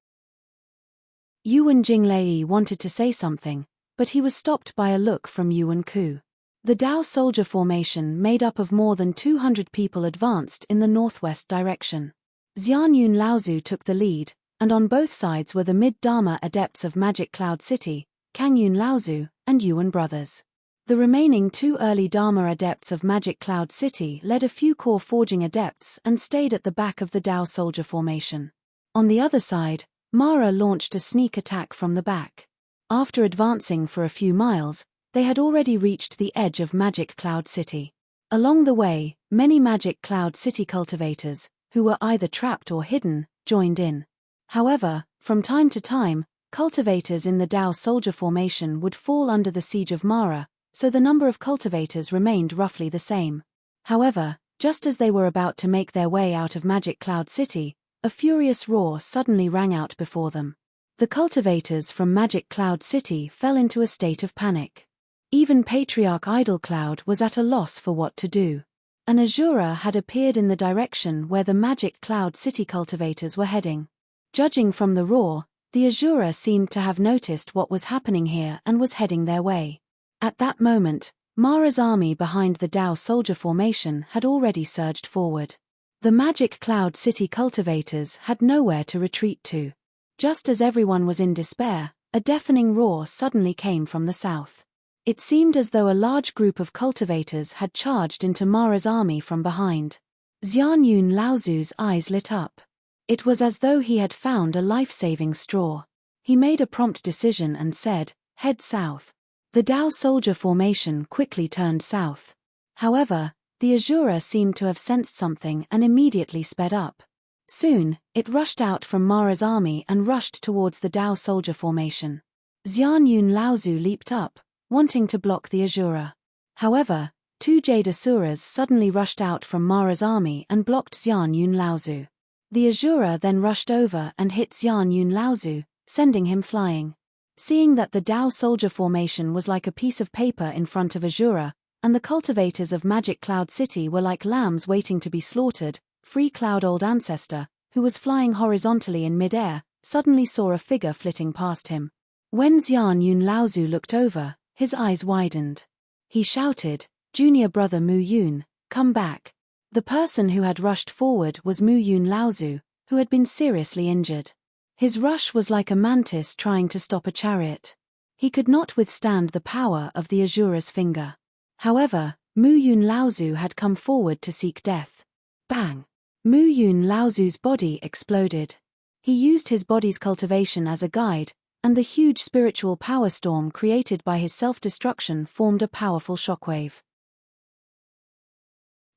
Yuan Jinglei wanted to say something, but he was stopped by a look from Yuan Ku. The Dao soldier formation made up of more than 200 people advanced in the northwest direction. Xian Yun Laozu took the lead, and on both sides were the mid-Dharma adepts of Magic Cloud City, Kang Yun Laozu, and Yuan brothers. The remaining 2 early Dharma adepts of Magic Cloud City led a few core forging adepts and stayed at the back of the Dao soldier formation. On the other side, Mara launched a sneak attack from the back. After advancing for a few miles, they had already reached the edge of Magic Cloud City. Along the way, many Magic Cloud City cultivators, who were either trapped or hidden, joined in. However, from time to time, cultivators in the Dao soldier formation would fall under the siege of Mara, so the number of cultivators remained roughly the same. However, just as they were about to make their way out of Magic Cloud City, a furious roar suddenly rang out before them. The cultivators from Magic Cloud City fell into a state of panic. Even Patriarch Idle Cloud was at a loss for what to do. An Azura had appeared in the direction where the Magic Cloud City cultivators were heading. Judging from the roar, the Azura seemed to have noticed what was happening here and was heading their way. At that moment, Mara's army behind the Dao soldier formation had already surged forward. The Magic Cloud City cultivators had nowhere to retreat to. Just as everyone was in despair, a deafening roar suddenly came from the south. It seemed as though a large group of cultivators had charged into Mara's army from behind. Xian Yun Laozu's eyes lit up. It was as though he had found a life-saving straw. He made a prompt decision and said, "Head south." The Dao soldier formation quickly turned south. However, the Azura seemed to have sensed something and immediately sped up. Soon, it rushed out from Mara's army and rushed towards the Dao soldier formation. Xian Yun Laozu leaped up, wanting to block the Azura. However, 2 Jade Asuras suddenly rushed out from Mara's army and blocked Xian Yun Laozu. The Azura then rushed over and hit Xian Yun Laozu, sending him flying. Seeing that the Dao soldier formation was like a piece of paper in front of Azura, and the cultivators of Magic Cloud City were like lambs waiting to be slaughtered, Free Cloud Old Ancestor, who was flying horizontally in midair, suddenly saw a figure flitting past him. When Xian Yun Laozu looked over, his eyes widened. He shouted, "Junior brother Mu Yun, come back." The person who had rushed forward was Mu Yun Laozu, who had been seriously injured. His rush was like a mantis trying to stop a chariot. He could not withstand the power of the Azura's finger. However, Mu Yun Laozu had come forward to seek death. Bang! Mu Yun Laozu's body exploded. He used his body's cultivation as a guide, and the huge spiritual power storm created by his self-destruction formed a powerful shockwave.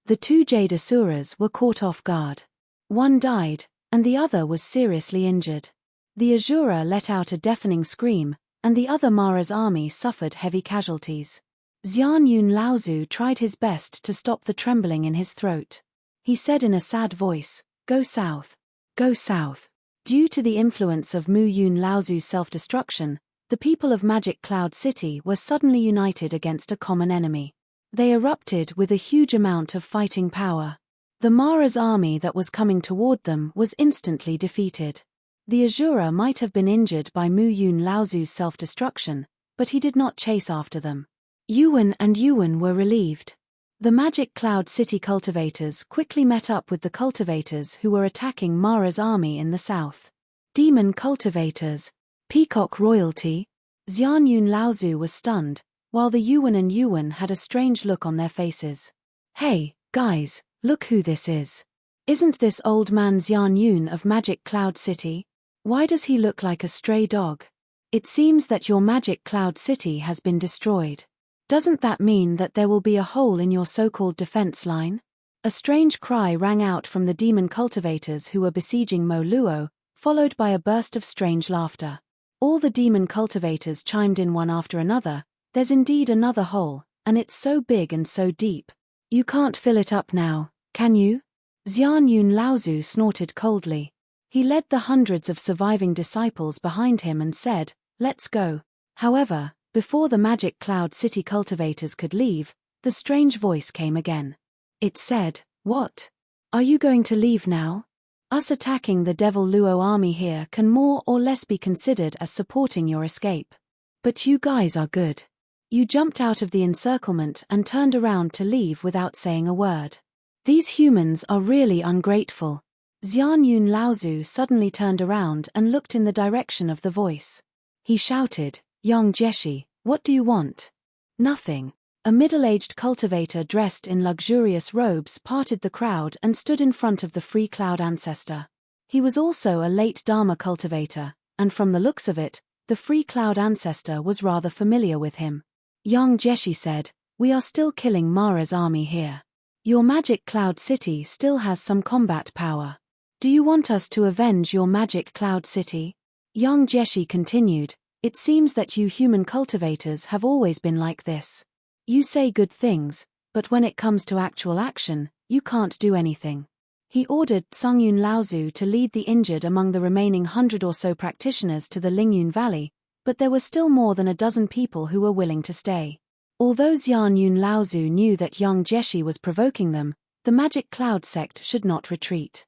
The 2 Jade Asuras were caught off guard. One died, and the other was seriously injured. The Azura let out a deafening scream, and the other Mara's army suffered heavy casualties. Xian Yun Laozu tried his best to stop the trembling in his throat. He said in a sad voice, "Go south. Go south." Due to the influence of Mu Yun Laozu's self-destruction, the people of Magic Cloud City were suddenly united against a common enemy. They erupted with a huge amount of fighting power. The Mara's army that was coming toward them was instantly defeated. The Azura might have been injured by Mu Yun Laozu's self-destruction, but he did not chase after them. Yuan and Yuan were relieved. The Magic Cloud City cultivators quickly met up with the cultivators who were attacking Mara's army in the south. Demon cultivators. Peacock royalty. Xian Yun Laozu was stunned, while the Yuan and Yuan had a strange look on their faces. "Hey, guys, look who this is. Isn't this old man Xian Yun of Magic Cloud City? Why does he look like a stray dog? It seems that your Magic Cloud City has been destroyed. Doesn't that mean that there will be a hole in your so-called defense line?" A strange cry rang out from the demon cultivators who were besieging Mo Luo, followed by a burst of strange laughter. All the demon cultivators chimed in one after another. "There's indeed another hole, and it's so big and so deep. You can't fill it up now, can you?" Xian Yun Laozu snorted coldly. He led the hundreds of surviving disciples behind him and said, "Let's go." However, before the Magic Cloud City cultivators could leave, the strange voice came again. It said, "What? Are you going to leave now? Us attacking the Devil Luo army here can more or less be considered as supporting your escape. But you guys are good. You jumped out of the encirclement and turned around to leave without saying a word. These humans are really ungrateful." Xian Yun Laozu suddenly turned around and looked in the direction of the voice. He shouted, "Yang Jeshi, what do you want?" "Nothing." A middle-aged cultivator dressed in luxurious robes parted the crowd and stood in front of the Free Cloud ancestor. He was also a late Dharma cultivator, and from the looks of it, the Free Cloud ancestor was rather familiar with him. Yang Jeshi said, "We are still killing Mara's army here. Your Magic Cloud City still has some combat power. Do you want us to avenge your Magic Cloud City?" Yang Jeshi continued, "It seems that you human cultivators have always been like this. You say good things, but when it comes to actual action, you can't do anything." He ordered Tsung Yun Laozu to lead the injured among the remaining 100 or so practitioners to the Lingyun Valley, but there were still more than a dozen people who were willing to stay. Although Xian Yun Laozu knew that Yang Jeshi was provoking them, the Magic Cloud sect should not retreat.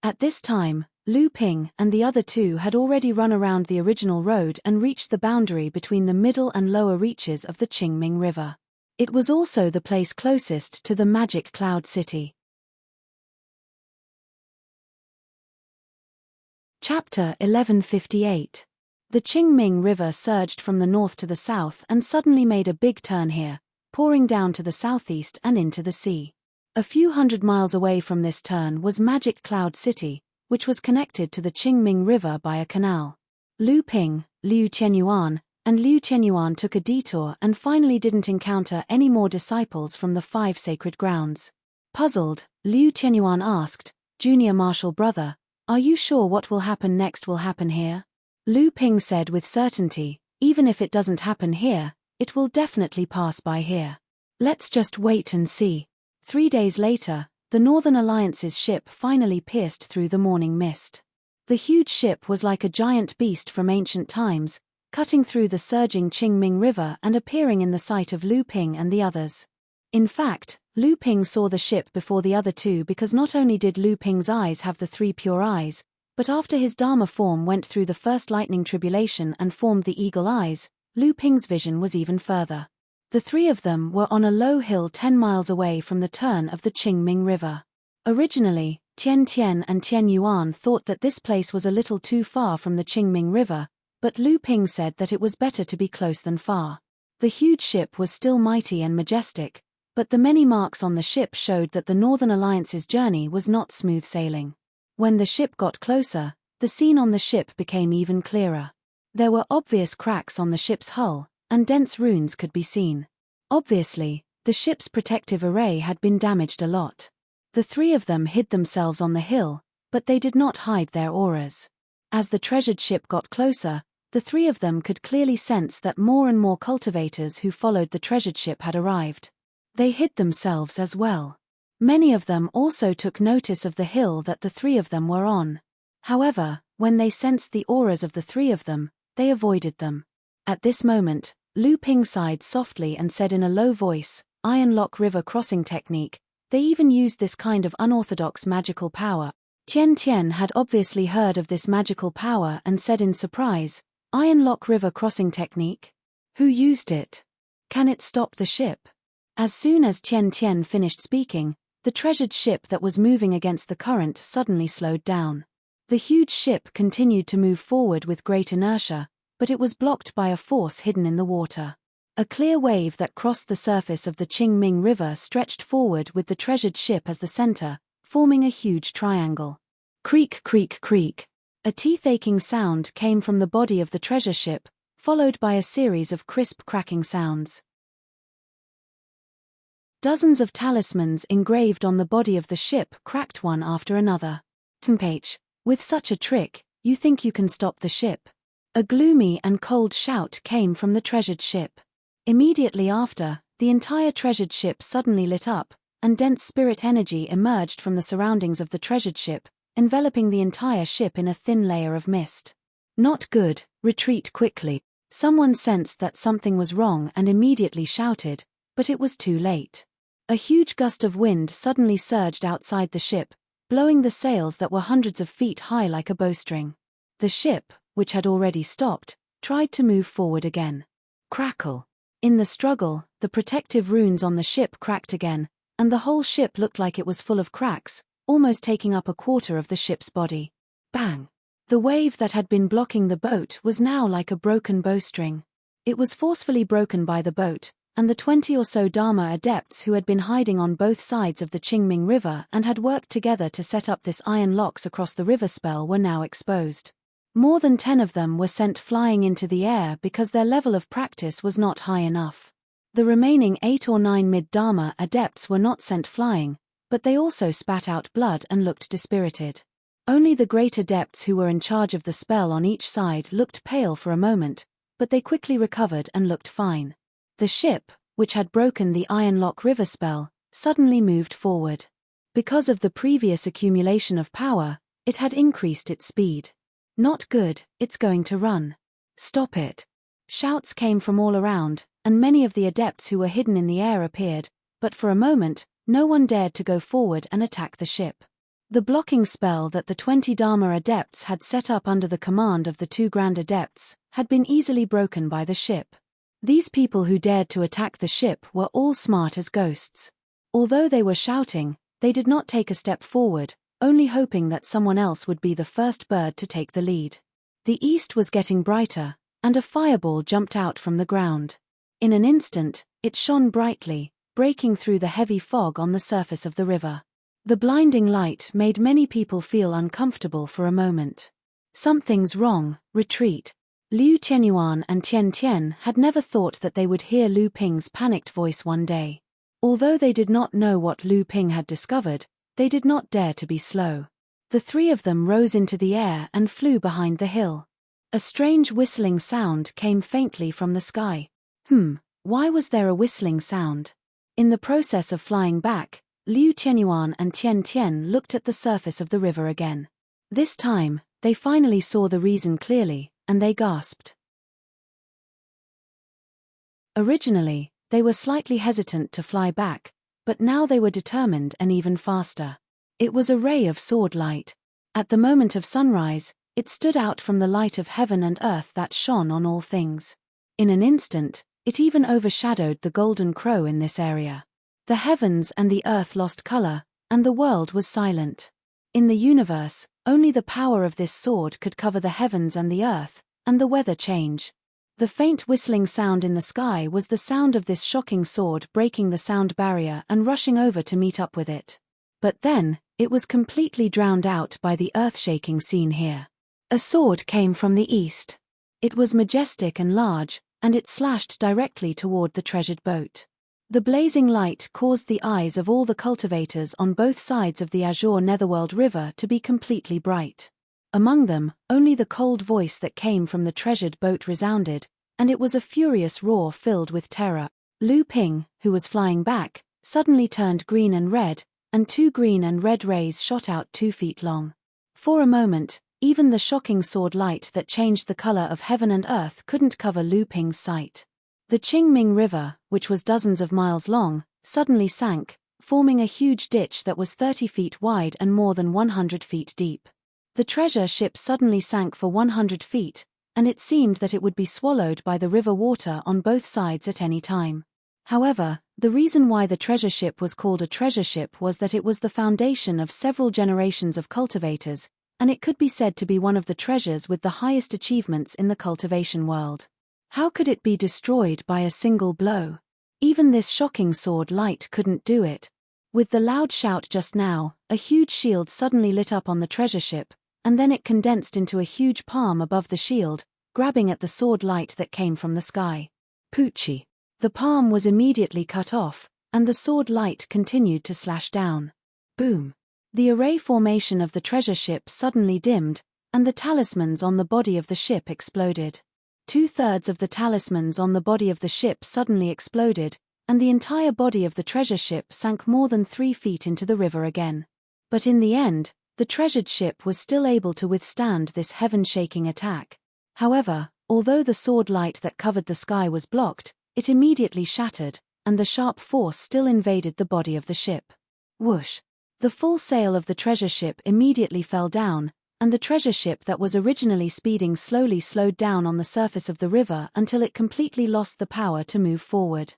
At this time, Lu Ping and the other two had already run around the original road and reached the boundary between the middle and lower reaches of the Qingming River. It was also the place closest to the Magic Cloud City. Chapter 1158. The Qingming River surged from the north to the south and suddenly made a big turn here, pouring down to the southeast and into the sea. A few hundred miles away from this turn was Magic Cloud City, which was connected to the Qingming River by a canal. Lu Ping, Liu Qianyuan, and Liu Qianyuan took a detour and finally didn't encounter any more disciples from the 5 sacred grounds. Puzzled, Liu Qianyuan asked, "Junior Martial Brother, are you sure what will happen next will happen here?" Lu Ping said with certainty, "Even if it doesn't happen here, it will definitely pass by here. Let's just wait and see." 3 days later, the Northern Alliance's ship finally pierced through the morning mist. The huge ship was like a giant beast from ancient times, cutting through the surging Qingming River and appearing in the sight of Lu Ping and the others. In fact, Lu Ping saw the ship before the other two because not only did Lu Ping's eyes have the 3 pure eyes, but after his Dharma form went through the first lightning tribulation and formed the eagle eyes, Lu Ping's vision was even further. The 3 of them were on a low hill 10 miles away from the turn of the Qingming River. Originally, Tian Tian and Tian Yuan thought that this place was a little too far from the Qingming River, but Lu Ping said that it was better to be close than far. The huge ship was still mighty and majestic, but the many marks on the ship showed that the Northern Alliance's journey was not smooth sailing. When the ship got closer, the scene on the ship became even clearer. There were obvious cracks on the ship's hull, and dense runes could be seen. Obviously, the ship's protective array had been damaged a lot. The 3 of them hid themselves on the hill, but they did not hide their auras. As the treasured ship got closer, The three of them could clearly sense that more and more cultivators who followed the treasured ship had arrived. They hid themselves as well. Many of them also took notice of the hill that the three of them were on. However, when they sensed the auras of the three of them, they avoided them. At this moment, Lu Ping sighed softly and said in a low voice, "Iron Lock River crossing technique. They even used this kind of unorthodox magical power." Tian Tian had obviously heard of this magical power and said in surprise, "Iron Lock River crossing technique? Who used it? Can it stop the ship?" As soon as Tian Tian finished speaking, the treasured ship that was moving against the current suddenly slowed down. The huge ship continued to move forward with great inertia, but it was blocked by a force hidden in the water. A clear wave that crossed the surface of the Qingming River stretched forward with the treasured ship as the center, forming a huge triangle. Creak, creak, creak. A teeth-aching sound came from the body of the treasure ship, followed by a series of crisp cracking sounds. Dozens of talismans engraved on the body of the ship cracked one after another. "Tempage, with such a trick, you think you can stop the ship?" A gloomy and cold shout came from the treasured ship. Immediately after, the entire treasured ship suddenly lit up, and dense spirit energy emerged from the surroundings of the treasured ship, enveloping the entire ship in a thin layer of mist. "Not good, retreat quickly." Someone sensed that something was wrong and immediately shouted, but it was too late. A huge gust of wind suddenly surged outside the ship, blowing the sails that were hundreds of feet high like a bowstring. The ship, which had already stopped, tried to move forward again. Crackle. In the struggle, the protective runes on the ship cracked again, and the whole ship looked like it was full of cracks, almost taking up a quarter of the ship's body. Bang! The wave that had been blocking the boat was now like a broken bowstring. It was forcefully broken by the boat, and the 20 or so Dharma adepts who had been hiding on both sides of the Qingming River and had worked together to set up this iron locks across the river spell were now exposed. More than 10 of them were sent flying into the air because their level of practice was not high enough. The remaining 8 or 9 mid-Dharma adepts were not sent flying, but they also spat out blood and looked dispirited. Only the great adepts who were in charge of the spell on each side looked pale for a moment, but they quickly recovered and looked fine. The ship, which had broken the Iron Lock River spell, suddenly moved forward. Because of the previous accumulation of power, it had increased its speed. "Not good, it's going to run. Stop it." Shouts came from all around, and many of the adepts who were hidden in the air appeared, but for a moment, no one dared to go forward and attack the ship. The blocking spell that the 20 Dharma adepts had set up under the command of the 2 Grand Adepts had been easily broken by the ship. These people who dared to attack the ship were all smart as ghosts. Although they were shouting, they did not take a step forward, only hoping that someone else would be the first bird to take the lead. The east was getting brighter, and a fireball jumped out from the ground. In an instant, it shone brightly, breaking through the heavy fog on the surface of the river. The blinding light made many people feel uncomfortable for a moment. "Something's wrong, retreat." Liu Tianyuan and Tian Tian had never thought that they would hear Lu Ping's panicked voice one day. Although they did not know what Lu Ping had discovered, they did not dare to be slow. The three of them rose into the air and flew behind the hill. A strange whistling sound came faintly from the sky. Why was there a whistling sound? In the process of flying back, Liu Tianyuan and Tian Tian looked at the surface of the river again. This time, they finally saw the reason clearly, and they gasped. Originally, they were slightly hesitant to fly back, but now they were determined and even faster. It was a ray of sword light. At the moment of sunrise, it stood out from the light of heaven and earth that shone on all things. In an instant, it even overshadowed the golden crow in this area. The heavens and the earth lost color, and the world was silent. In the universe, only the power of this sword could cover the heavens and the earth, and the weather change. The faint whistling sound in the sky was the sound of this shocking sword breaking the sound barrier and rushing over to meet up with it. But then, it was completely drowned out by the earth-shaking scene here. A sword came from the east. It was majestic and large, and it slashed directly toward the treasured boat. The blazing light caused the eyes of all the cultivators on both sides of the azure Netherworld River to be completely bright. Among them, only the cold voice that came from the treasured boat resounded, and it was a furious roar filled with terror. Lu Ping, who was flying back, suddenly turned green and red, and 2 green and red rays shot out 2 feet long. For a moment, even the shocking sword light that changed the color of heaven and earth couldn't cover Lu Ping's sight. The Qingming River, which was dozens of miles long, suddenly sank, forming a huge ditch that was 30 feet wide and more than 100 feet deep. The treasure ship suddenly sank for 100 feet, and it seemed that it would be swallowed by the river water on both sides at any time. However, the reason why the treasure ship was called a treasure ship was that it was the foundation of several generations of cultivators, and it could be said to be one of the treasures with the highest achievements in the cultivation world. How could it be destroyed by a single blow? Even this shocking sword light couldn't do it. With the loud shout just now, a huge shield suddenly lit up on the treasure ship, and then it condensed into a huge palm above the shield, grabbing at the sword light that came from the sky. Poochie. The palm was immediately cut off, and the sword light continued to slash down. Boom. The array formation of the treasure ship suddenly dimmed, and the talismans on the body of the ship exploded. 2/3 of the talismans on the body of the ship suddenly exploded, and the entire body of the treasure ship sank more than 3 feet into the river again. But in the end, the treasured ship was still able to withstand this heaven-shaking attack. However, although the sword light that covered the sky was blocked, it immediately shattered, and the sharp force still invaded the body of the ship. Whoosh! The full sail of the treasure ship immediately fell down, and the treasure ship that was originally speeding slowly slowed down on the surface of the river until it completely lost the power to move forward.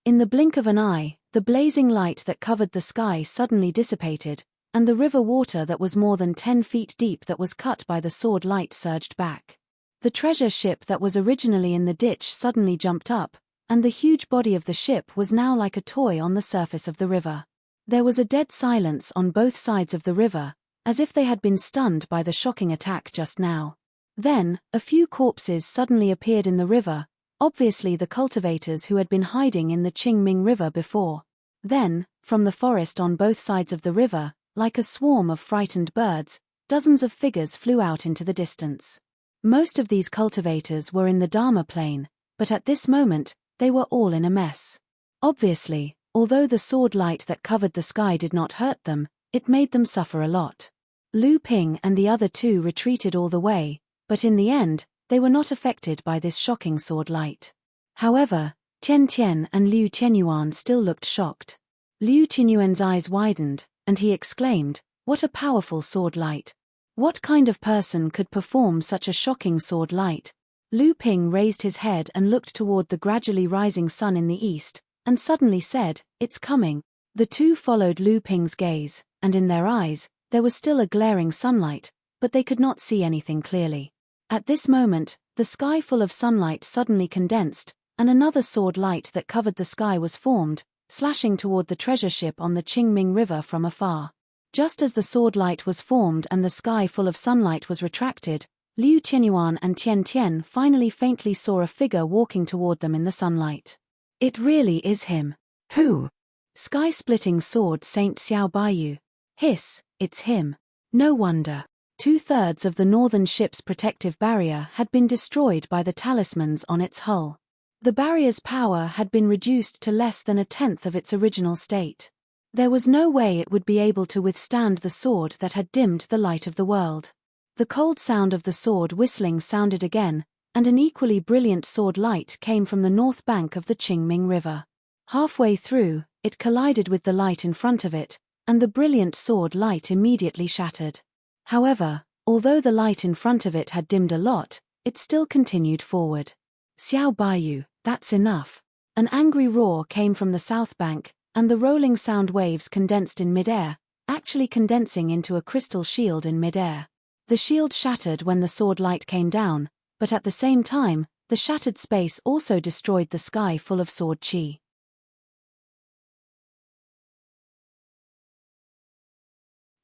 In the blink of an eye, the blazing light that covered the sky suddenly dissipated, and the river water that was more than 10 feet deep that was cut by the sword light surged back. The treasure ship that was originally in the ditch suddenly jumped up, and the huge body of the ship was now like a toy on the surface of the river. There was a dead silence on both sides of the river, as if they had been stunned by the shocking attack just now. Then, a few corpses suddenly appeared in the river, obviously the cultivators who had been hiding in the Qingming River before. Then, from the forest on both sides of the river, like a swarm of frightened birds, dozens of figures flew out into the distance. Most of these cultivators were in the Dharma plane, but at this moment, they were all in a mess. Obviously, although the sword light that covered the sky did not hurt them, it made them suffer a lot. Lu Ping and the other 2 retreated all the way, but in the end, they were not affected by this shocking sword light. However, Tian Tian and Liu Tianyuan still looked shocked. Liu Tianyuan's eyes widened, and he exclaimed, "What a powerful sword light! What kind of person could perform such a shocking sword light?" Lu Ping raised his head and looked toward the gradually rising sun in the east, and suddenly said, "It's coming." The 2 followed Lu Ping's gaze, and in their eyes, there was still a glaring sunlight, but they could not see anything clearly. At this moment, the sky full of sunlight suddenly condensed, and another sword light that covered the sky was formed, slashing toward the treasure ship on the Qingming River from afar. Just as the sword light was formed and the sky full of sunlight was retracted, Liu Tianyuan and Tian Tian finally faintly saw a figure walking toward them in the sunlight. It really is him. Who? Sky-splitting sword Saint Xiao Baiyu. Hiss, it's him. No wonder. 2/3 of the northern ship's protective barrier had been destroyed by the talismans on its hull. The barrier's power had been reduced to less than 1/10 of its original state. There was no way it would be able to withstand the sword that had dimmed the light of the world. The cold sound of the sword whistling sounded again, and an equally brilliant sword light came from the north bank of the Qingming River. Halfway through, it collided with the light in front of it, and the brilliant sword light immediately shattered. However, although the light in front of it had dimmed a lot, it still continued forward. "Xiao Baiyu, that's enough." An angry roar came from the south bank, and the rolling sound waves condensed in midair, actually condensing into a crystal shield in midair. The shield shattered when the sword light came down, but at the same time, the shattered space also destroyed the sky full of sword chi.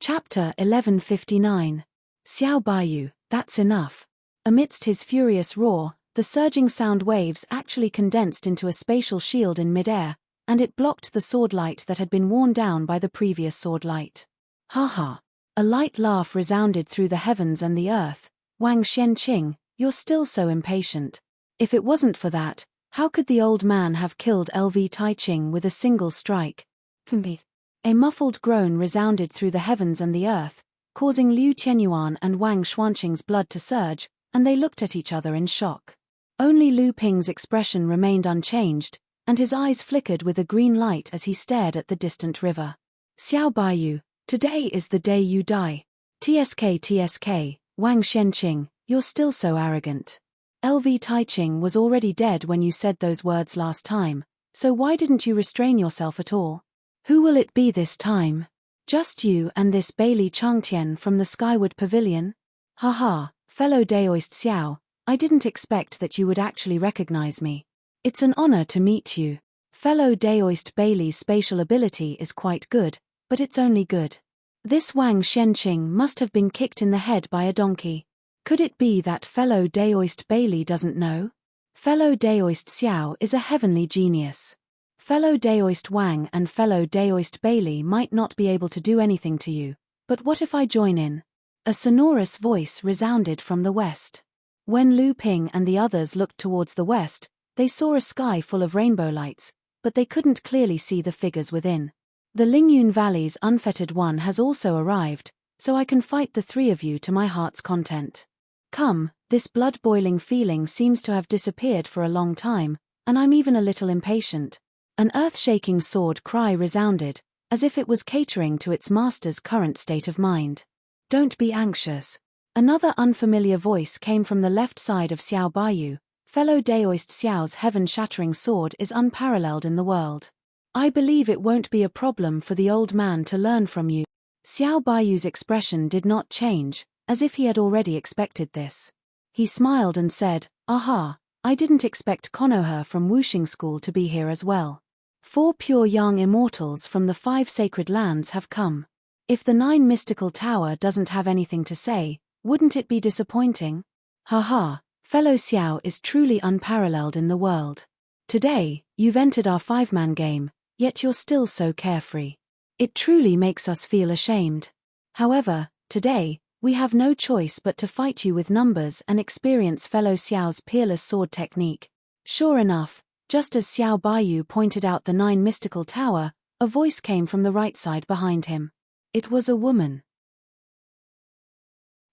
Chapter 1159. Xiao Baiyu, that's enough. Amidst his furious roar, the surging sound waves actually condensed into a spatial shield in midair, and it blocked the sword light that had been worn down by the previous sword light. Ha ha. A light laugh resounded through the heavens and the earth. Wang Xianqing, you're still so impatient. If it wasn't for that, how could the old man have killed LV Taiqing with a single strike? A muffled groan resounded through the heavens and the earth, causing Liu Qianyuan and Wang Xuanqing's blood to surge, and they looked at each other in shock. Only Lu Ping's expression remained unchanged, and his eyes flickered with a green light as he stared at the distant river. Xiao Baiyu, today is the day you die. TSK, Wang Xianqing, you're still so arrogant. LV Taiqing was already dead when you said those words last time, so why didn't you restrain yourself at all? Who will it be this time? Just you and this Bailey Changtian from the Skyward Pavilion? Haha, fellow Daoist Xiao, I didn't expect that you would actually recognize me. It's an honor to meet you. Fellow Daoist Bailey's spatial ability is quite good, but it's only good. This Wang Xianqing must have been kicked in the head by a donkey. Could it be that fellow Daoist Bailey doesn't know? Fellow Daoist Xiao is a heavenly genius. Fellow Daoist Wang and fellow Daoist Bailey might not be able to do anything to you, but what if I join in? A sonorous voice resounded from the west. When Lu Ping and the others looked towards the west, they saw a sky full of rainbow lights, but they couldn't clearly see the figures within. The Lingyun Valley's unfettered one has also arrived, so I can fight the three of you to my heart's content. Come, this blood-boiling feeling seems to have disappeared for a long time, and I'm even a little impatient. An earth-shaking sword cry resounded, as if it was catering to its master's current state of mind. Don't be anxious. Another unfamiliar voice came from the left side of Xiao Baiyu. Fellow Daoist Xiao's heaven-shattering sword is unparalleled in the world. I believe it won't be a problem for the old man to learn from you. Xiao Baiyu's expression did not change, as if he had already expected this. He smiled and said, Aha, I didn't expect Konoha from Wuxing School to be here as well. 4 pure young immortals from the 5 sacred lands have come. If the 9 mystical tower doesn't have anything to say, wouldn't it be disappointing? Haha, fellow Xiao is truly unparalleled in the world. Today, you've entered our 5-man game, yet you're still so carefree. It truly makes us feel ashamed. However, today, we have no choice but to fight you with numbers and experience fellow Xiao's peerless sword technique. Sure enough, just as Xiao Baiyu pointed out the 9 mystical tower, a voice came from the right side behind him. It was a woman.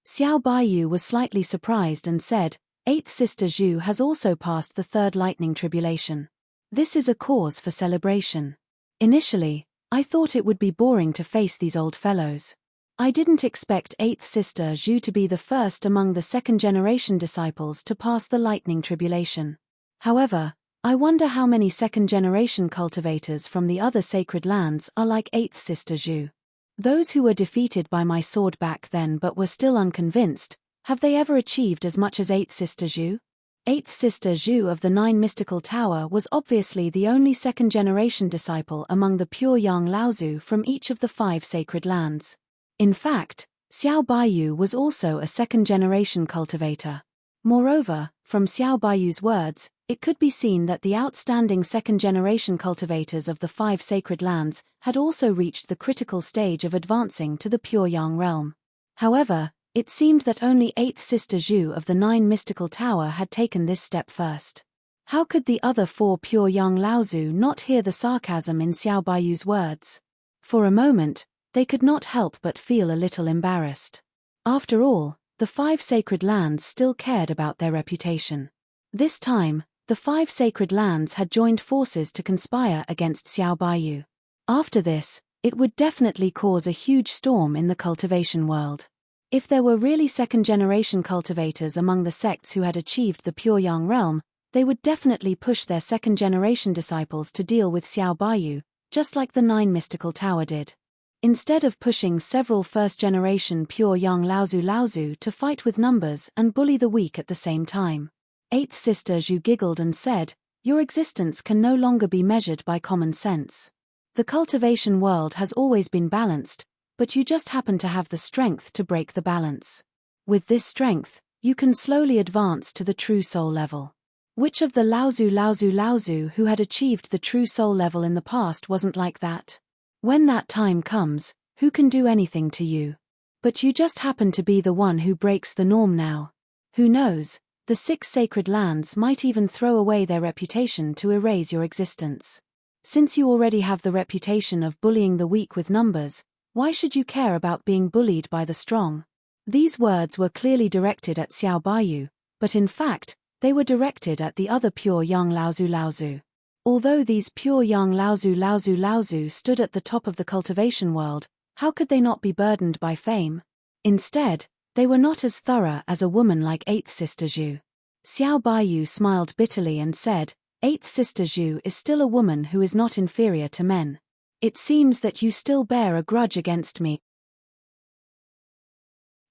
Xiao Baiyu was slightly surprised and said, 8th Sister Zhu has also passed the 3rd lightning tribulation. This is a cause for celebration. Initially, I thought it would be boring to face these old fellows. I didn't expect 8th Sister Zhu to be the first among the 2nd-generation disciples to pass the lightning tribulation. However, I wonder how many 2nd-generation cultivators from the other sacred lands are like 8th Sister Zhu. Those who were defeated by my sword back then but were still unconvinced, have they ever achieved as much as 8th Sister Zhu? 8th Sister Zhu of the 9 mystical tower was obviously the only 2nd-generation disciple among the pure young Laozu from each of the 5 sacred lands. In fact, Xiao Baiyu was also a 2nd-generation cultivator. Moreover, from Xiao Baiyu's words, it could be seen that the outstanding 2nd-generation cultivators of the 5 sacred lands had also reached the critical stage of advancing to the pure yang realm. However, it seemed that only 8th Sister Zhu of the 9 mystical tower had taken this step first. How could the other 4 pure young Laozu not hear the sarcasm in Xiao Baiyu's words? For a moment, they could not help but feel a little embarrassed. After all, the 5 sacred lands still cared about their reputation. This time, the 5 sacred lands had joined forces to conspire against Xiao Baiyu. After this, it would definitely cause a huge storm in the cultivation world. If there were really 2nd-generation cultivators among the sects who had achieved the pure yang realm, they would definitely push their 2nd-generation disciples to deal with Xiao Baiyu, just like the 9 mystical tower did. Instead of pushing several 1st-generation pure young Laozu to fight with numbers and bully the weak at the same time. 8th Sister Zhu giggled and said, Your existence can no longer be measured by common sense. The cultivation world has always been balanced, but you just happen to have the strength to break the balance. With this strength, you can slowly advance to the true soul level. Which of the Laozu who had achieved the true soul level in the past wasn't like that? When that time comes, who can do anything to you? But you just happen to be the one who breaks the norm now. Who knows, the 6 sacred lands might even throw away their reputation to erase your existence. Since you already have the reputation of bullying the weak with numbers, why should you care about being bullied by the strong? These words were clearly directed at Xiao Baiyu, but in fact, they were directed at the other pure young Laozu. Although these pure young Laozu stood at the top of the cultivation world, how could they not be burdened by fame? Instead, they were not as thorough as a woman like 8th Sister Zhu. Xiao Baiyu smiled bitterly and said, 8th Sister Zhu is still a woman who is not inferior to men. It seems that you still bear a grudge against me.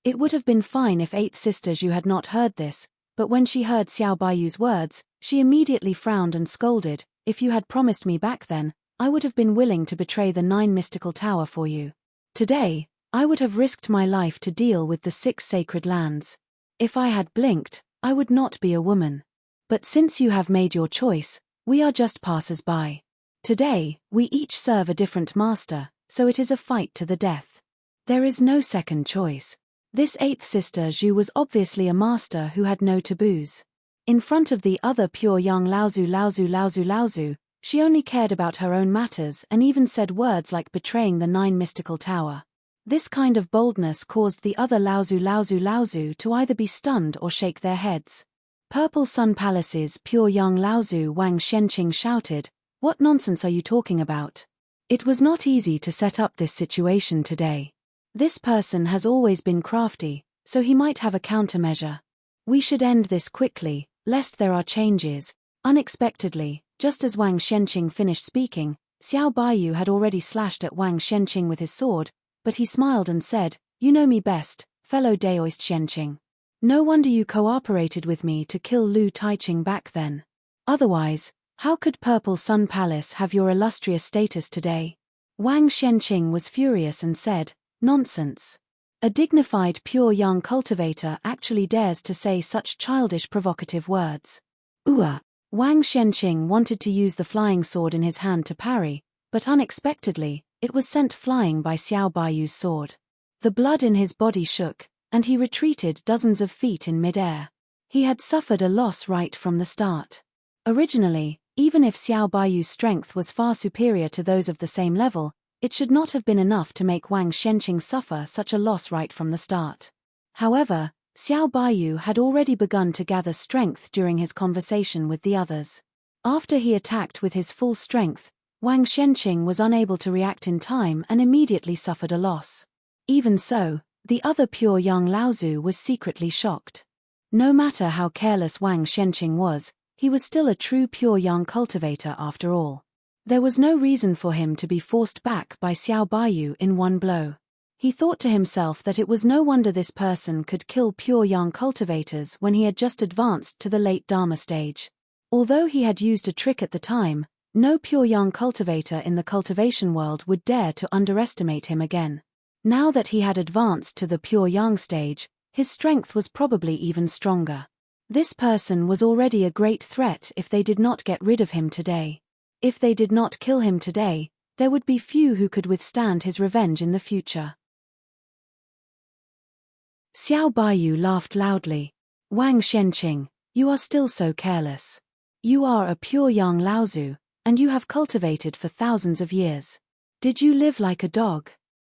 It would have been fine if 8th Sister Zhu had not heard this, but when she heard Xiao Baiyu's words, she immediately frowned and scolded, if you had promised me back then, I would have been willing to betray the 9 mystical tower for you. Today, I would have risked my life to deal with the 6 sacred lands. If I had blinked, I would not be a woman. But since you have made your choice, we are just passers-by. Today, we each serve a different master, so it is a fight to the death. There is no second choice. This 8th Sister Zhu was obviously a master who had no taboos. In front of the other pure young Laozu, she only cared about her own matters and even said words like betraying the 9 mystical tower. This kind of boldness caused the other Laozu to either be stunned or shake their heads. Purple Sun Palace's pure young Laozu Wang Shenqing shouted, "What nonsense are you talking about?" It was not easy to set up this situation today. This person has always been crafty, so he might have a countermeasure. We should end this quickly, lest there are changes. Unexpectedly, just as Wang Shenqing finished speaking, Xiao Baiyu had already slashed at Wang Shenqing with his sword, but he smiled and said, "You know me best, fellow Daoist Shenqing. No wonder you cooperated with me to kill Lu Taiqing back then. Otherwise, how could Purple Sun Palace have your illustrious status today?" Wang Shenqing was furious and said, "Nonsense. A dignified pure young cultivator actually dares to say such childish provocative words." Wang Shenqing wanted to use the flying sword in his hand to parry, but unexpectedly, it was sent flying by Xiao Baiyu's sword. The blood in his body shook, and he retreated dozens of feet in midair. He had suffered a loss right from the start. Originally, even if Xiao Baiyu's strength was far superior to those of the same level, it should not have been enough to make Wang Shenqing suffer such a loss right from the start. However, Xiao Baiyu had already begun to gather strength during his conversation with the others. After he attacked with his full strength, Wang Shenqing was unable to react in time and immediately suffered a loss. Even so, the other pure young Laozu was secretly shocked. No matter how careless Wang Shenqing was, he was still a true pure young cultivator after all. There was no reason for him to be forced back by Xiao Baiyu in one blow. He thought to himself that it was no wonder this person could kill pure young cultivators when he had just advanced to the late Dharma stage. Although he had used a trick at the time, no pure young cultivator in the cultivation world would dare to underestimate him again. Now that he had advanced to the pure young stage, his strength was probably even stronger. This person was already a great threat if they did not get rid of him today. If they did not kill him today, there would be few who could withstand his revenge in the future. Xiao Baiyu laughed loudly. "Wang Shenqing, you are still so careless. You are a pure young Laozu, and you have cultivated for thousands of years. Did you live like a dog?"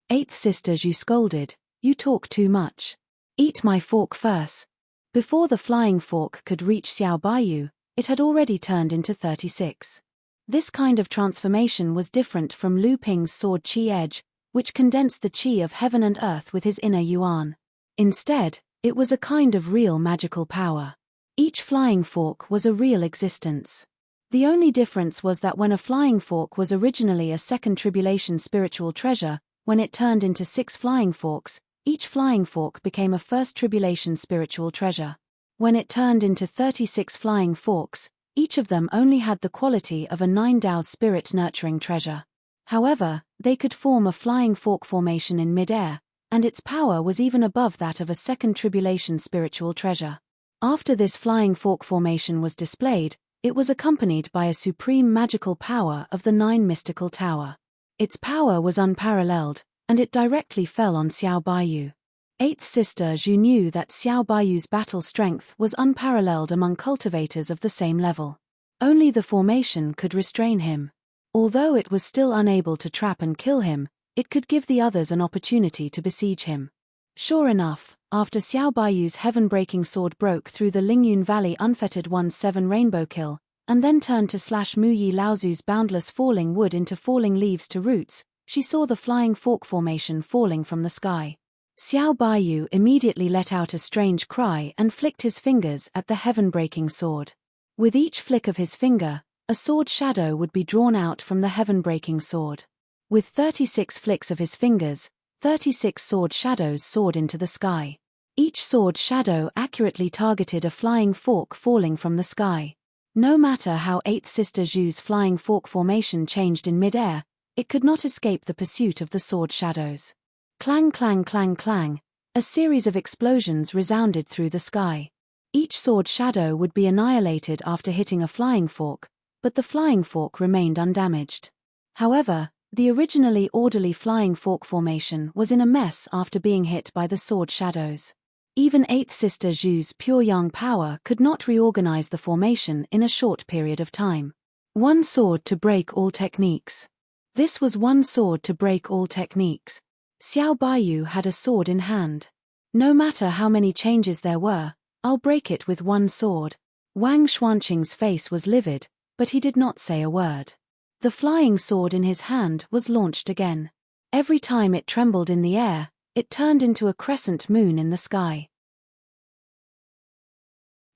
8th Sister Zhu scolded, "You talk too much. Eat my fork first." Before the flying fork could reach Xiao Baiyu, it had already turned into 36. This kind of transformation was different from Lu Ping's sword Qi Edge, which condensed the Qi of heaven and earth with his inner yuan. Instead, it was a kind of real magical power. Each flying fork was a real existence. The only difference was that when a flying fork was originally a second tribulation spiritual treasure, when it turned into 6 flying forks, each flying fork became a first tribulation spiritual treasure. When it turned into 36 flying forks, each of them only had the quality of a 9 Dao spirit nurturing treasure. However, they could form a flying fork formation in midair, and its power was even above that of a second tribulation spiritual treasure. After this flying fork formation was displayed, it was accompanied by a supreme magical power of the 9 mystical tower. Its power was unparalleled, and it directly fell on Xiao Baiyu. Eighth sister Zhu knew that Xiao Baiyu's battle strength was unparalleled among cultivators of the same level. Only the formation could restrain him. Although it was still unable to trap and kill him, it could give the others an opportunity to besiege him. Sure enough, after Xiao Baiyu's heaven-breaking sword broke through the Lingyun Valley unfettered 1-7 rainbow kill, and then turned to slash Mu Yi Laozu's boundless falling wood into falling leaves to roots, she saw the flying fork formation falling from the sky. Xiao Baiyu immediately let out a strange cry and flicked his fingers at the heaven-breaking sword. With each flick of his finger, a sword shadow would be drawn out from the heaven-breaking sword. With 36 flicks of his fingers, 36 sword shadows soared into the sky. Each sword shadow accurately targeted a flying fork falling from the sky. No matter how Eighth Sister Zhu's flying fork formation changed in mid-air, it could not escape the pursuit of the sword shadows. Clang clang clang clang, a series of explosions resounded through the sky. Each sword shadow would be annihilated after hitting a flying fork, but the flying fork remained undamaged. However, the originally orderly flying fork formation was in a mess after being hit by the sword shadows. Even Eighth Sister Zhu's pure yang power could not reorganize the formation in a short period of time. One sword to break all techniques. This was one sword to break all techniques. Xiao Baiyu had a sword in hand. No matter how many changes there were, I'll break it with one sword. Wang Xuanqing's face was livid, but he did not say a word. The flying sword in his hand was launched again. Every time it trembled in the air, it turned into a crescent moon in the sky.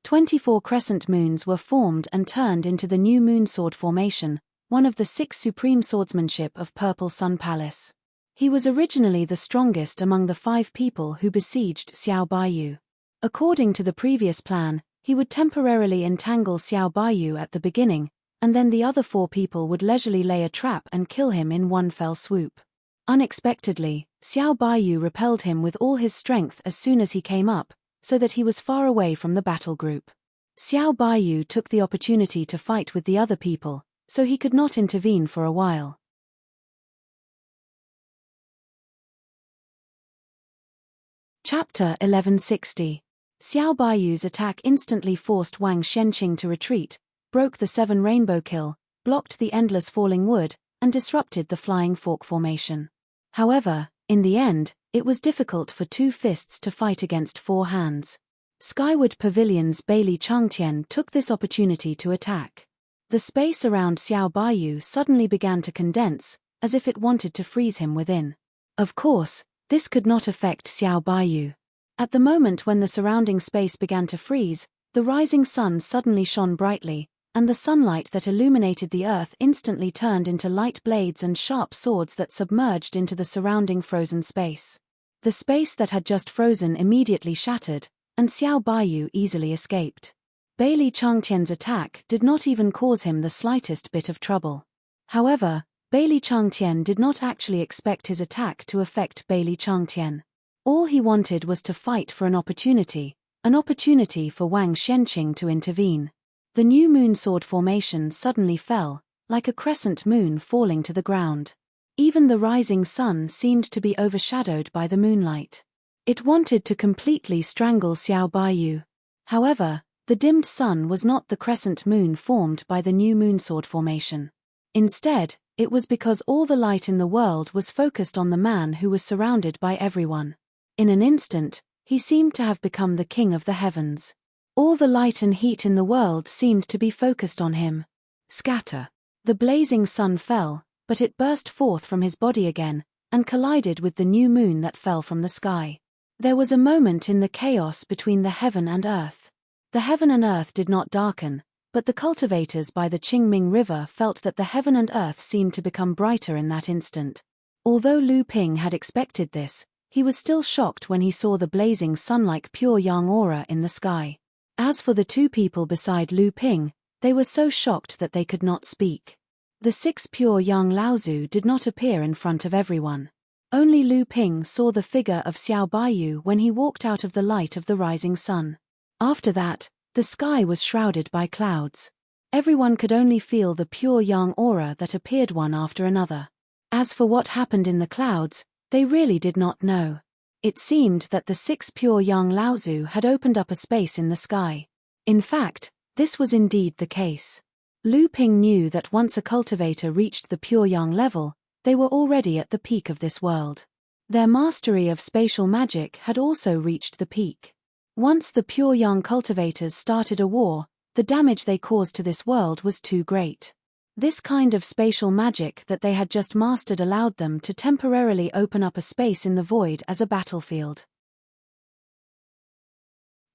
24 crescent moons were formed and turned into the new moon sword formation, one of the 6 supreme swordsmanship of Purple Sun Palace. He was originally the strongest among the 5 people who besieged Xiao Baiyu. According to the previous plan, he would temporarily entangle Xiao Baiyu at the beginning, and then the other 4 people would leisurely lay a trap and kill him in one fell swoop. Unexpectedly, Xiao Baiyu repelled him with all his strength as soon as he came up, so that he was far away from the battle group. Xiao Baiyu took the opportunity to fight with the other people, so he could not intervene for a while. Chapter 1160. Xiao Baiyu's attack instantly forced Wang Xuanqing to retreat, broke the 7 rainbow kill, blocked the endless falling wood, and disrupted the flying fork formation. However, in the end, it was difficult for 2 fists to fight against 4 hands. Skyward Pavilion's Bailey Changtian took this opportunity to attack. The space around Xiao Baiyu suddenly began to condense, as if it wanted to freeze him within. Of course, this could not affect Xiao Baiyu. At the moment when the surrounding space began to freeze, the rising sun suddenly shone brightly, and the sunlight that illuminated the earth instantly turned into light blades and sharp swords that submerged into the surrounding frozen space. The space that had just frozen immediately shattered, and Xiao Baiyu easily escaped. Bailey Changtian's attack did not even cause him the slightest bit of trouble. However, Bailey Changtian did not actually expect his attack to affect Bailey Changtian. All he wanted was to fight for an opportunity for Wang Xuanqing to intervene. The new moon sword formation suddenly fell, like a crescent moon falling to the ground. Even the rising sun seemed to be overshadowed by the moonlight. It wanted to completely strangle Xiao Baiyu. However, the dimmed sun was not the crescent moon formed by the new moon sword formation. Instead, it was because all the light in the world was focused on the man who was surrounded by everyone. In an instant, he seemed to have become the king of the heavens. All the light and heat in the world seemed to be focused on him. Scatter. The blazing sun fell, but it burst forth from his body again, and collided with the new moon that fell from the sky. There was a moment in the chaos between the heaven and earth. The heaven and earth did not darken, but the cultivators by the Qingming River felt that the heaven and earth seemed to become brighter in that instant. Although Lu Ping had expected this, he was still shocked when he saw the blazing sun-like pure yang aura in the sky. As for the 2 people beside Lu Ping, they were so shocked that they could not speak. The 6 pure yang Laozu did not appear in front of everyone. Only Lu Ping saw the figure of Xiao Baiyu when he walked out of the light of the rising sun. After that, the sky was shrouded by clouds. Everyone could only feel the pure yang aura that appeared one after another. As for what happened in the clouds, they really did not know. It seemed that the 6 pure young Laozu had opened up a space in the sky. In fact, this was indeed the case. Lu Ping knew that once a cultivator reached the pure young level, they were already at the peak of this world. Their mastery of spatial magic had also reached the peak. Once the pure young cultivators started a war, the damage they caused to this world was too great. This kind of spatial magic that they had just mastered allowed them to temporarily open up a space in the void as a battlefield.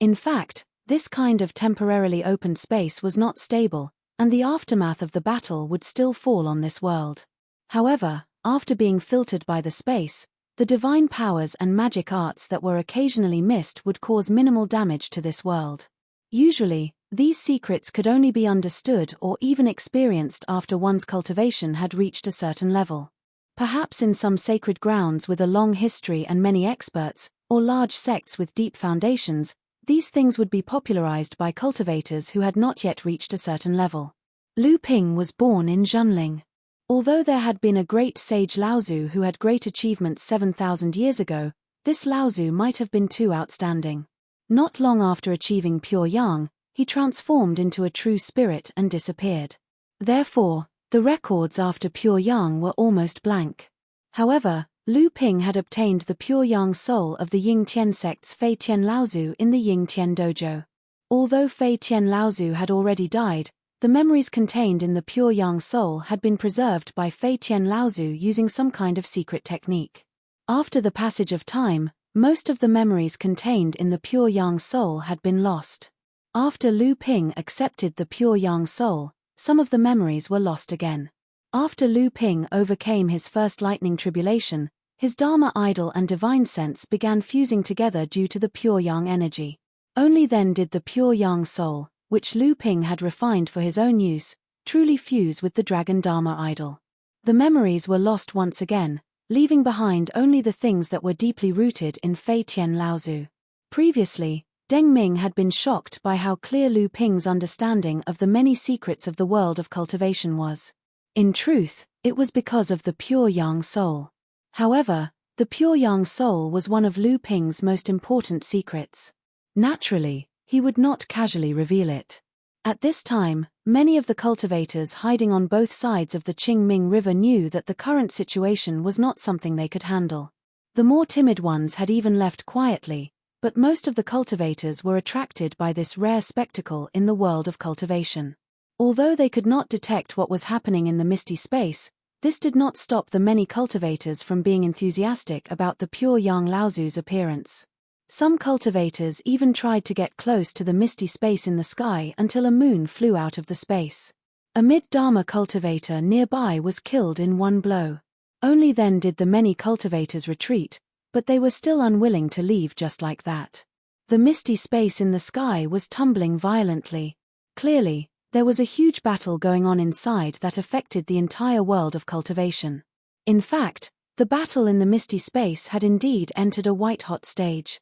In fact, this kind of temporarily opened space was not stable, and the aftermath of the battle would still fall on this world. However, after being filtered by the space, the divine powers and magic arts that were occasionally missed would cause minimal damage to this world. Usually, these secrets could only be understood or even experienced after one's cultivation had reached a certain level. Perhaps in some sacred grounds with a long history and many experts, or large sects with deep foundations, these things would be popularized by cultivators who had not yet reached a certain level. Lu Ping was born in Zhenling. Although there had been a great sage Laozu who had great achievements 7,000 years ago, this Laozu might have been too outstanding. Not long after achieving pure yang, he transformed into a true spirit and disappeared. Therefore, the records after pure yang were almost blank. However, Lu Ping had obtained the pure yang soul of the Ying Tian sect's Fei Tian Laozu in the Ying Tian dojo. Although Fei Tian Laozu had already died, the memories contained in the pure yang soul had been preserved by Fei Tian Laozu using some kind of secret technique. After the passage of time, most of the memories contained in the pure yang soul had been lost. After Lu Ping accepted the pure yang soul, some of the memories were lost again. After Lu Ping overcame his first lightning tribulation, his Dharma idol and divine sense began fusing together due to the pure yang energy. Only then did the pure yang soul, which Lu Ping had refined for his own use, truly fuse with the dragon Dharma idol. The memories were lost once again, leaving behind only the things that were deeply rooted in Fei Tian Laozu. Previously, Deng Ming had been shocked by how clear Lu Ping's understanding of the many secrets of the world of cultivation was. In truth, it was because of the pure yang soul. However, the pure yang soul was one of Lu Ping's most important secrets. Naturally, he would not casually reveal it. At this time, many of the cultivators hiding on both sides of the Qingming River knew that the current situation was not something they could handle. The more timid ones had even left quietly, but most of the cultivators were attracted by this rare spectacle in the world of cultivation. Although they could not detect what was happening in the misty space, this did not stop the many cultivators from being enthusiastic about the pure yang Laozu's appearance. Some cultivators even tried to get close to the misty space in the sky until a moon flew out of the space. A mid-Dharma cultivator nearby was killed in one blow. Only then did the many cultivators retreat, but they were still unwilling to leave just like that. The misty space in the sky was tumbling violently. Clearly, there was a huge battle going on inside that affected the entire world of cultivation. In fact, the battle in the misty space had indeed entered a white-hot stage.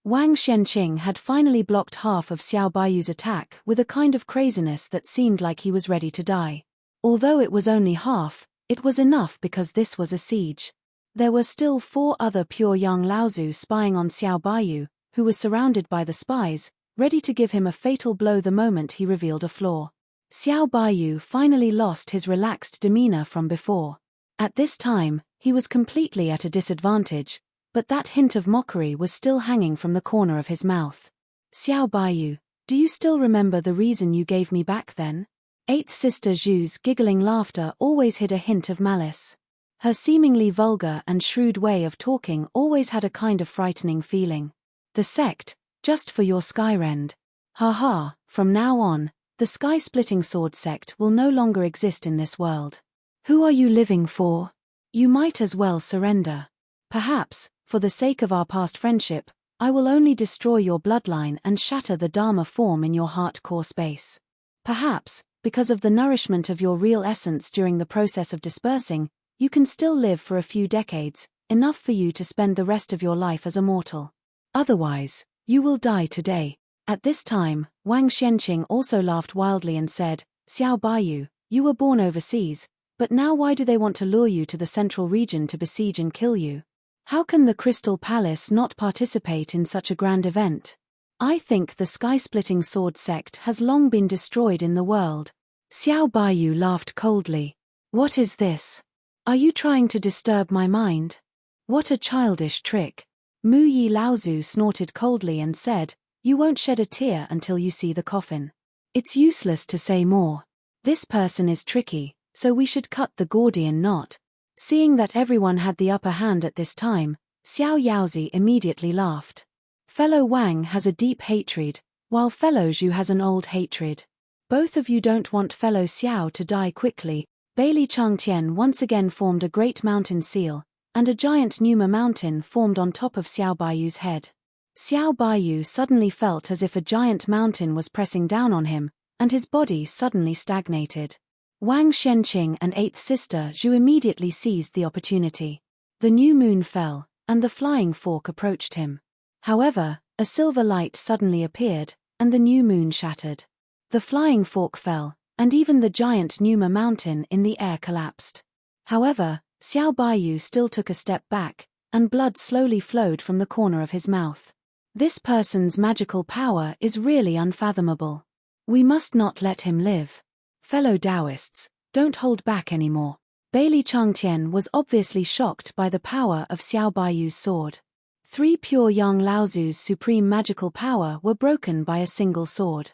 Wang Xianqing had finally blocked half of Xiao Baiyu's attack with a kind of craziness that seemed like he was ready to die. Although it was only half, it was enough because this was a siege. There were still 4 other pure young Laozu spying on Xiao Baiyu, who was surrounded by the spies, ready to give him a fatal blow the moment he revealed a flaw. Xiao Baiyu finally lost his relaxed demeanor from before. At this time, he was completely at a disadvantage, but that hint of mockery was still hanging from the corner of his mouth. Xiao Baiyu, do you still remember the reason you gave me back then? Eighth sister Zhu's giggling laughter always hid a hint of malice. Her seemingly vulgar and shrewd way of talking always had a kind of frightening feeling. The sect, just for your skyrend. Ha ha, from now on, the sky-splitting sword sect will no longer exist in this world. Who are you living for? You might as well surrender. Perhaps, for the sake of our past friendship, I will only destroy your bloodline and shatter the Dharma form in your heart core space. Perhaps, because of the nourishment of your real essence during the process of dispersing, you can still live for a few decades, enough for you to spend the rest of your life as a mortal. Otherwise, you will die today. At this time, Wang Xianqing also laughed wildly and said, Xiao Baiyu, you were born overseas, but now why do they want to lure you to the central region to besiege and kill you? How can the Crystal Palace not participate in such a grand event? I think the sky-splitting sword sect has long been destroyed in the world. Xiao Baiyu laughed coldly. What is this? Are you trying to disturb my mind? What a childish trick. Mu Yi Laozu snorted coldly and said, You won't shed a tear until you see the coffin. It's useless to say more. This person is tricky, so we should cut the Gordian knot. Seeing that everyone had the upper hand at this time, Xiao Yaozi immediately laughed. Fellow Wang has a deep hatred, while fellow Zhu has an old hatred. Both of you don't want fellow Xiao to die quickly. Bailey Changtian once again formed a great mountain seal, and a giant Numa mountain formed on top of Xiao Baiyu's head. Xiao Baiyu suddenly felt as if a giant mountain was pressing down on him, and his body suddenly stagnated. Wang Shenqing and eighth sister Zhu immediately seized the opportunity. The new moon fell, and the flying fork approached him. However, a silver light suddenly appeared, and the new moon shattered. The flying fork fell, and even the giant Numa mountain in the air collapsed. However, Xiao Baiyu still took a step back, and blood slowly flowed from the corner of his mouth. This person's magical power is really unfathomable. We must not let him live. Fellow Taoists, don't hold back anymore. Bailey Changtian was obviously shocked by the power of Xiao Baiyu's sword. 3 pure young Laozu's supreme magical power were broken by a single sword.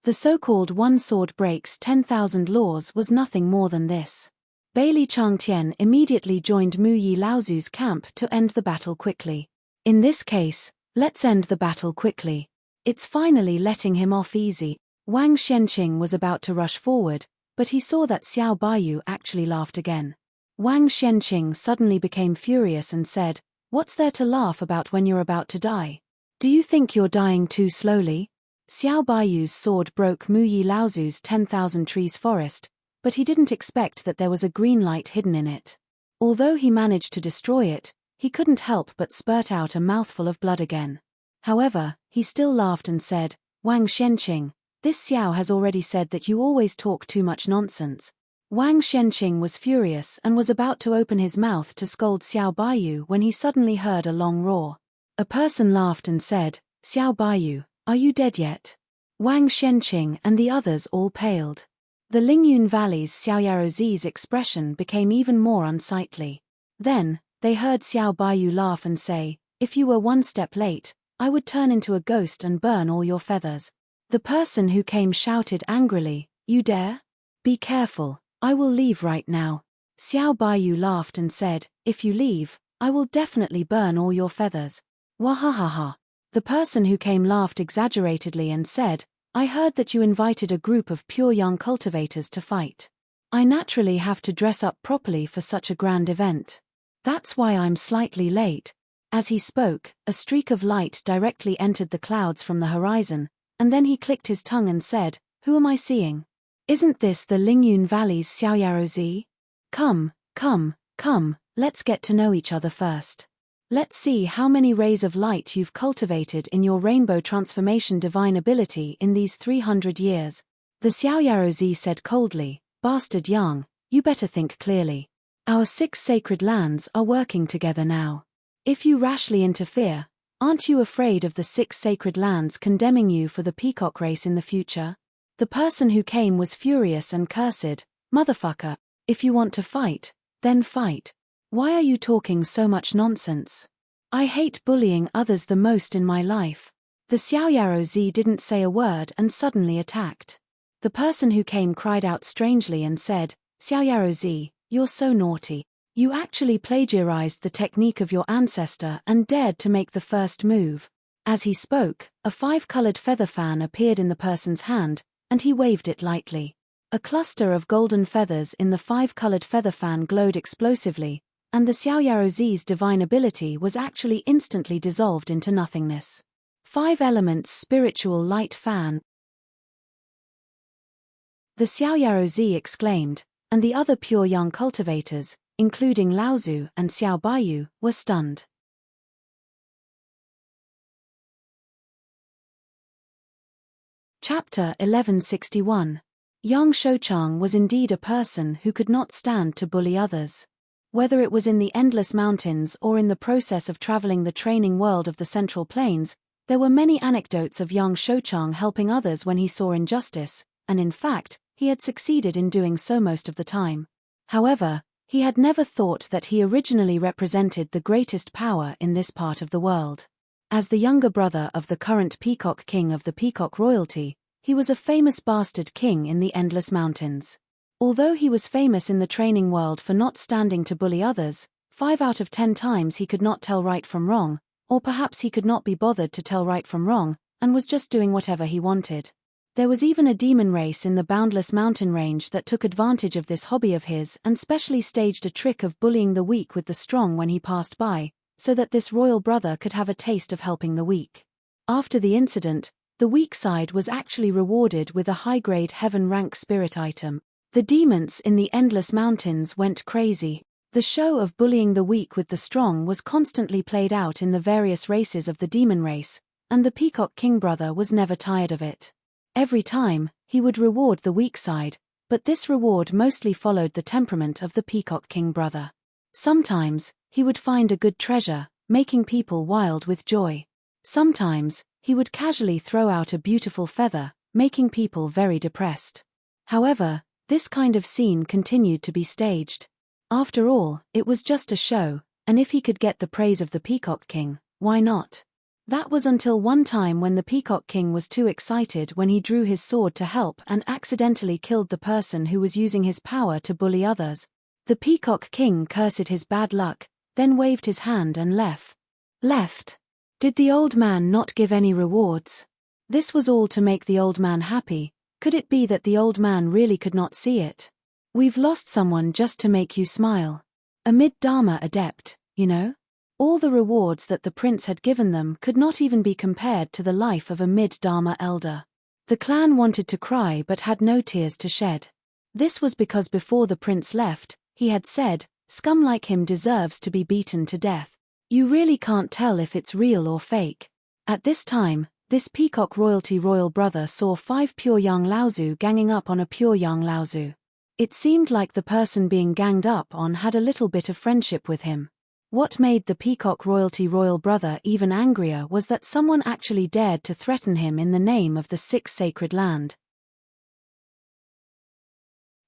The so-called one sword breaks 10,000 laws was nothing more than this. Bailey Changtian immediately joined Mu Yi Laozu's camp to end the battle quickly. In this case, let's end the battle quickly. It's finally letting him off easy. Wang Shenqing was about to rush forward, but he saw that Xiao Baiyu actually laughed again. Wang Shenqing suddenly became furious and said, What's there to laugh about when you're about to die? Do you think you're dying too slowly? Xiao Baiyu's sword broke Mu Yi Laozu's 10,000 trees forest, but he didn't expect that there was a green light hidden in it. Although he managed to destroy it, he couldn't help but spurt out a mouthful of blood again. However, he still laughed and said, Wang Shenqing, this Xiao has already said that you always talk too much nonsense. Wang Shenqing was furious and was about to open his mouth to scold Xiao Baiyu when he suddenly heard a long roar. A person laughed and said, Xiao Baiyu, are you dead yet? Wang Shenqing and the others all paled. The Lingyun Valley's Xiaoyarozi's expression became even more unsightly. Then, they heard Xiao Baiyu laugh and say, If you were one step late, I would turn into a ghost and burn all your feathers. The person who came shouted angrily, You dare? Be careful, I will leave right now. Xiao Baiyu laughed and said, If you leave, I will definitely burn all your feathers. Wahahaha. The person who came laughed exaggeratedly and said, I heard that you invited a group of pure young cultivators to fight. I naturally have to dress up properly for such a grand event. That's why I'm slightly late. As he spoke, a streak of light directly entered the clouds from the horizon, and then he clicked his tongue and said, Who am I seeing? Isn't this the Lingyun Valley's Xiaoyarozi? Come, let's get to know each other first. Let's see how many rays of light you've cultivated in your rainbow transformation divine ability in these 300 years. The Xiaoyarozi said coldly, Bastard Yang, you better think clearly. Our 6 sacred lands are working together now. If you rashly interfere, aren't you afraid of the 6 sacred lands condemning you for the peacock race in the future? The person who came was furious and cursed, Motherfucker, if you want to fight, then fight. Why are you talking so much nonsense? I hate bullying others the most in my life. The Xiaoyarozi didn't say a word and suddenly attacked. The person who came cried out strangely and said, Xiaoyarozi, you're so naughty. You actually plagiarized the technique of your ancestor and dared to make the first move. As he spoke, a 5-colored feather fan appeared in the person's hand, and he waved it lightly. A cluster of golden feathers in the 5-colored feather fan glowed explosively, and the Xiaoyarozi's divine ability was actually instantly dissolved into nothingness. 5 elements spiritual light fan. The Xiaoyarozi exclaimed, and the other pure young cultivators, including Laozu and Xiao Baiyu, were stunned. Chapter 1161. Yang Shouchang was indeed a person who could not stand to bully others. Whether it was in the endless mountains or in the process of traveling the training world of the Central Plains, there were many anecdotes of young Shouchang helping others when he saw injustice, and in fact, he had succeeded in doing so most of the time. However, he had never thought that he originally represented the greatest power in this part of the world. As the younger brother of the current Peacock King of the Peacock Royalty, he was a famous bastard king in the Endless Mountains. Although he was famous in the training world for not standing to bully others, 5 out of 10 times he could not tell right from wrong, or perhaps he could not be bothered to tell right from wrong, and was just doing whatever he wanted. There was even a demon race in the boundless mountain range that took advantage of this hobby of his and specially staged a trick of bullying the weak with the strong when he passed by, so that this royal brother could have a taste of helping the weak. After the incident, the weak side was actually rewarded with a high-grade heaven-rank spirit item. The demons in the Endless Mountains went crazy. The show of bullying the weak with the strong was constantly played out in the various races of the demon race, and the Peacock King brother was never tired of it. Every time, he would reward the weak side, but this reward mostly followed the temperament of the Peacock King brother. Sometimes, he would find a good treasure, making people wild with joy. Sometimes, he would casually throw out a beautiful feather, making people very depressed. However, this kind of scene continued to be staged. After all, it was just a show, and if he could get the praise of the Peacock King, why not? That was until one time when the Peacock King was too excited when he drew his sword to help and accidentally killed the person who was using his power to bully others. The Peacock King cursed his bad luck, then waved his hand and left. Did the old man not give any rewards? This was all to make the old man happy. Could it be that the old man really could not see it? We've lost someone just to make you smile. A mid-Dharma adept, you know? All the rewards that the prince had given them could not even be compared to the life of a mid-Dharma elder. The clan wanted to cry but had no tears to shed. This was because before the prince left, he had said, "Scum like him deserves to be beaten to death." You really can't tell if it's real or fake. At this time, this Peacock Royalty royal brother saw 5 pure young Laozu ganging up on a pure young Laozu. It seemed like the person being ganged up on had a little bit of friendship with him. What made the Peacock Royalty royal brother even angrier was that someone actually dared to threaten him in the name of the 6th sacred land.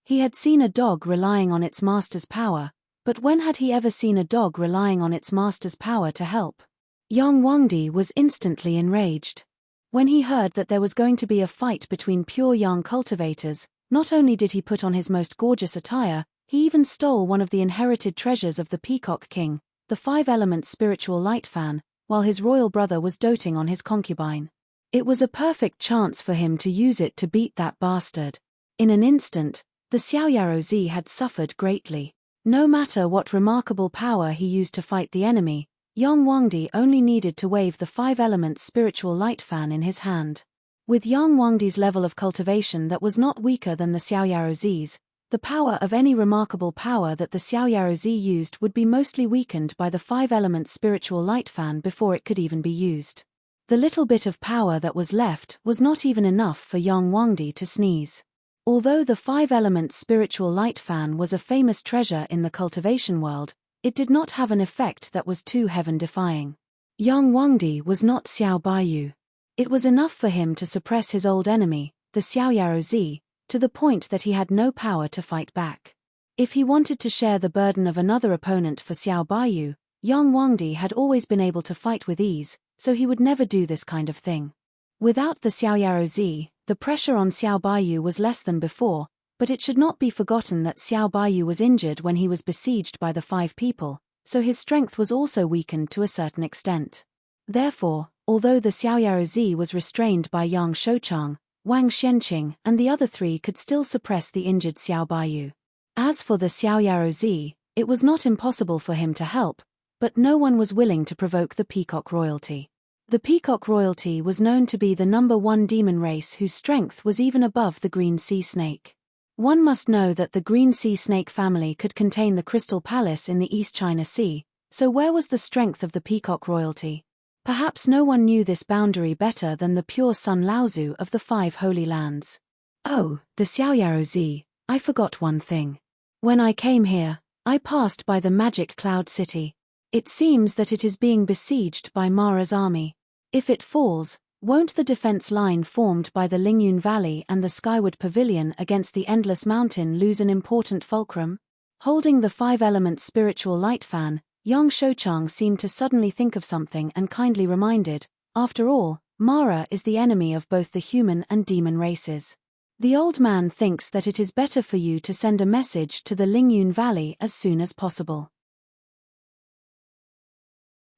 He had seen a dog relying on its master's power, but when had he ever seen a dog relying on its master's power to help? Yang Wangdi was instantly enraged. When he heard that there was going to be a fight between pure young cultivators, not only did he put on his most gorgeous attire, he even stole one of the inherited treasures of the Peacock King, the 5-element spiritual light fan, while his royal brother was doting on his concubine. It was a perfect chance for him to use it to beat that bastard. In an instant, the Xiaoyarozi had suffered greatly. No matter what remarkable power he used to fight the enemy, Yang Wangdi only needed to wave the 5-element spiritual light fan in his hand. With Yang Wangdi's level of cultivation that was not weaker than the Xiaoyarozi's, the power of any remarkable power that the Xiaoyarozi used would be mostly weakened by the 5-element spiritual light fan before it could even be used. The little bit of power that was left was not even enough for Yang Wangdi to sneeze. Although the 5-element spiritual light fan was a famous treasure in the cultivation world, it did not have an effect that was too heaven-defying. Yang Wangdi was not Xiao Baiyu. It was enough for him to suppress his old enemy, the Xiaoyarozi, to the point that he had no power to fight back. If he wanted to share the burden of another opponent for Xiao Baiyu, Yang Wangdi had always been able to fight with ease, so he would never do this kind of thing. Without the Xiaoyarozi, the pressure on Xiao Baiyu was less than before, but it should not be forgotten that Xiao Baiyu was injured when he was besieged by the 5 people, so his strength was also weakened to a certain extent. Therefore, although the Xiaoyarozi was restrained by Yang Shouchang, Wang Xianqing and the other 3 could still suppress the injured Xiao Baiyu. As for the Xiaoyarozi, it was not impossible for him to help, but no one was willing to provoke the Peacock Royalty. The Peacock Royalty was known to be the #1 demon race whose strength was even above the green sea snake. One must know that the green sea snake family could contain the Crystal Palace in the East China Sea, so where was the strength of the Peacock Royalty? Perhaps no one knew this boundary better than the pure Sun Laozu of the 5 Holy Lands. Oh, the Xiaoyarozi, I forgot one thing. When I came here, I passed by the magic cloud city. It seems that it is being besieged by Mara's army. If it falls, won't the defense line formed by the Lingyun Valley and the Skyward Pavilion against the Endless Mountain lose an important fulcrum? Holding the five-element spiritual light fan, Yang Shouchang seemed to suddenly think of something and kindly reminded, after all, Mara is the enemy of both the human and demon races. The old man thinks that it is better for you to send a message to the Lingyun Valley as soon as possible.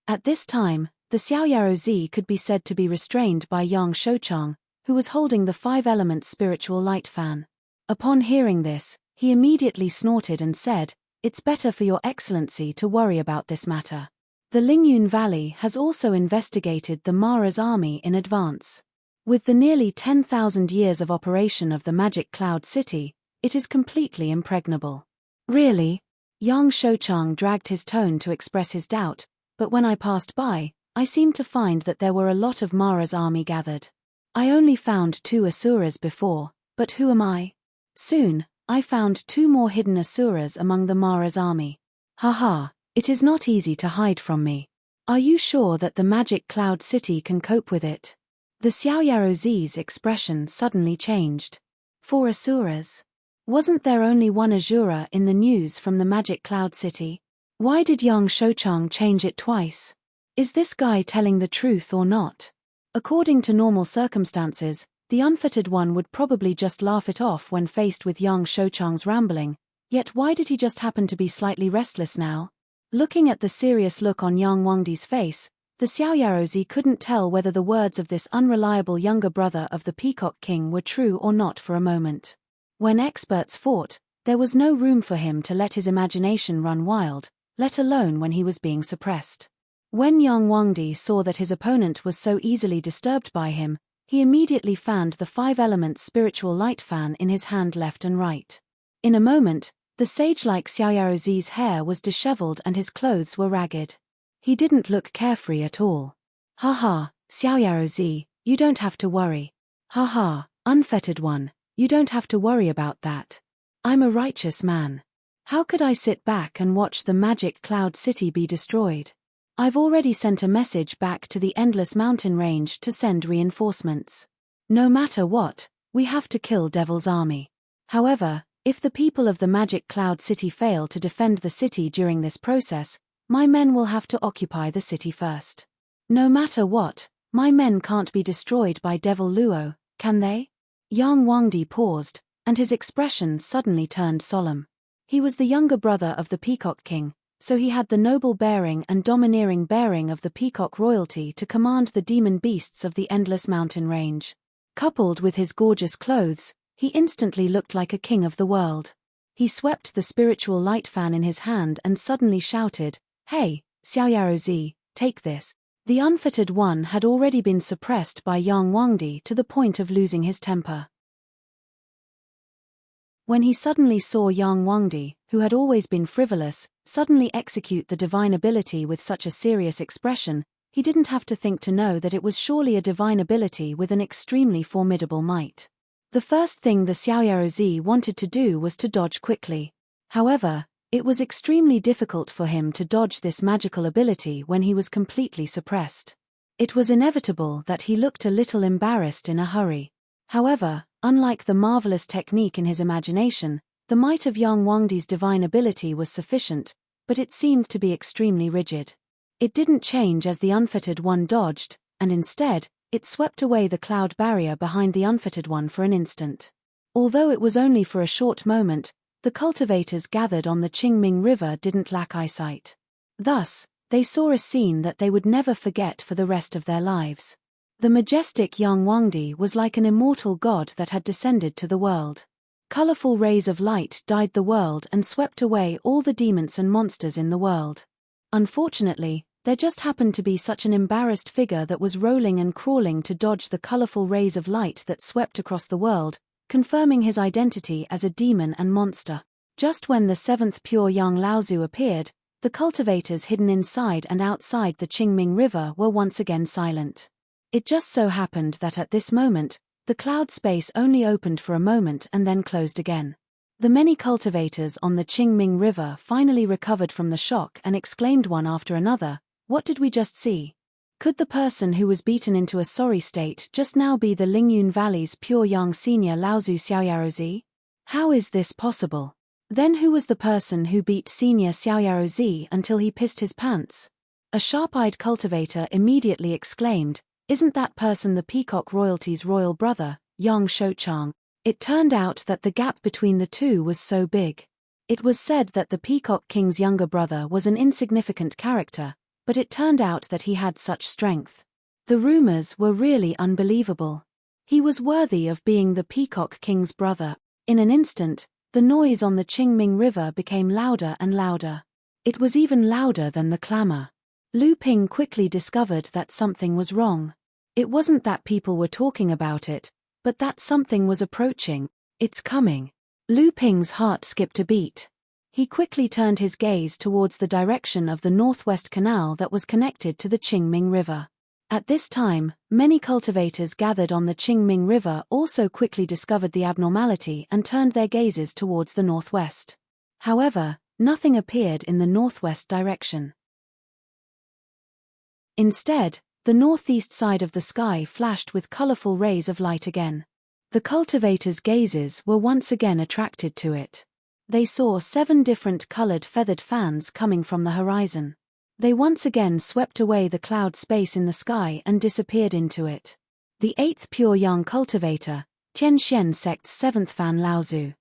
At this time, the Xiaoyaro Z could be said to be restrained by Yang Shouchang, who was holding the five-element spiritual light fan. Upon hearing this, he immediately snorted and said, "It's better for your excellency to worry about this matter. The Lingyun Valley has also investigated the Mara's army in advance. With the nearly 10,000 years of operation of the Magic Cloud City, it is completely impregnable." "Really?" Yang Shouchang dragged his tone to express his doubt, but when I passed by, I seemed to find that there were a lot of Mara's army gathered. I only found 2 Asuras before, but who am I? Soon, I found 2 more hidden Asuras among the Mara's army. Haha, it is not easy to hide from me. Are you sure that the Magic Cloud City can cope with it? The Xiaoyaro Z's expression suddenly changed. 4 Asuras? Wasn't there only 1 Asura in the news from the Magic Cloud City? Why did Yang Shouchang change it twice? Is this guy telling the truth or not? According to normal circumstances, the unfettered one would probably just laugh it off when faced with Yang Shouchang's rambling, yet why did he just happen to be slightly restless now? Looking at the serious look on Yang Wangdi's face, the Xiaoyaro Z couldn't tell whether the words of this unreliable younger brother of the Peacock King were true or not for a moment. When experts fought, there was no room for him to let his imagination run wild, let alone when he was being suppressed. When Yang Wangdi saw that his opponent was so easily disturbed by him, he immediately fanned the 5-element spiritual light fan in his hand left and right. In a moment, the sage-like Xiaoyaro Z's hair was disheveled and his clothes were ragged. He didn't look carefree at all. "Haha, Xiaoyaro Z, you don't have to worry. Haha, unfettered one, you don't have to worry about that. I'm a righteous man. How could I sit back and watch the Magic Cloud City be destroyed? I've already sent a message back to the Endless Mountain Range to send reinforcements. No matter what, we have to kill Devil's army. However, if the people of the Magic Cloud City fail to defend the city during this process, my men will have to occupy the city first. No matter what, my men can't be destroyed by Devil Luo, can they?" Yang Wangdi paused, and his expression suddenly turned solemn. He was the younger brother of the Peacock King, so he had the noble bearing and domineering bearing of the Peacock royalty to command the demon beasts of the Endless Mountain Range. Coupled with his gorgeous clothes, he instantly looked like a king of the world. He swept the spiritual light fan in his hand and suddenly shouted, "Hey, Xiaoyaro Z, take this." The unfettered one had already been suppressed by Yang Wangdi to the point of losing his temper. When he suddenly saw Yang Wangdi, who had always been frivolous, suddenly execute the divine ability with such a serious expression, he didn't have to think to know that it was surely a divine ability with an extremely formidable might. The first thing the Xiaoyaro Z wanted to do was to dodge quickly. However, it was extremely difficult for him to dodge this magical ability when he was completely suppressed. It was inevitable that he looked a little embarrassed in a hurry. However, unlike the marvelous technique in his imagination, the might of Yang Wangdi's divine ability was sufficient, but it seemed to be extremely rigid. It didn't change as the unfettered one dodged, and instead, it swept away the cloud barrier behind the unfettered one for an instant. Although it was only for a short moment, the cultivators gathered on the Qingming River didn't lack eyesight. Thus, they saw a scene that they would never forget for the rest of their lives. The majestic Yang Wangdi was like an immortal god that had descended to the world. Colorful rays of light dyed the world and swept away all the demons and monsters in the world. Unfortunately, there just happened to be such an embarrassed figure that was rolling and crawling to dodge the colorful rays of light that swept across the world, confirming his identity as a demon and monster. Just when the 7th pure Yang Laozu appeared, the cultivators hidden inside and outside the Qingming River were once again silent. It just so happened that at this moment, the cloud space only opened for a moment and then closed again. The many cultivators on the Qingming River finally recovered from the shock and exclaimed one after another, "What did we just see? Could the person who was beaten into a sorry state just now be the Lingyun Valley's pure young senior Laozu Xiaoyarozi? How is this possible? Then who was the person who beat senior Xiaoyarozi until he pissed his pants?" A sharp-eyed cultivator immediately exclaimed, "Isn't that person the Peacock Royalty's royal brother, Yang Shouchang?" It turned out that the gap between the two was so big. It was said that the Peacock King's younger brother was an insignificant character, but it turned out that he had such strength. The rumors were really unbelievable. He was worthy of being the Peacock King's brother. In an instant, the noise on the Qingming River became louder and louder. It was even louder than the clamor. Lu Ping quickly discovered that something was wrong. It wasn't that people were talking about it, but that something was approaching. "It's coming." Lu Ping's heart skipped a beat. He quickly turned his gaze towards the direction of the northwest canal that was connected to the Qingming River. At this time, many cultivators gathered on the Qingming River also quickly discovered the abnormality and turned their gazes towards the northwest. However, nothing appeared in the northwest direction. Instead, the northeast side of the sky flashed with colorful rays of light again. The cultivators' gazes were once again attracted to it. They saw 7 different colored feathered fans coming from the horizon. They once again swept away the cloud space in the sky and disappeared into it. The 8th pure young cultivator, Tianxian sect's 7th fan Laozu.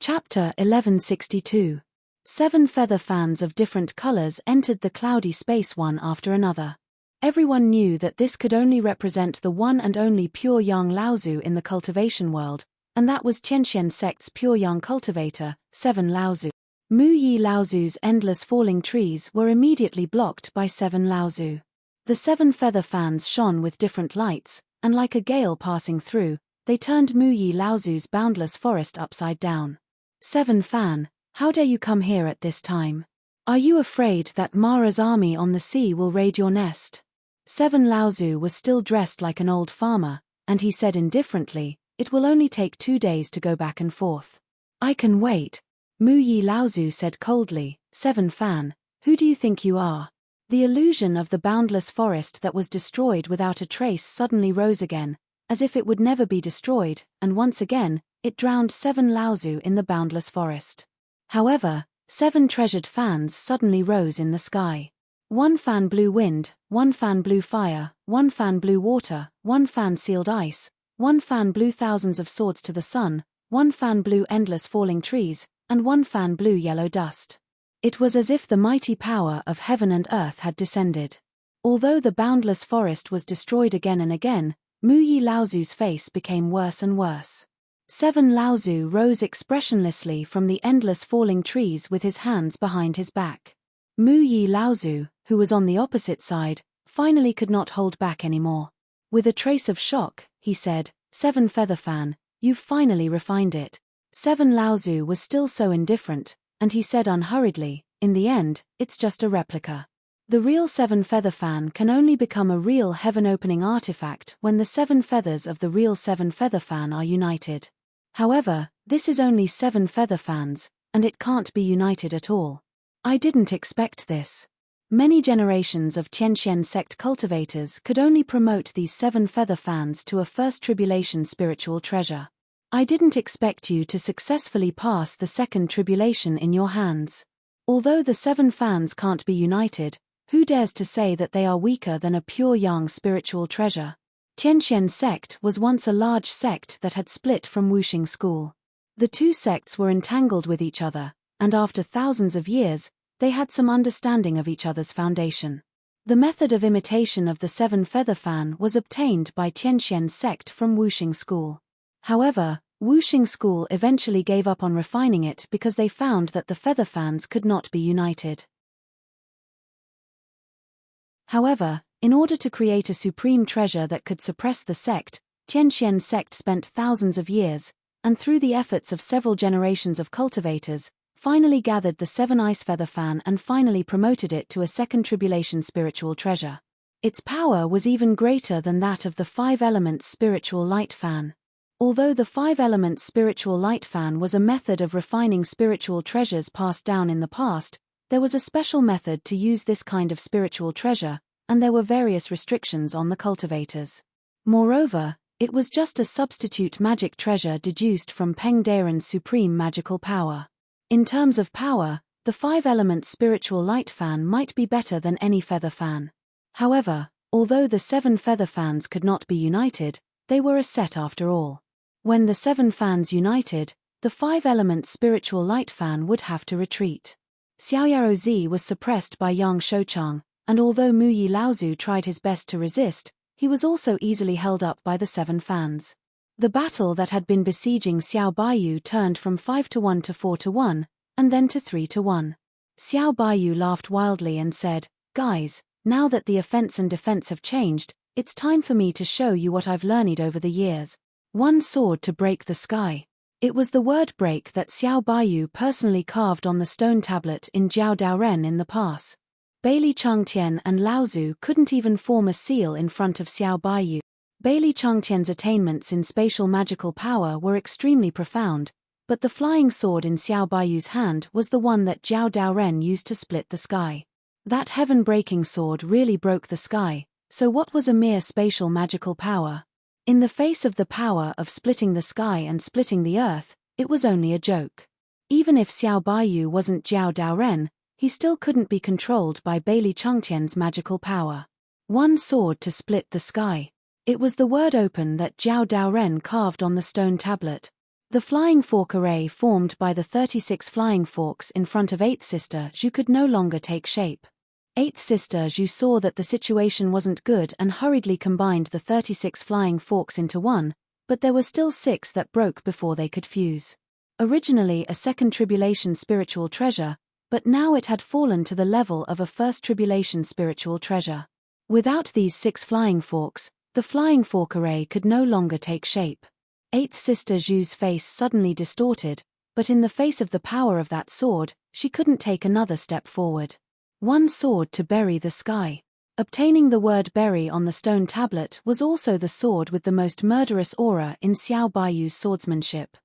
Chapter 1162. 7 feather fans of different colors entered the cloudy space one after another. Everyone knew that this could only represent the one and only pure young Laozu in the cultivation world, and that was Tianxian sect's pure young cultivator, 7 Laozu. Mu Yi Laozu's endless falling trees were immediately blocked by 7 Laozu. The 7 feather fans shone with different lights, and like a gale passing through, they turned Mu Yi Laozu's boundless forest upside down. 7 fan, how dare you come here at this time? Are you afraid that Mara's army on the sea will raid your nest? 7 Laozu was still dressed like an old farmer, and he said indifferently, "It will only take 2 days to go back and forth." "I can wait." Mu Yi Laozu said coldly, 7 fan, who do you think you are? The illusion of the boundless forest that was destroyed without a trace suddenly rose again, as if it would never be destroyed, and once again, it drowned 7 Laozu in the boundless forest. However, 7 treasured fans suddenly rose in the sky. 1 fan blew wind, 1 fan blew fire, 1 fan blew water, 1 fan sealed ice, 1 fan blew thousands of swords to the sun, 1 fan blew endless falling trees, and 1 fan blew yellow dust. It was as if the mighty power of heaven and earth had descended. Although the boundless forest was destroyed again and again, Mu Yi Laozu's face became worse and worse. 7 Laozu rose expressionlessly from the endless falling trees with his hands behind his back. Mu Yi Laozu, who was on the opposite side, finally could not hold back anymore. With a trace of shock, he said, 7 feather fan, you've finally refined it. 7 Laozu was still so indifferent, and he said unhurriedly, in the end, it's just a replica. The real 7 feather fan can only become a real heaven-opening artifact when the 7 feathers of the real 7 feather fan are united. However, this is only 7 feather fans, and it can't be united at all. I didn't expect this. Many generations of Tianxian sect cultivators could only promote these 7 feather fans to a first tribulation spiritual treasure. I didn't expect you to successfully pass the second tribulation in your hands. Although the 7 fans can't be united, who dares to say that they are weaker than a pure young spiritual treasure? Tianxian sect was once a large sect that had split from Wuxing school. The 2 sects were entangled with each other, and after thousands of years, they had some understanding of each other's foundation. The method of imitation of the 7 feather fan was obtained by Tianxian sect from Wuxing school. However, Wuxing school eventually gave up on refining it because they found that the feather fans could not be united. However, in order to create a supreme treasure that could suppress the sect, Tianxian sect spent thousands of years, and through the efforts of several generations of cultivators, finally gathered the 7 ice feather fan and finally promoted it to a second tribulation spiritual treasure. Its power was even greater than that of the 5 elements spiritual light fan. Although the 5 elements spiritual light fan was a method of refining spiritual treasures passed down in the past, there was a special method to use this kind of spiritual treasure, and there were various restrictions on the cultivators. Moreover, it was just a substitute magic treasure deduced from Peng Deren's supreme magical power. In terms of power, the 5 elements spiritual light fan might be better than any feather fan. However, although the 7 feather fans could not be united, they were a set after all. When the 7 fans united, the 5 elements spiritual light fan would have to retreat. Xiaoyaro Zi was suppressed by Yang Shouchang, and although Muyi Laozu tried his best to resist, he was also easily held up by the 7 fans. The battle that had been besieging Xiao Baiyu turned from 5-1 to 4-1, and then to 3-1. Xiao Baiyu laughed wildly and said, "Guys, now that the offense and defense have changed, it's time for me to show you what I've learned over the years. One sword to break the sky." It was the word break that Xiao Baiyu personally carved on the stone tablet in Jiao Daoren in the pass. Bailey Changtian and Laozu couldn't even form a seal in front of Xiao Baiyu. Bailey Changtian's attainments in spatial magical power were extremely profound, but the flying sword in Xiao Baiyu's hand was the one that Jiao Daoren used to split the sky. That heaven-breaking sword really broke the sky, so what was a mere spatial magical power? In the face of the power of splitting the sky and splitting the earth, it was only a joke. Even if Xiao Baiyu wasn't Jiao Daoren, he still couldn't be controlled by Bailey Changtian's magical power. One sword to split the sky. It was the word open that Jiao Daoren carved on the stone tablet. The flying fork array formed by the 36 flying forks in front of 8th Sister Zhu could no longer take shape. 8th Sister Zhu saw that the situation wasn't good and hurriedly combined the 36 flying forks into one, but there were still 6 that broke before they could fuse. Originally a second tribulation spiritual treasure, but now it had fallen to the level of a first tribulation spiritual treasure. Without these 6 flying forks, the flying fork array could no longer take shape. 8th Sister Zhu's face suddenly distorted, but in the face of the power of that sword, she couldn't take another step forward. One sword to bury the sky. Obtaining the word bury on the stone tablet was also the sword with the most murderous aura in Xiao Baiyu's swordsmanship.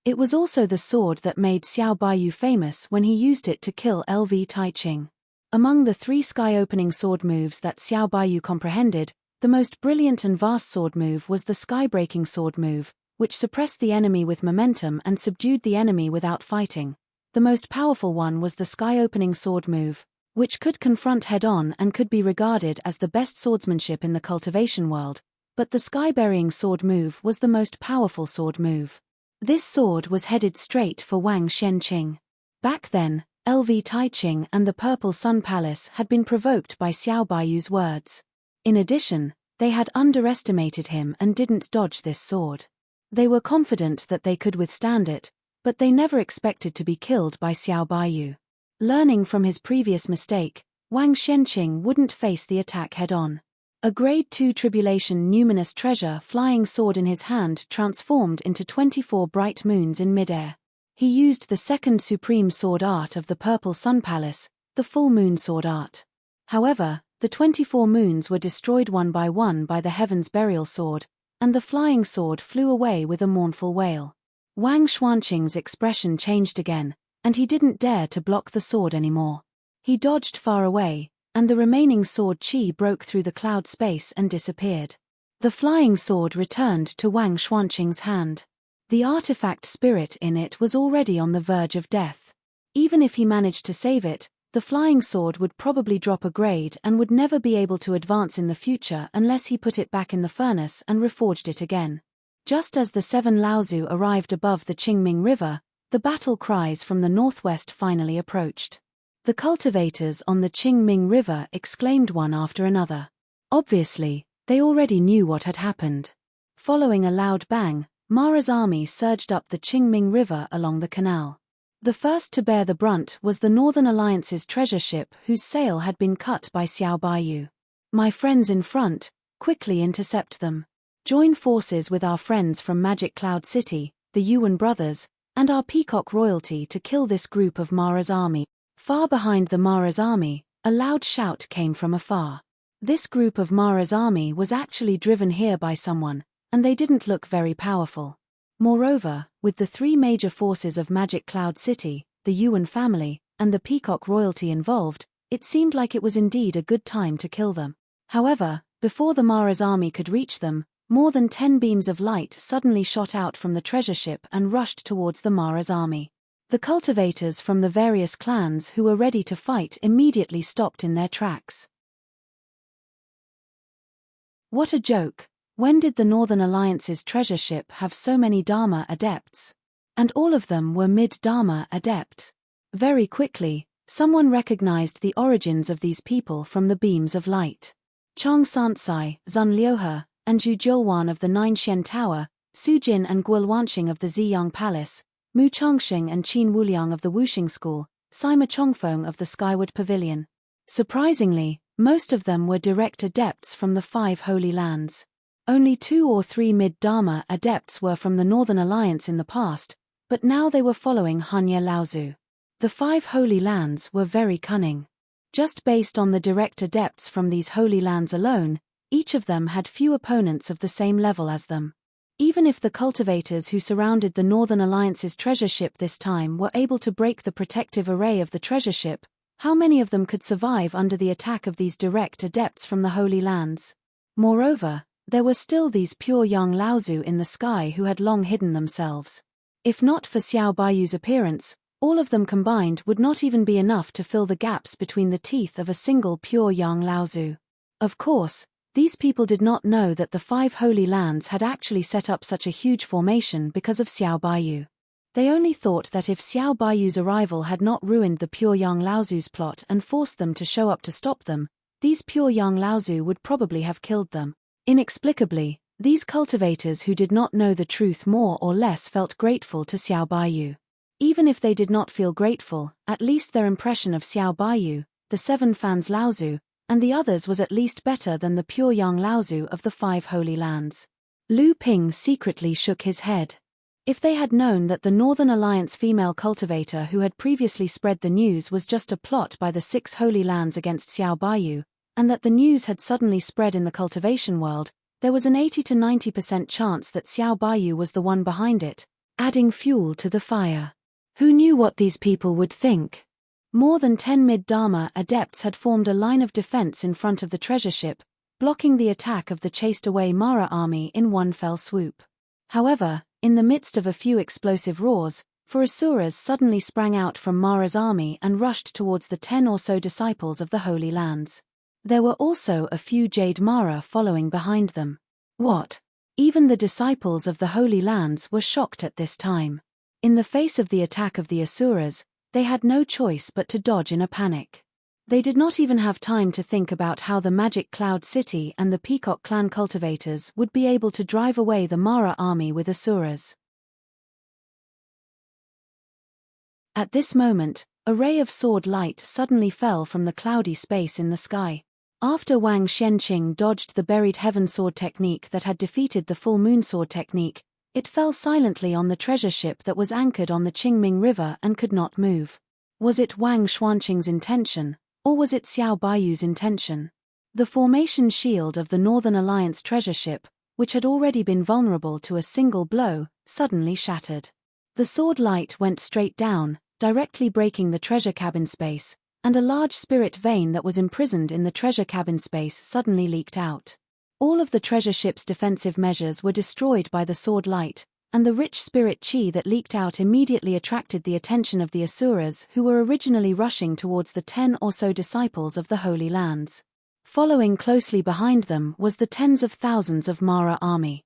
It was also the sword that made Xiao Baiyu famous when he used it to kill LV Taiqing. Among the 3 sky-opening sword moves that Xiao Baiyu comprehended, the most brilliant and vast sword move was the sky-breaking sword move, which suppressed the enemy with momentum and subdued the enemy without fighting. The most powerful one was the sky-opening sword move, which could confront head-on and could be regarded as the best swordsmanship in the cultivation world, but the sky-burying sword move was the most powerful sword move. This sword was headed straight for Wang Xianqing. Back then, LV Taiqing and the Purple Sun Palace had been provoked by Xiao Baiyu's words. In addition, they had underestimated him and didn't dodge this sword. They were confident that they could withstand it, but they never expected to be killed by Xiao Baiyu. Learning from his previous mistake, Wang Xianqing wouldn't face the attack head-on. A Grade 2 Tribulation numinous treasure flying sword in his hand transformed into 24 bright moons in midair. He used the second supreme sword art of the Purple Sun Palace, the full moon sword art. However, the 24 moons were destroyed one by one by the Heaven's Burial Sword, and the flying sword flew away with a mournful wail. Wang Xuanqing's expression changed again, and he didn't dare to block the sword anymore. He dodged far away, and the remaining sword qi broke through the cloud space and disappeared. The flying sword returned to Wang Xuanqing's hand. The artifact spirit in it was already on the verge of death. Even if he managed to save it, the flying sword would probably drop a grade and would never be able to advance in the future unless he put it back in the furnace and reforged it again. Just as the 7 Laozu arrived above the Qingming River, the battle cries from the northwest finally approached. The cultivators on the Qingming River exclaimed one after another. Obviously, they already knew what had happened. Following a loud bang, Mara's army surged up the Qingming River along the canal. The first to bear the brunt was the Northern Alliance's treasure ship whose sail had been cut by Xiao Baiyu. My friends in front, quickly intercept them. Join forces with our friends from Magic Cloud City, the Yuan brothers, and our Peacock royalty to kill this group of Mara's army. Far behind the Mara's army, A loud shout came from afar. This group of Mara's army was actually driven here by someone, and they didn't look very powerful. Moreover, with the three major forces of Magic Cloud City, the Yuan family, and the Peacock royalty involved, it seemed like it was indeed a good time to kill them. However, before the Mara's army could reach them, more than 10 beams of light suddenly shot out from the treasure ship and rushed towards the Mara's army. The cultivators from the various clans who were ready to fight immediately stopped in their tracks. What a joke! When did the Northern Alliance's treasure ship have so many Dharma adepts? And all of them were mid-Dharma adepts. Very quickly, someone recognized the origins of these people from the beams of light. Chang Sansai, Zun Liuhe, and Zhu Jiuwan of the Nine Xian Tower, Su Jin and Guo Wanxing of the Ziyang Palace, Mu Chongxing and Qin Wuliang of the Wuxing School, Sima Chongfeng of the Skyward Pavilion. Surprisingly, most of them were direct adepts from the 5 Holy Lands. Only 2 or 3 mid-Dharma adepts were from the Northern Alliance in the past, but now they were following Hanya Laozu. The 5 Holy Lands were very cunning. Just based on the direct adepts from these Holy Lands alone, each of them had few opponents of the same level as them. Even if the cultivators who surrounded the Northern Alliance's treasure ship this time were able to break the protective array of the treasure ship, how many of them could survive under the attack of these direct adepts from the Holy Lands? Moreover, there were still these pure young Laozu in the sky who had long hidden themselves. If not for Xiao Baiyu's appearance, all of them combined would not even be enough to fill the gaps between the teeth of a single pure young Laozu. Of course, these people did not know that the 5 Holy Lands had actually set up such a huge formation because of Xiao Baiyu. They only thought that if Xiao Baiyu's arrival had not ruined the pure young Laozu's plot and forced them to show up to stop them, these pure young Laozu would probably have killed them. Inexplicably, these cultivators who did not know the truth more or less felt grateful to Xiao Baiyu. Even if they did not feel grateful, at least their impression of Xiao Baiyu, the 7 fans Laozu, and the others was at least better than the pure young Laozu of the 5 Holy Lands. Lu Ping secretly shook his head. If they had known that the Northern Alliance female cultivator who had previously spread the news was just a plot by the 6 Holy Lands against Xiao Baiyu, and that the news had suddenly spread in the cultivation world, there was an 80 to 90% chance that Xiao Baiyu was the one behind it, adding fuel to the fire. Who knew what these people would think? More than 10 mid-Dharma adepts had formed a line of defense in front of the treasure ship, blocking the attack of the chased-away Mara army in one fell swoop. However, in the midst of a few explosive roars, 4 Asuras suddenly sprang out from Mara's army and rushed towards the 10 or so disciples of the Holy Lands. There were also a few Jade Mara following behind them. What? Even the disciples of the Holy Lands were shocked at this time. In the face of the attack of the Asuras, they had no choice but to dodge in a panic. They did not even have time to think about how the Magic Cloud City and the Peacock clan cultivators would be able to drive away the Mara army with Asuras. At this moment, a ray of sword light suddenly fell from the cloudy space in the sky. After Wang Xianqing dodged the buried heaven sword technique that had defeated the full moon sword technique, it fell silently on the treasure ship that was anchored on the Qingming River and could not move. Was it Wang Xuanqing's intention? Or was it Xiao Baiyu's intention? The formation shield of the Northern Alliance treasure ship, which had already been vulnerable to a single blow, suddenly shattered. The sword light went straight down, directly breaking the treasure cabin space, and a large spirit vein that was imprisoned in the treasure cabin space suddenly leaked out. All of the treasure ship's defensive measures were destroyed by the sword light, and the rich spirit chi that leaked out immediately attracted the attention of the Asuras who were originally rushing towards the 10 or so disciples of the Holy Lands. Following closely behind them was the tens of thousands of Mara army.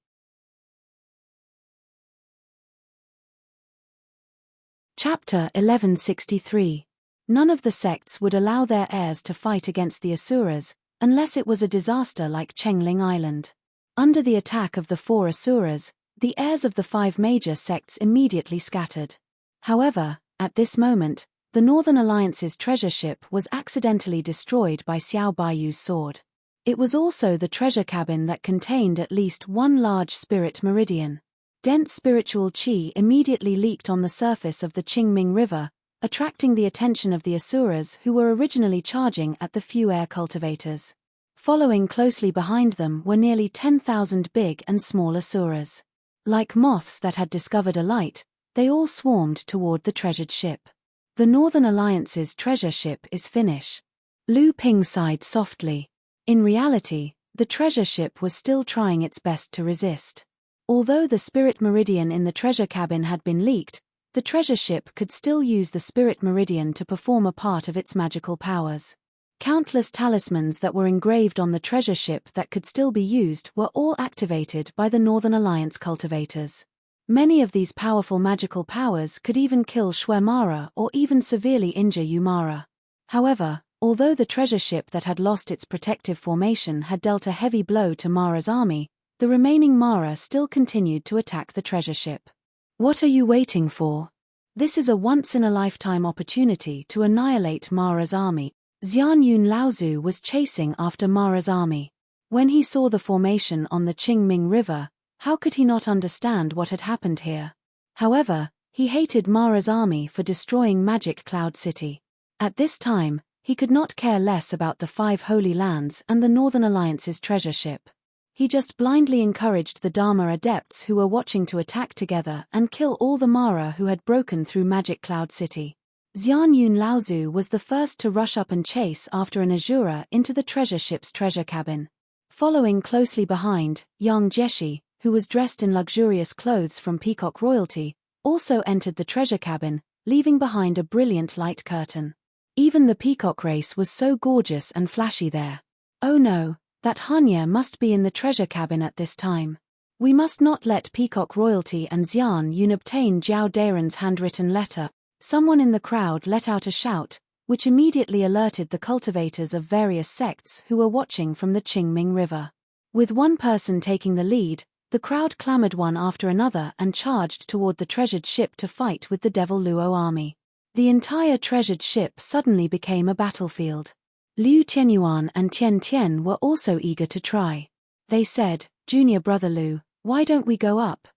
Chapter 1163. None of the sects would allow their heirs to fight against the Asuras, unless it was a disaster like Chengling Island. Under the attack of the 4 Asuras, the heirs of the 5 major sects immediately scattered. However, at this moment, the Northern Alliance's treasure ship was accidentally destroyed by Xiao Baiyu's sword. It was also the treasure cabin that contained at least one large spirit meridian. Dense spiritual qi immediately leaked on the surface of the Qingming River, attracting the attention of the asuras who were originally charging at the few air cultivators. Following closely behind them were nearly 10,000 big and small asuras. Like moths that had discovered a light, they all swarmed toward the treasured ship. The Northern Alliance's treasure ship is finished. Lu Ping sighed softly. In reality, the treasure ship was still trying its best to resist. Although the spirit meridian in the treasure cabin had been leaked, the treasure ship could still use the spirit meridian to perform a part of its magical powers. Countless talismans that were engraved on the treasure ship that could still be used were all activated by the Northern Alliance cultivators. Many of these powerful magical powers could even kill Shwe Mara or even severely injure Yu Mara. However, although the treasure ship that had lost its protective formation had dealt a heavy blow to Mara's army, the remaining Mara still continued to attack the treasure ship. What are you waiting for? This is a once-in-a-lifetime opportunity to annihilate Mara's army. Xian Yun Laozu was chasing after Mara's army. When he saw the formation on the Qingming River, how could he not understand what had happened here? However, he hated Mara's army for destroying Magic Cloud City. At this time, he could not care less about the 5 Holy Lands and the Northern Alliance's treasure ship. He just blindly encouraged the Dharma adepts who were watching to attack together and kill all the Mara who had broken through Magic Cloud City. Xian Yun Laozu was the first to rush up and chase after an Azura into the treasure ship's treasure cabin. Following closely behind, Yang Jieshi, who was dressed in luxurious clothes from Peacock royalty, also entered the treasure cabin, leaving behind a brilliant light curtain. Even the peacock race was so gorgeous and flashy there. Oh no, that Hanya must be in the treasure cabin at this time. We must not let Peacock royalty and Xian Yun obtain Zhao Dairen's handwritten letter. Someone in the crowd let out a shout, which immediately alerted the cultivators of various sects who were watching from the Qingming River. With one person taking the lead, the crowd clamored one after another and charged toward the treasured ship to fight with the Devil Luo army. The entire treasured ship suddenly became a battlefield. Liu Tianyuan and Tian Tian were also eager to try. They said, "Junior brother Liu, why don't we go up?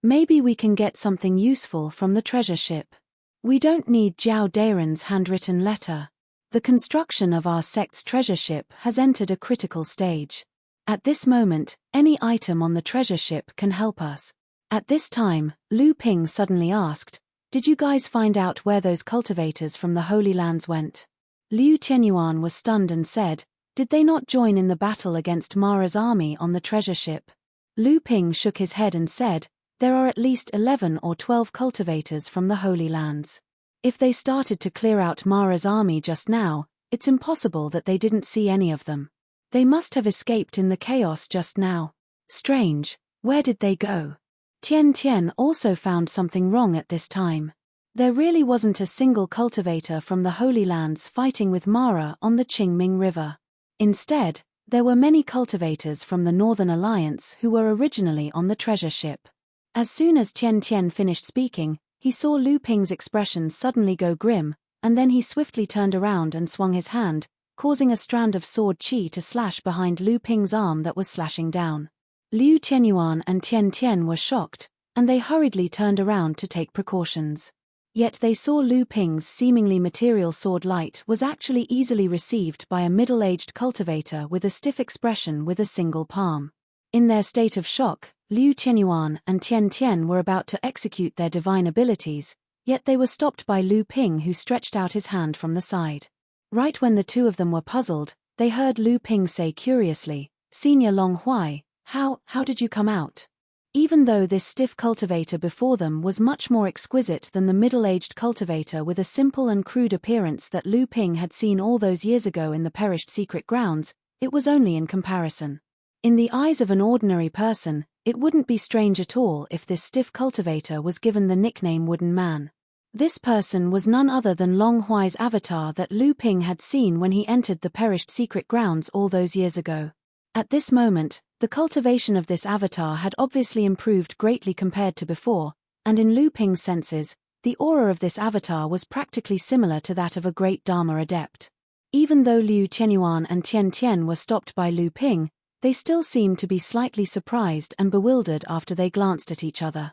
Maybe we can get something useful from the treasure ship. We don't need Zhao Dairen's handwritten letter. The construction of our sect's treasure ship has entered a critical stage. At this moment, any item on the treasure ship can help us." At this time, Lu Ping suddenly asked, "Did you guys find out where those cultivators from the Holy Lands went?" Liu Tianyuan was stunned and said, "Did they not join in the battle against Mara's army on the treasure ship?" Lu Ping shook his head and said, "There are at least 11 or 12 cultivators from the Holy Lands. If they started to clear out Mara's army just now, it's impossible that they didn't see any of them. They must have escaped in the chaos just now. Strange, where did they go?" Tian Tian also found something wrong at this time. There really wasn't a single cultivator from the Holy Lands fighting with Mara on the Qingming River. Instead, there were many cultivators from the Northern Alliance who were originally on the treasure ship. As soon as Tian Tian finished speaking, he saw Lu Ping's expression suddenly go grim, and then he swiftly turned around and swung his hand, causing a strand of sword chi to slash behind Lu Ping's arm that was slashing down. Liu Tianyuan and Tian Tian were shocked, and they hurriedly turned around to take precautions. Yet they saw Lu Ping's seemingly material sword light was actually easily received by a middle-aged cultivator with a stiff expression with a single palm. In their state of shock, Liu Tianyuan and Tian Tian were about to execute their divine abilities, yet they were stopped by Lu Ping, who stretched out his hand from the side. Right when the two of them were puzzled, they heard Lu Ping say curiously, "Senior Long Huai, how did you come out?" Even though this stiff cultivator before them was much more exquisite than the middle-aged cultivator with a simple and crude appearance that Lu Ping had seen all those years ago in the perished secret grounds, it was only in comparison. In the eyes of an ordinary person, it wouldn't be strange at all if this stiff cultivator was given the nickname Wooden Man. This person was none other than Long Huai's avatar that Lu Ping had seen when he entered the perished secret grounds all those years ago. At this moment, the cultivation of this avatar had obviously improved greatly compared to before, and in Lu Ping's senses, the aura of this avatar was practically similar to that of a great Dharma adept. Even though Liu Tianyuan and Tian Tian were stopped by Lu Ping, they still seemed to be slightly surprised and bewildered after they glanced at each other.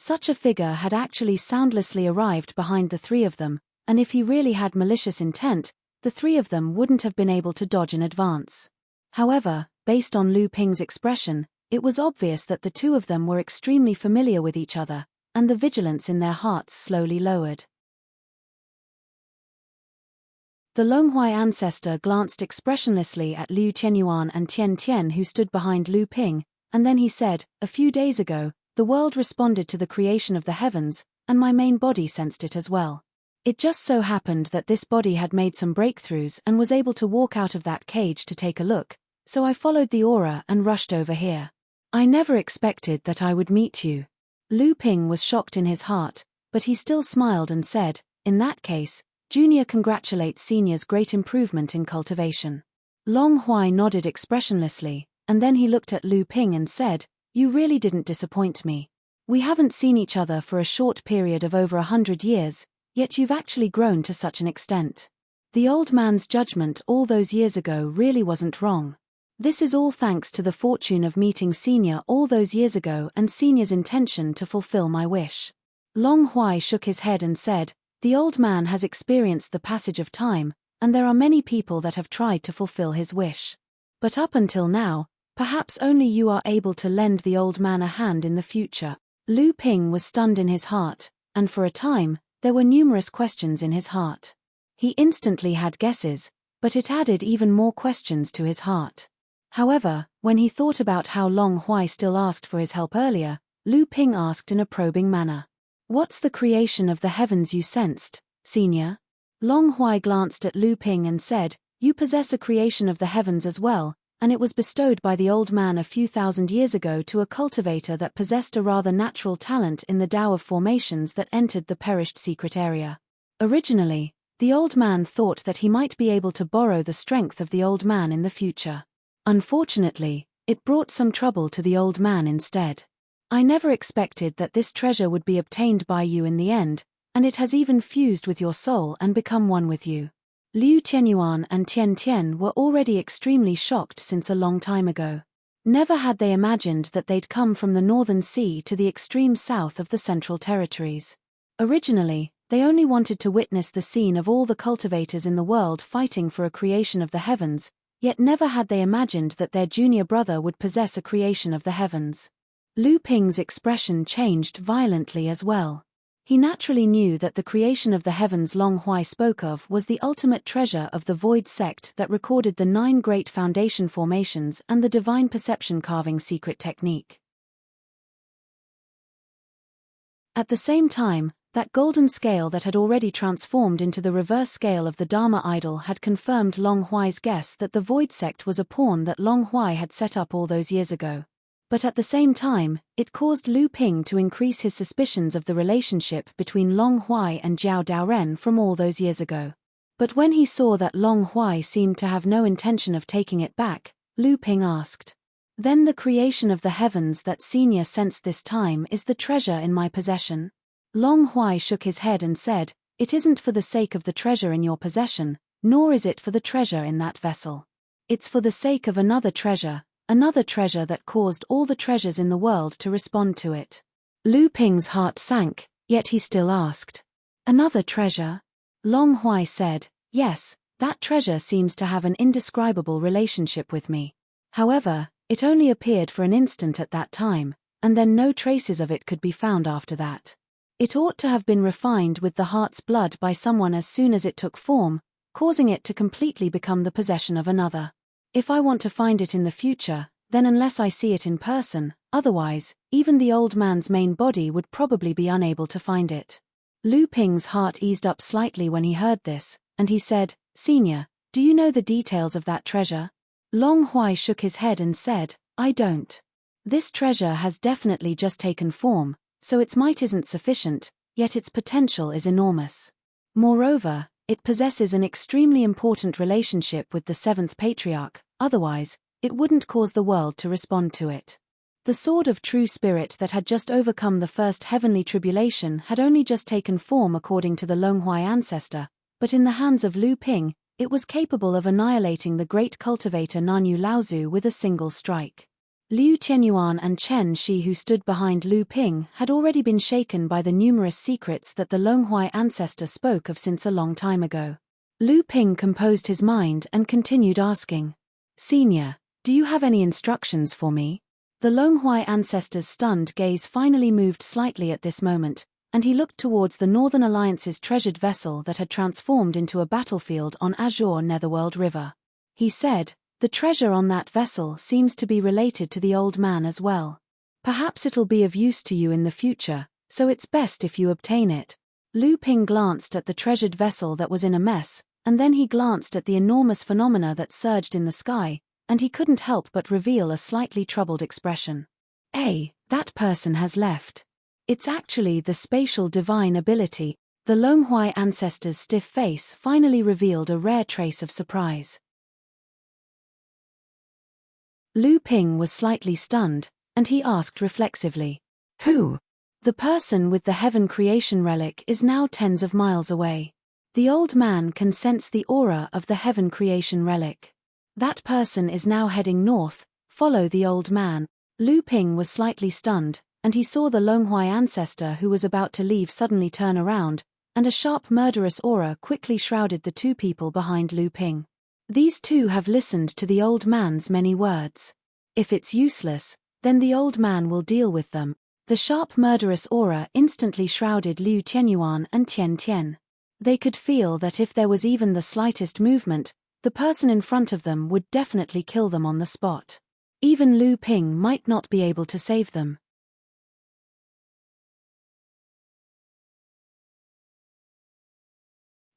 Such a figure had actually soundlessly arrived behind the three of them, and if he really had malicious intent, the three of them wouldn't have been able to dodge in advance. However, based on Lu Ping's expression, it was obvious that the two of them were extremely familiar with each other, and the vigilance in their hearts slowly lowered. The Longhuai ancestor glanced expressionlessly at Liu Qianyuan and Tian Tian, who stood behind Lu Ping, and then he said, "A few days ago, the world responded to the creation of the heavens, and my main body sensed it as well. It just so happened that this body had made some breakthroughs and was able to walk out of that cage to take a look, so I followed the aura and rushed over here. I never expected that I would meet you." Lu Ping was shocked in his heart, but he still smiled and said, "In that case, Junior congratulates Senior's great improvement in cultivation." Longhuai nodded expressionlessly, and then he looked at Lu Ping and said, "You really didn't disappoint me. We haven't seen each other for a short period of over 100 years, yet you've actually grown to such an extent. The old man's judgment all those years ago really wasn't wrong. This is all thanks to the fortune of meeting Senior all those years ago and Senior's intention to fulfill my wish." Longhuai shook his head and said, "The old man has experienced the passage of time, and there are many people that have tried to fulfill his wish. But up until now, perhaps only you are able to lend the old man a hand in the future." Lu Ping was stunned in his heart, and for a time, there were numerous questions in his heart. He instantly had guesses, but it added even more questions to his heart. However, when he thought about how Longhuai still asked for his help earlier, Lu Ping asked in a probing manner, "What's the creation of the heavens you sensed, Senior?" Longhuai glanced at Lu Ping and said, "You possess a creation of the heavens as well, and it was bestowed by the old man a few thousand years ago to a cultivator that possessed a rather natural talent in the Tao of formations that entered the perished secret area. Originally, the old man thought that he might be able to borrow the strength of the old man in the future. Unfortunately, it brought some trouble to the old man instead. I never expected that this treasure would be obtained by you in the end, and it has even fused with your soul and become one with you." Liu Qianyuan and Tian Tian were already extremely shocked since a long time ago. Never had they imagined that they'd come from the northern sea to the extreme south of the Central Territories. Originally, they only wanted to witness the scene of all the cultivators in the world fighting for a creation of the heavens, yet never had they imagined that their junior brother would possess a creation of the heavens. Lu Ping's expression changed violently as well. He naturally knew that the creation of the heavens Longhuai spoke of was the ultimate treasure of the Void sect that recorded the 9 great foundation formations and the divine perception carving secret technique. At the same time, that golden scale that had already transformed into the reverse scale of the Dharma idol had confirmed Longhuai's guess that the Void sect was a pawn that Longhuai had set up all those years ago. But at the same time, it caused Lu Ping to increase his suspicions of the relationship between Longhuai and Jiao Daoren from all those years ago. But when he saw that Longhuai seemed to have no intention of taking it back, Lu Ping asked, "Then the creation of the heavens that Senior sensed this time is the treasure in my possession?" Longhuai shook his head and said, "It isn't for the sake of the treasure in your possession, nor is it for the treasure in that vessel. It's for the sake of another treasure that caused all the treasures in the world to respond to it." Lu Ping's heart sank, yet he still asked, "Another treasure?" Longhuai said, "Yes, that treasure seems to have an indescribable relationship with me. However, it only appeared for an instant at that time, and then no traces of it could be found after that. It ought to have been refined with the heart's blood by someone as soon as it took form, causing it to completely become the possession of another. If I want to find it in the future, then unless I see it in person, otherwise, even the old man's main body would probably be unable to find it." Lu Ping's heart eased up slightly when he heard this, and he said, "Senior, do you know the details of that treasure?" Longhuai shook his head and said, "I don't. This treasure has definitely just taken form, so its might isn't sufficient, yet its potential is enormous. Moreover, it possesses an extremely important relationship with the 7th Patriarch, otherwise, it wouldn't cause the world to respond to it. The sword of true spirit that had just overcome the first heavenly tribulation had only just taken form according to the Longhuai ancestor, but in the hands of Lu Ping, it was capable of annihilating the great cultivator Nanyu Laozu with a single strike. Liu Qianyuan and Chen Shi, who stood behind Lu Ping, had already been shaken by the numerous secrets that the Longhuai ancestor spoke of since a long time ago. Lu Ping composed his mind and continued asking, "Senior, do you have any instructions for me?" The Longhuai ancestor's stunned gaze finally moved slightly at this moment, and he looked towards the Northern Alliance's treasured vessel that had transformed into a battlefield on Azure Netherworld River. He said, "The treasure on that vessel seems to be related to the old man as well. Perhaps it'll be of use to you in the future, so it's best if you obtain it." Lu Ping glanced at the treasured vessel that was in a mess, and then he glanced at the enormous phenomena that surged in the sky, and he couldn't help but reveal a slightly troubled expression. That person has left. It's actually the spatial divine ability." The Longhuai ancestor's stiff face finally revealed a rare trace of surprise. Lu Ping was slightly stunned, and he asked reflexively, "Who?" "The person with the heaven creation relic is now tens of miles away. The old man can sense the aura of the heaven creation relic. That person is now heading north. Follow the old man." Lu Ping was slightly stunned, and he saw the Longhuai ancestor who was about to leave suddenly turn around, and a sharp murderous aura quickly shrouded the two people behind Lu Ping. These two have listened to the old man's many words. If it's useless, then the old man will deal with them. The sharp murderous aura instantly shrouded Liu Qianyuan and Tian Tian. They could feel that if there was even the slightest movement, the person in front of them would definitely kill them on the spot. Even Lu Ping might not be able to save them.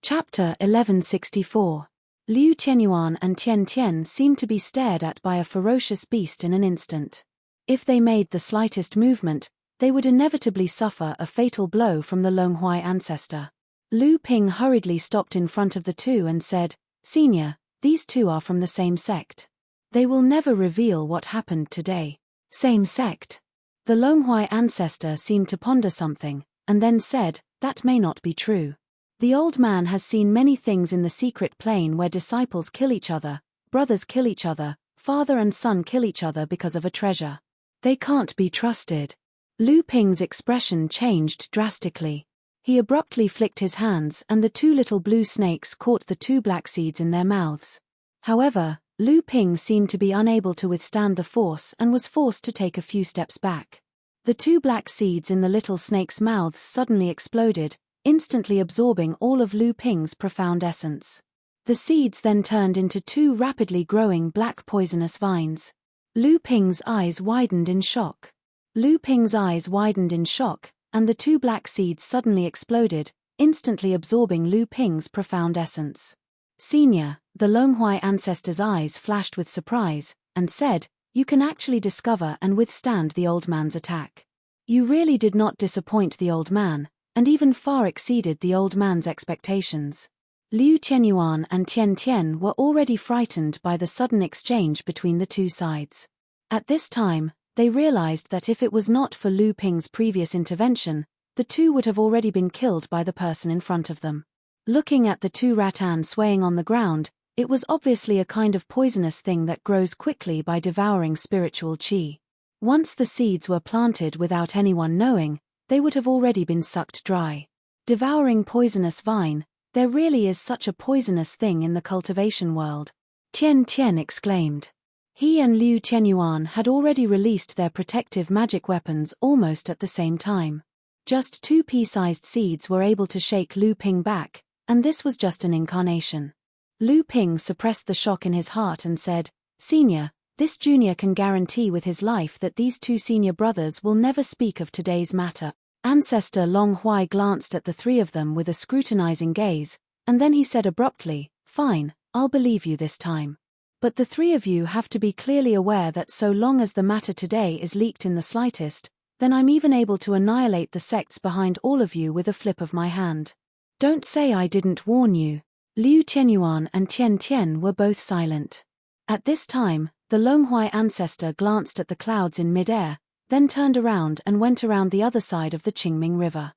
Chapter 1164. Liu Qianyuan and Tian Tian seemed to be stared at by a ferocious beast in an instant. If they made the slightest movement, they would inevitably suffer a fatal blow from the Longhuai ancestor. Lu Ping hurriedly stopped in front of the two and said, "Senior, these two are from the same sect. They will never reveal what happened today." "Same sect?" The Longhuai ancestor seemed to ponder something, and then said, "That may not be true. The old man has seen many things in the secret plane where disciples kill each other, brothers kill each other, father and son kill each other because of a treasure. They can't be trusted." Lu Ping's expression changed drastically. He abruptly flicked his hands and the two little blue snakes caught the two black seeds in their mouths. However, Lu Ping seemed to be unable to withstand the force and was forced to take a few steps back. The two black seeds in the little snakes' mouths suddenly exploded, instantly absorbing all of Lu Ping's profound essence. The seeds then turned into two rapidly growing black poisonous vines. Lu Ping's eyes widened in shock. And the two black seeds suddenly exploded, instantly absorbing Lu Ping's profound essence. "Senior," the Longhuai ancestor's eyes flashed with surprise, and said, "You can actually discover and withstand the old man's attack. You really did not disappoint the old man, and even far exceeded the old man's expectations." Liu Qianyuan and Tian Tian were already frightened by the sudden exchange between the two sides. At this time, they realized that if it was not for Lu Ping's previous intervention, the two would have already been killed by the person in front of them. Looking at the two rattan swaying on the ground, it was obviously a kind of poisonous thing that grows quickly by devouring spiritual qi. Once the seeds were planted without anyone knowing, they would have already been sucked dry. Devouring poisonous vine, there really is such a poisonous thing in the cultivation world. Tian Tian exclaimed. He and Liu Qianyuan had already released their protective magic weapons almost at the same time. Just two pea-sized seeds were able to shake Lu Ping back, and this was just an incarnation. Lu Ping suppressed the shock in his heart and said, "Senior, this junior can guarantee with his life that these two senior brothers will never speak of today's matter." Ancestor Long Huai glanced at the three of them with a scrutinizing gaze, and then he said abruptly, "Fine, I'll believe you this time. But the three of you have to be clearly aware that so long as the matter today is leaked in the slightest, then I'm even able to annihilate the sects behind all of you with a flip of my hand. Don't say I didn't warn you." Liu Qianyuan and Tian Tian were both silent. At this time, the Longhuai ancestor glanced at the clouds in mid-air, then turned around and went around the other side of the Qingming River.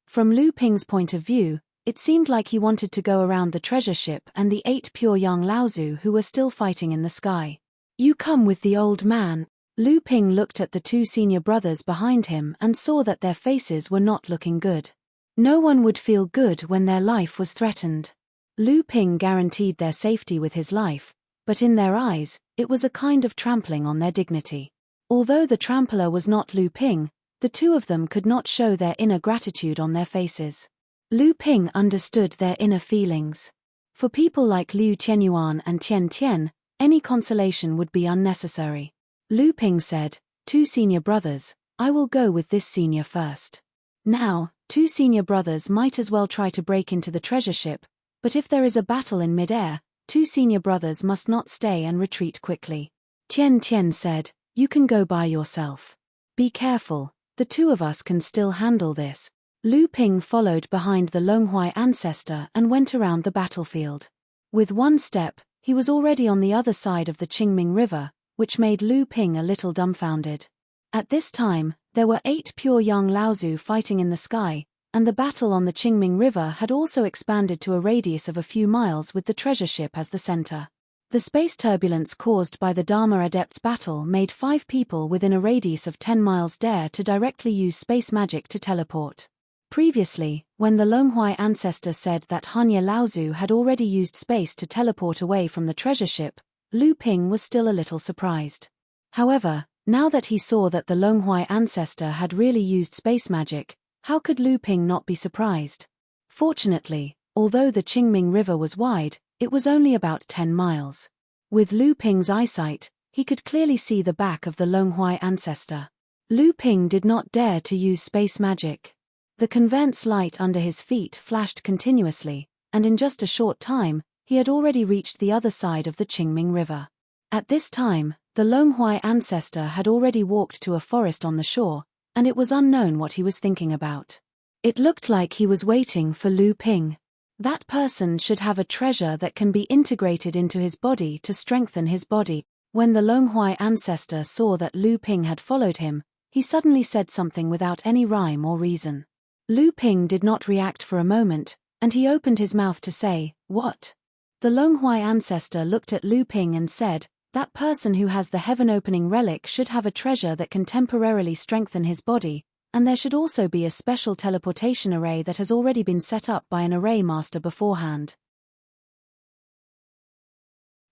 From Lu Ping's point of view, It seemed like he wanted to go around the treasure ship and the 8 pure young Laozu who were still fighting in the sky. You come with the old man. Lu Ping looked at the 2 senior brothers behind him and saw that their faces were not looking good. No one would feel good when their life was threatened. Lu Ping guaranteed their safety with his life, but in their eyes, it was a kind of trampling on their dignity. Although the trampler was not Lu Ping, the 2 of them could not show their inner gratitude on their faces. Lu Ping understood their inner feelings. For people like Liu Tianyuan and Tian Tian, any consolation would be unnecessary. Lu Ping said, 2 senior brothers, I will go with this senior first. Now, 2 senior brothers might as well try to break into the treasure ship, but if there is a battle in mid-air, 2 senior brothers must not stay and retreat quickly. Tian Tian said, you can go by yourself. Be careful, the 2 of us can still handle this. Lu Ping followed behind the Longhuai ancestor and went around the battlefield. With one step, he was already on the other side of the Qingming River, which made Lu Ping a little dumbfounded. At this time, there were 8 pure young Laozu fighting in the sky, and the battle on the Qingming River had also expanded to a radius of a few miles with the treasure ship as the center. The space turbulence caused by the Dharma Adepts' battle made 5 people within a radius of 10 miles dare to directly use space magic to teleport. Previously, when the Longhuai ancestor said that Hanya Laozu had already used space to teleport away from the treasure ship, Lu Ping was still a little surprised. However, now that he saw that the Longhuai ancestor had really used space magic, how could Lu Ping not be surprised? Fortunately, although the Qingming River was wide, it was only about 10 miles. With Lu Ping's eyesight, he could clearly see the back of the Longhuai ancestor. Lu Ping did not dare to use space magic. The conveyance light under his feet flashed continuously, and in just a short time, he had already reached the other side of the Qingming River. At this time, the Longhuai ancestor had already walked to a forest on the shore, and it was unknown what he was thinking about. It looked like he was waiting for Lu Ping. That person should have a treasure that can be integrated into his body to strengthen his body. When the Longhuai ancestor saw that Lu Ping had followed him, he suddenly said something without any rhyme or reason. Lu Ping did not react for a moment, and he opened his mouth to say, "What?" The Longhuai ancestor looked at Lu Ping and said, "That person who has the heaven-opening relic should have a treasure that can temporarily strengthen his body, and there should also be a special teleportation array that has already been set up by an array master beforehand.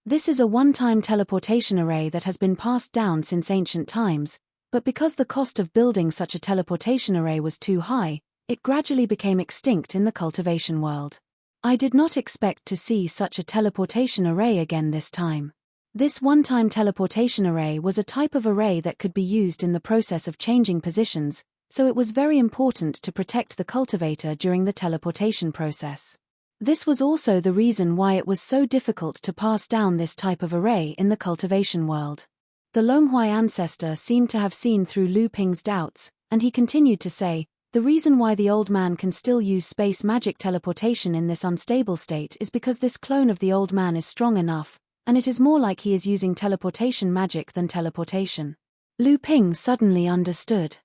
This is a one-time teleportation array that has been passed down since ancient times, but because the cost of building such a teleportation array was too high, it gradually became extinct in the cultivation world. I did not expect to see such a teleportation array again this time. This one-time teleportation array was a type of array that could be used in the process of changing positions, so it was very important to protect the cultivator during the teleportation process. This was also the reason why it was so difficult to pass down this type of array in the cultivation world. The Longhuai ancestor seemed to have seen through Lu Ping's doubts, and he continued to say, "The reason why the old man can still use space magic teleportation in this unstable state is because this clone of the old man is strong enough, and it is more like he is using teleportation magic than teleportation." Lu Ping suddenly understood.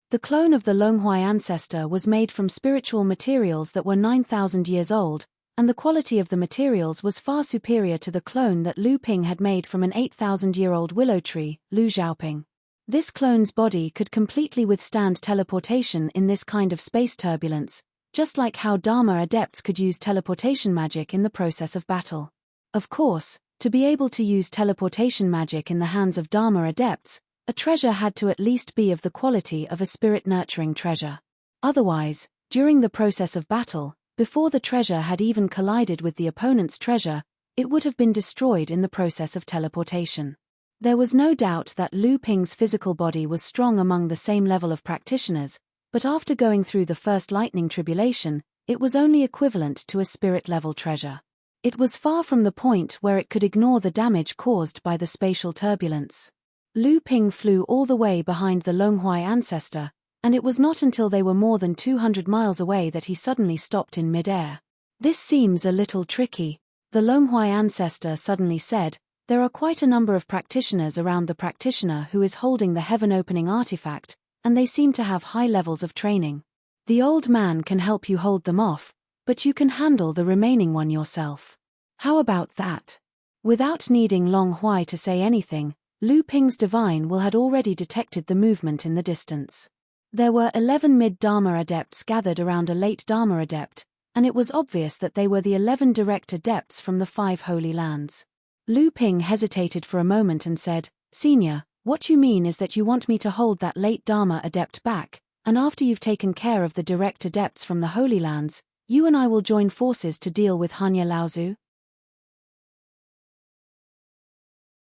The clone of the Longhuai ancestor was made from spiritual materials that were 9,000 years old, and the quality of the materials was far superior to the clone that Lu Ping had made from an 8,000-year-old willow tree, Lu Xiaoping. This clone's body could completely withstand teleportation in this kind of space turbulence, just like how Dharma adepts could use teleportation magic in the process of battle. Of course, to be able to use teleportation magic in the hands of Dharma adepts, a treasure had to at least be of the quality of a spirit-nurturing treasure. Otherwise, during the process of battle, before the treasure had even collided with the opponent's treasure, it would have been destroyed in the process of teleportation. There was no doubt that Lu Ping's physical body was strong among the same level of practitioners, but after going through the first lightning tribulation, it was only equivalent to a spirit-level treasure. It was far from the point where it could ignore the damage caused by the spatial turbulence. Lu Ping flew all the way behind the Longhuai ancestor, and it was not until they were more than 200 miles away that he suddenly stopped in mid-air. "This seems a little tricky," the Longhuai ancestor suddenly said. "There are quite a number of practitioners around the practitioner who is holding the heaven-opening artifact, and they seem to have high levels of training. The old man can help you hold them off, but you can handle the remaining one yourself. How about that? Without needing Long Huai to say anything, Lu Ping's divine will had already detected the movement in the distance. There were 11 mid-Dharma adepts gathered around a late Dharma adept, and it was obvious that they were the 11 direct adepts from the 5 Holy Lands. Lu Ping hesitated for a moment and said, "Senior, what you mean is that you want me to hold that late Dharma adept back, and after you've taken care of the direct adepts from the Holy Lands, you and I will join forces to deal with Hanya Laozu?"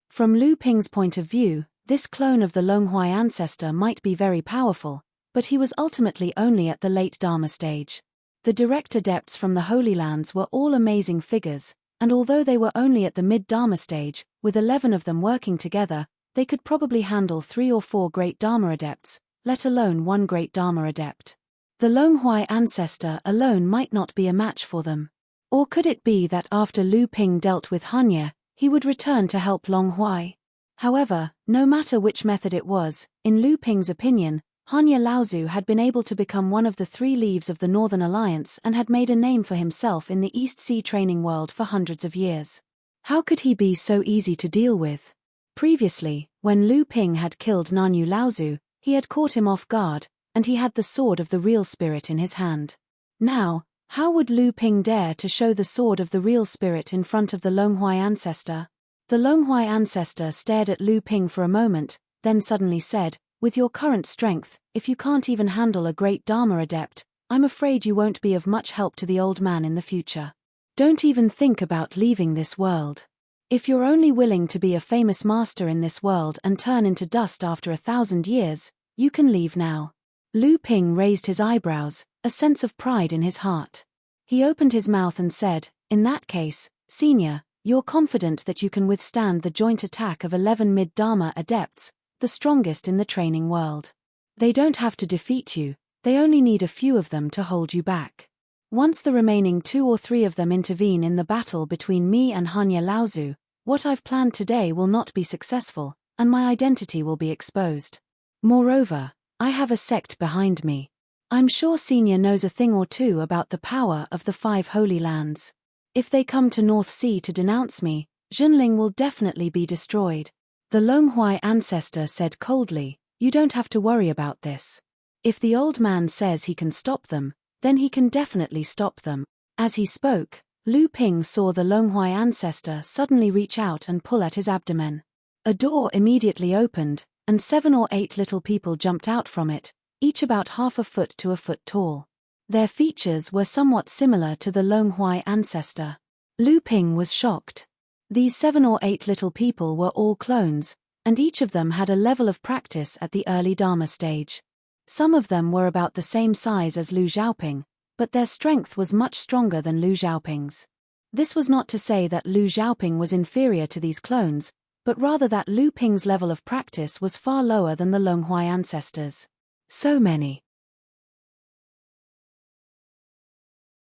From Lu Ping's point of view, this clone of the Longhuai ancestor might be very powerful, but he was ultimately only at the late Dharma stage. The direct adepts from the Holy Lands were all amazing figures, and although they were only at the mid-Dharma stage, with 11 of them working together, they could probably handle 3 or 4 great Dharma adepts, let alone 1 great Dharma adept. The Longhuai ancestor alone might not be a match for them. Or could it be that after Lu Ping dealt with Hanya, he would return to help Longhuai? However, no matter which method it was, in Lu Ping's opinion, Hanya Laozu had been able to become one of the 3 leaves of the Northern Alliance and had made a name for himself in the East Sea training world for hundreds of years. How could he be so easy to deal with? Previously, when Lu Ping had killed Nanyu Laozu, he had caught him off guard, and he had the sword of the real spirit in his hand. Now, how would Lu Ping dare to show the sword of the real spirit in front of the Longhuai ancestor? The Longhuai ancestor stared at Lu Ping for a moment, then suddenly said, "With your current strength, if you can't even handle a great Dharma adept, I'm afraid you won't be of much help to the old man in the future. Don't even think about leaving this world. If you're only willing to be a famous master in this world and turn into dust after 1,000 years, you can leave now." Lu Ping raised his eyebrows, a sense of pride in his heart. He opened his mouth and said, "In that case, Senior, you're confident that you can withstand the joint attack of 11 mid-Dharma adepts, the strongest in the training world. They don't have to defeat you, they only need a few of them to hold you back. Once the remaining 2 or 3 of them intervene in the battle between me and Hanya Laozu, what I've planned today will not be successful, and my identity will be exposed. Moreover, I have a sect behind me. I'm sure Senior knows a thing or two about the power of the 5 Holy Lands. If they come to North Sea to denounce me, Zhenling will definitely be destroyed." The Longhuai ancestor said coldly, "You don't have to worry about this. If the old man says he can stop them, then he can definitely stop them." As he spoke, Lu Ping saw the Longhuai ancestor suddenly reach out and pull at his abdomen. A door immediately opened, and 7 or 8 little people jumped out from it, each about half a foot to a foot tall. Their features were somewhat similar to the Longhuai ancestor. Lu Ping was shocked. These 7 or 8 little people were all clones, and each of them had a level of practice at the early Dharma stage. Some of them were about the same size as Lu Xiaoping, but their strength was much stronger than Lu Xiaoping's. This was not to say that Lu Xiaoping was inferior to these clones, but rather that Lu Ping's level of practice was far lower than the Longhuai ancestors. So many.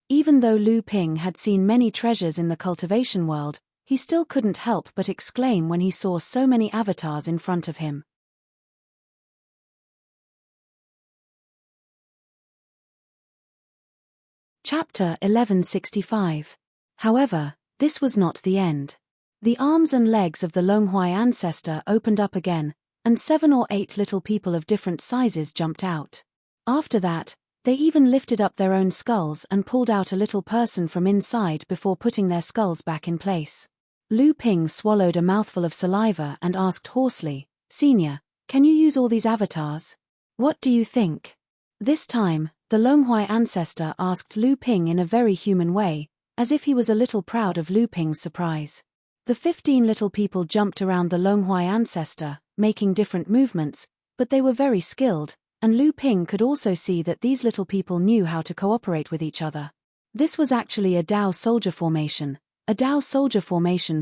Even though Lu Ping had seen many treasures in the cultivation world, he still couldn't help but exclaim when he saw so many avatars in front of him. Chapter 1165. However, this was not the end. The arms and legs of the Longhuai ancestor opened up again, and 7 or 8 little people of different sizes jumped out. After that, they even lifted up their own skulls and pulled out a little person from inside before putting their skulls back in place. Lu Ping swallowed a mouthful of saliva and asked hoarsely, "Senior, can you use all these avatars? What do you think?" This time, the Longhuai ancestor asked Lu Ping in a very human way, as if he was a little proud of Lu Ping's surprise. The 15 little people jumped around the Longhuai ancestor, making different movements, but they were very skilled, and Lu Ping could also see that these little people knew how to cooperate with each other. This was actually a Dao soldier formation,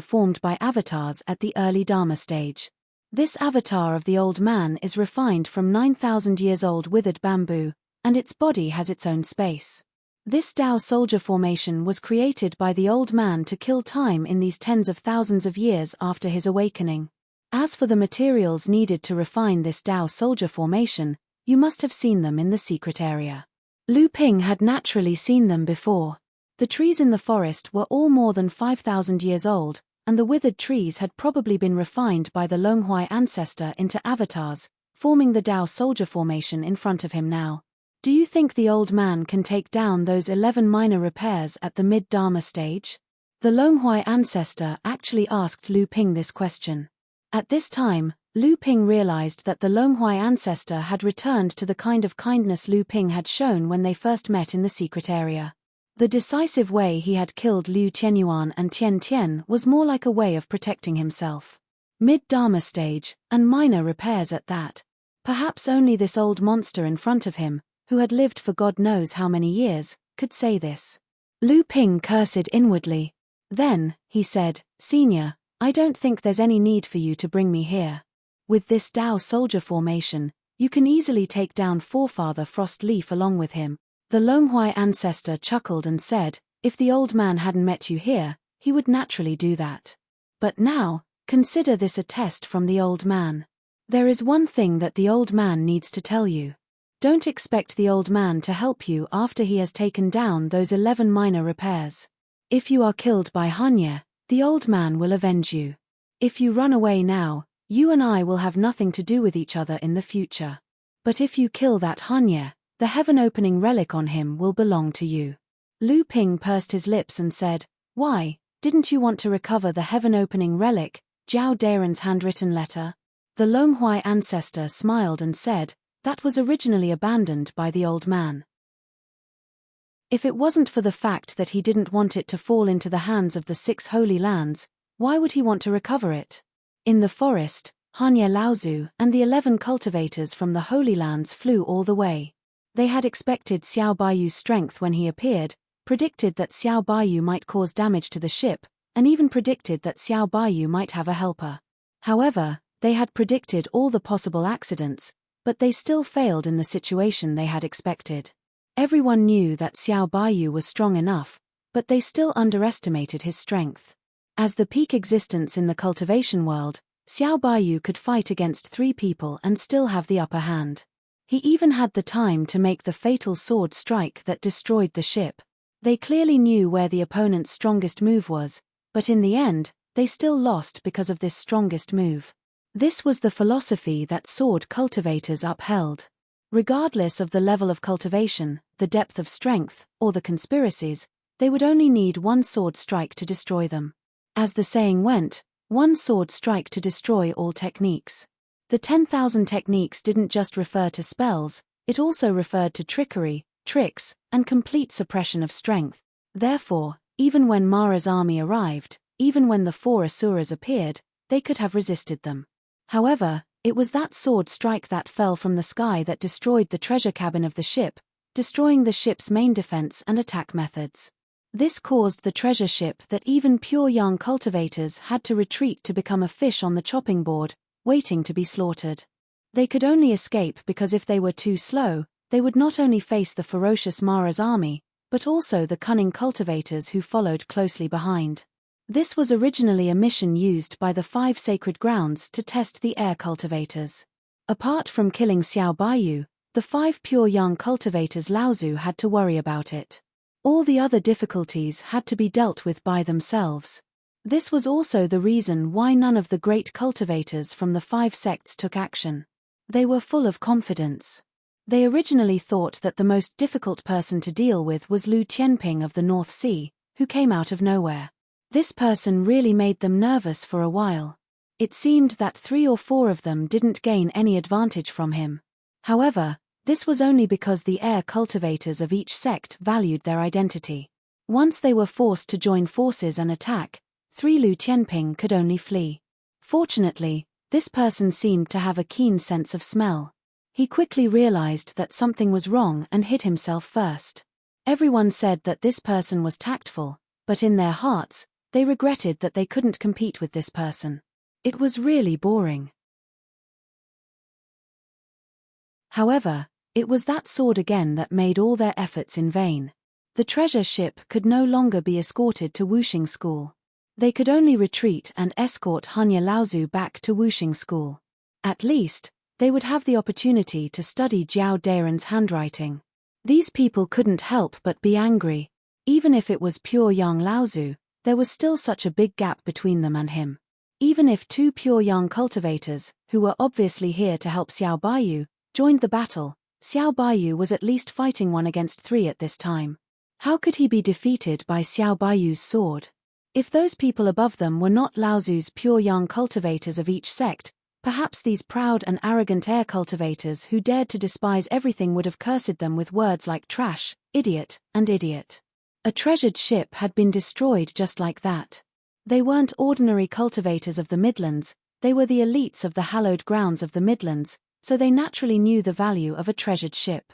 formed by avatars at the early Dharma stage. This avatar of the old man is refined from 9,000 years old withered bamboo, and its body has its own space. This Dao soldier formation was created by the old man to kill time in these tens of thousands of years after his awakening. As for the materials needed to refine this Dao soldier formation, you must have seen them in the secret area. Lu Ping had naturally seen them before. The trees in the forest were all more than 5,000 years old, and the withered trees had probably been refined by the Longhuai ancestor into avatars, forming the Dao soldier formation in front of him now. Do you think the old man can take down those 11 minor repairs at the mid-Dharma stage? The Longhuai ancestor actually asked Lu Ping this question. At this time, Lu Ping realized that the Longhuai ancestor had returned to the kind of kindness Lu Ping had shown when they first met in the secret area. The decisive way he had killed Liu Qianyuan and Tian Tian was more like a way of protecting himself. Mid-Dharma stage, and minor repairs at that. Perhaps only this old monster in front of him, who had lived for God knows how many years, could say this. Lu Ping cursed inwardly. Then, he said, "Senior, I don't think there's any need for you to bring me here. With this Dao soldier formation, you can easily take down Forefather Frost Leaf along with him." The Longhuai ancestor chuckled and said, "If the old man hadn't met you here, he would naturally do that. But now, consider this a test from the old man. There is one thing that the old man needs to tell you. Don't expect the old man to help you after he has taken down those 11 minor repairs. If you are killed by Hanya, the old man will avenge you. If you run away now, you and I will have nothing to do with each other in the future. But if you kill that Hanya, the heaven-opening relic on him will belong to you." Lu Ping pursed his lips and said, "Why, didn't you want to recover the heaven-opening relic, Zhao Daren's handwritten letter?" The Longhuai ancestor smiled and said, "That was originally abandoned by the old man. If it wasn't for the fact that he didn't want it to fall into the hands of the 6 holy lands, why would he want to recover it?" In the forest, Hanya Laozu and the 11 cultivators from the Holy Lands flew all the way. They had expected Xiao Baiyu's strength when he appeared, predicted that Xiao Baiyu might cause damage to the ship, and even predicted that Xiao Baiyu might have a helper. However, they had predicted all the possible accidents, but they still failed in the situation they had expected. Everyone knew that Xiao Baiyu was strong enough, but they still underestimated his strength. As the peak existence in the cultivation world, Xiao Baiyu could fight against 3 people and still have the upper hand. He even had the time to make the fatal sword strike that destroyed the ship. They clearly knew where the opponent's strongest move was, but in the end, they still lost because of this strongest move. This was the philosophy that sword cultivators upheld. Regardless of the level of cultivation, the depth of strength, or the conspiracies, they would only need one sword strike to destroy them. As the saying went, one sword strike to destroy all techniques. The 10,000 techniques didn't just refer to spells, it also referred to trickery, tricks, and complete suppression of strength. Therefore, even when Mara's army arrived, even when the 4 Asuras appeared, they could have resisted them. However, it was that sword strike that fell from the sky that destroyed the treasure cabin of the ship, destroying the ship's main defense and attack methods. This caused the treasure ship that even pure young cultivators had to retreat to become a fish on the chopping board, waiting to be slaughtered. They could only escape because if they were too slow, they would not only face the ferocious Mara's army, but also the cunning cultivators who followed closely behind. This was originally a mission used by the 5 sacred grounds to test the air cultivators. Apart from killing Xiao Baiyu, the 5 pure young cultivators Laozu had to worry about it. All the other difficulties had to be dealt with by themselves. This was also the reason why none of the great cultivators from the 5 sects took action. They were full of confidence. They originally thought that the most difficult person to deal with was Lu Tianping of the North Sea, who came out of nowhere. This person really made them nervous for a while. It seemed that 3 or 4 of them didn't gain any advantage from him. However, this was only because the air cultivators of each sect valued their identity. Once they were forced to join forces and attack, 3 Lu Tianping could only flee. Fortunately, this person seemed to have a keen sense of smell. He quickly realized that something was wrong and hid himself first. Everyone said that this person was tactful, but in their hearts, they regretted that they couldn't compete with this person. It was really boring. However, it was that sword again that made all their efforts in vain. The treasure ship could no longer be escorted to Wuxing School. They could only retreat and escort Hanya Laozu back to Wuxing School. At least, they would have the opportunity to study Zhao Daren's handwriting. These people couldn't help but be angry. Even if it was pure young Laozu, there was still such a big gap between them and him. Even if two pure young cultivators, who were obviously here to help Xiao Baiyu, joined the battle, Xiao Baiyu was at least fighting 1 against 3 at this time. How could he be defeated by Xiao Baiyu's sword? If those people above them were not Laozu's pure young cultivators of each sect, perhaps these proud and arrogant air cultivators who dared to despise everything would have cursed them with words like trash, idiot, and idiot. A treasured ship had been destroyed just like that. They weren't ordinary cultivators of the Midlands, they were the elites of the hallowed grounds of the Midlands, so they naturally knew the value of a treasured ship.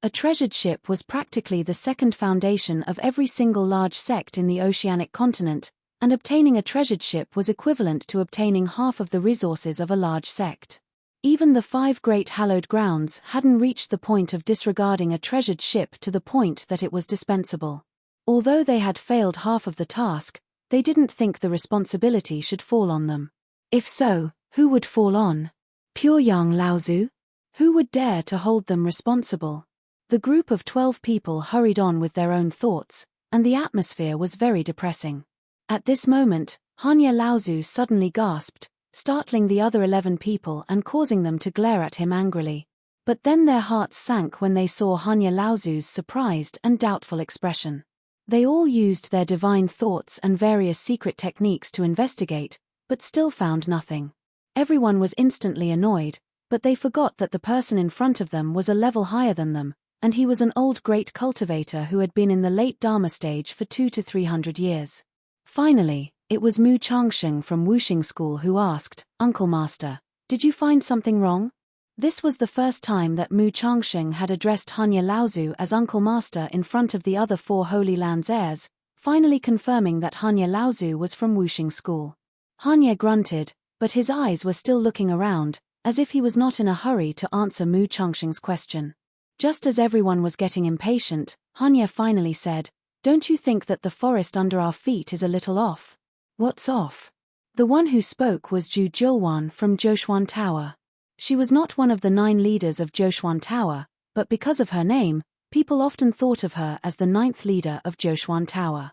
A treasured ship was practically the second foundation of every single large sect in the oceanic continent, and obtaining a treasured ship was equivalent to obtaining half of the resources of a large sect. Even the 5 great hallowed grounds hadn't reached the point of disregarding a treasured ship to the point that it was dispensable. Although they had failed half of the task, they didn't think the responsibility should fall on them. If so, who would fall on? Pure young Laozu? Who would dare to hold them responsible? The group of 12 people hurried on with their own thoughts, and the atmosphere was very depressing. At this moment, Hanya Laozu suddenly gasped, startling the other 11 people and causing them to glare at him angrily. But then their hearts sank when they saw Hanya Laozu's surprised and doubtful expression. They all used their divine thoughts and various secret techniques to investigate, but still found nothing. Everyone was instantly annoyed, but they forgot that the person in front of them was a level higher than them, and he was an old great cultivator who had been in the late Dharma stage for 200 to 300 years. Finally, it was Mu Changsheng from Wuxing School who asked, "Uncle Master, did you find something wrong?" This was the first time that Mu Changsheng had addressed Hanya Laozu as Uncle Master in front of the other 4 Holy Lands heirs, finally confirming that Hanya Laozu was from Wuxing School. Hanya grunted, but his eyes were still looking around, as if he was not in a hurry to answer Mu Changsheng's question. Just as everyone was getting impatient, Hanya finally said, "Don't you think that the forest under our feet is a little off?" "What's off?" The one who spoke was Zhu Julwan from Joshuan Tower. She was not one of the 9 leaders of Joshuan Tower, but because of her name, people often thought of her as the 9th leader of Joshuan Tower.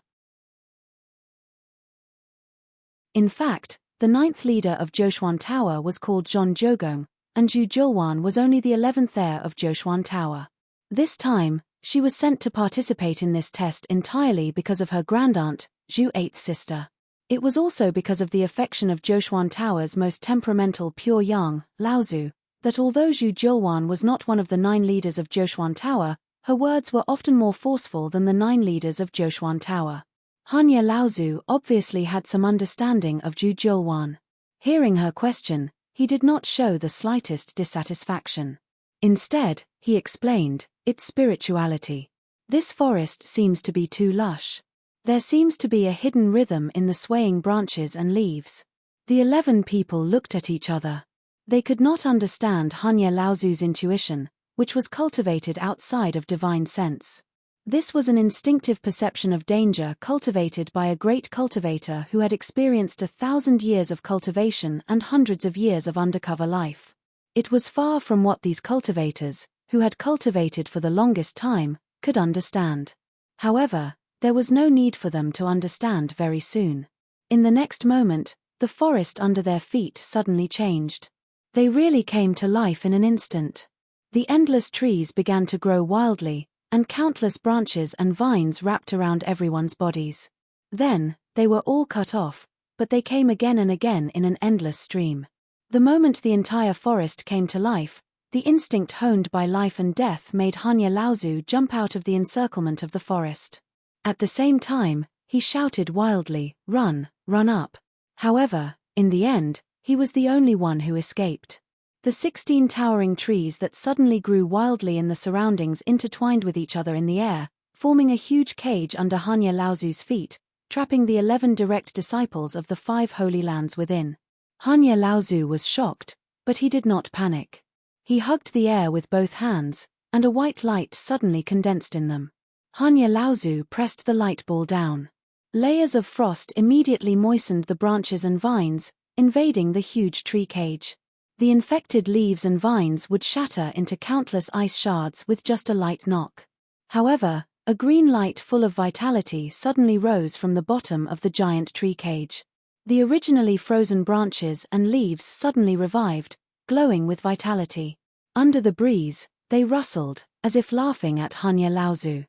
In fact, the 9th leader of Joshuan Tower was called Zhon Zhogong, and Zhu Julwan was only the 11th heir of Joshuan Tower. This time, she was sent to participate in this test entirely because of her grandaunt, Zhu 8th sister. It was also because of the affection of Joshuan Tower's most temperamental pure yang, Laozu, that although Zhu Julwan was not one of the 9 leaders of Joshuan Tower, her words were often more forceful than the 9 leaders of Joshuan Tower. Hanya Laozu obviously had some understanding of Zhu Julwan. Hearing her question, he did not show the slightest dissatisfaction. Instead, he explained, "It's spirituality. This forest seems to be too lush. There seems to be a hidden rhythm in the swaying branches and leaves." The 11 people looked at each other. They could not understand Hanya Laozu's intuition, which was cultivated outside of divine sense. This was an instinctive perception of danger cultivated by a great cultivator who had experienced 1,000 years of cultivation and hundreds of years of undercover life. It was far from what these cultivators, who had cultivated for the longest time, could understand. However, there was no need for them to understand very soon. In the next moment, the forest under their feet suddenly changed. They really came to life in an instant. The endless trees began to grow wildly, and countless branches and vines wrapped around everyone's bodies. Then, they were all cut off, but they came again and again in an endless stream. The moment the entire forest came to life, the instinct honed by life and death made Hanya Laozu jump out of the encirclement of the forest. At the same time, he shouted wildly, "Run, run up." However, in the end, he was the only one who escaped. The 16 towering trees that suddenly grew wildly in the surroundings intertwined with each other in the air, forming a huge cage under Hanya Laozu's feet, trapping the 11 direct disciples of the 5 Holy Lands within. Hanya Laozu was shocked, but he did not panic. He hugged the air with both hands, and a white light suddenly condensed in them. Hanya Laozu pressed the light ball down. Layers of frost immediately moistened the branches and vines, invading the huge tree cage. The infected leaves and vines would shatter into countless ice shards with just a light knock. However, A green light full of vitality suddenly rose from the bottom of the giant tree cage. The originally frozen branches and leaves suddenly revived, glowing with vitality. Under the breeze, they rustled, as if laughing at Hanya Laozu.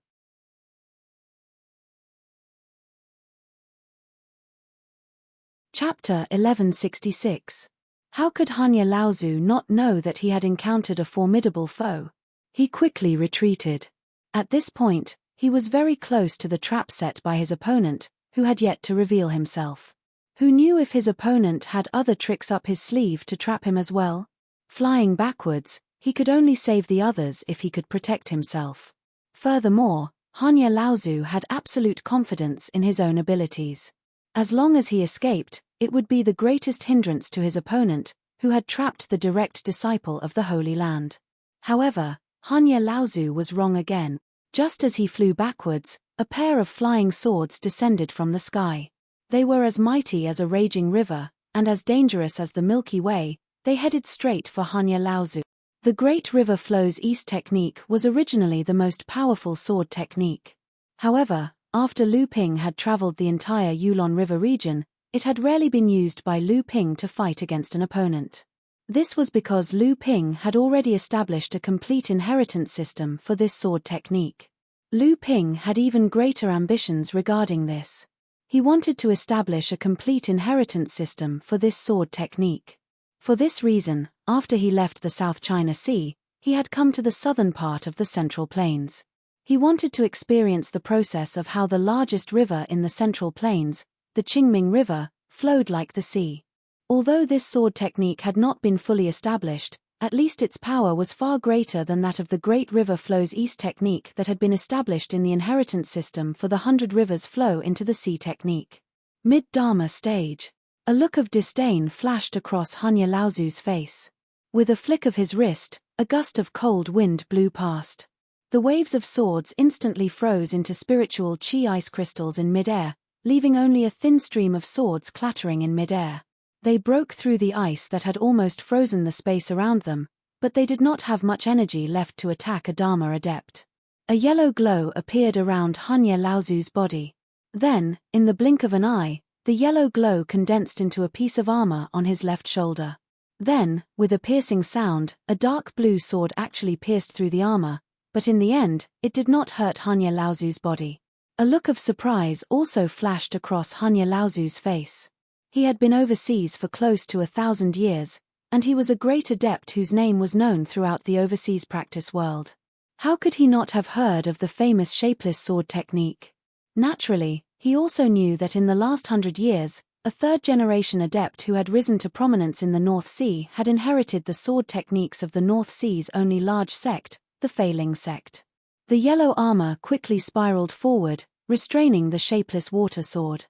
Chapter 1166. How could Hanya Laozu not know that he had encountered a formidable foe? He quickly retreated. At this point, he was very close to the trap set by his opponent, who had yet to reveal himself. Who knew if his opponent had other tricks up his sleeve to trap him as well? Flying backwards, he could only save the others if he could protect himself. Furthermore, Hanya Laozu had absolute confidence in his own abilities. As long as he escaped, it would be the greatest hindrance to his opponent, who had trapped the direct disciple of the Holy Land. However, Hanya Laozu was wrong again. Just as he flew backwards, a pair of flying swords descended from the sky. They were as mighty as a raging river, and as dangerous as the Milky Way. They headed straight for Hanya Laozu. The Great River Flows East technique was originally the most powerful sword technique. However, after Lu Ping had traveled the entire Yulon River region, it had rarely been used by Lu Ping to fight against an opponent. This was because Lu Ping had already established a complete inheritance system for this sword technique. Lu Ping had even greater ambitions regarding this. He wanted to establish a complete inheritance system for this sword technique. For this reason, after he left the South China Sea, he had come to the southern part of the Central Plains. He wanted to experience the process of how the largest river in the Central Plains, the Qingming River, flowed like the sea. Although this sword technique had not been fully established, at least its power was far greater than that of the Great River Flows East technique that had been established in the inheritance system for the 100 Rivers Flow into the Sea technique. Mid-Dharma stage. A look of disdain flashed across Hanya Laozu's face. With a flick of his wrist, a gust of cold wind blew past. The waves of swords instantly froze into spiritual chi ice crystals in midair, leaving only a thin stream of swords clattering in midair. They broke through the ice that had almost frozen the space around them, but they did not have much energy left to attack a Dharma adept. A yellow glow appeared around Hanya Laozu's body. Then, in the blink of an eye, the yellow glow condensed into a piece of armor on his left shoulder. Then, with a piercing sound, a dark blue sword actually pierced through the armor, but in the end, it did not hurt Hanya Laozu's body. A look of surprise also flashed across Hanya Laozu's face. He had been overseas for close to 1,000 years, and he was a great adept whose name was known throughout the overseas practice world. How could he not have heard of the famous shapeless sword technique? Naturally, he also knew that in the last 100 years, a third-generation adept who had risen to prominence in the North Sea had inherited the sword techniques of the North Sea's only large sect, the Feiling sect. The yellow armor quickly spiraled forward, restraining the shapeless water sword.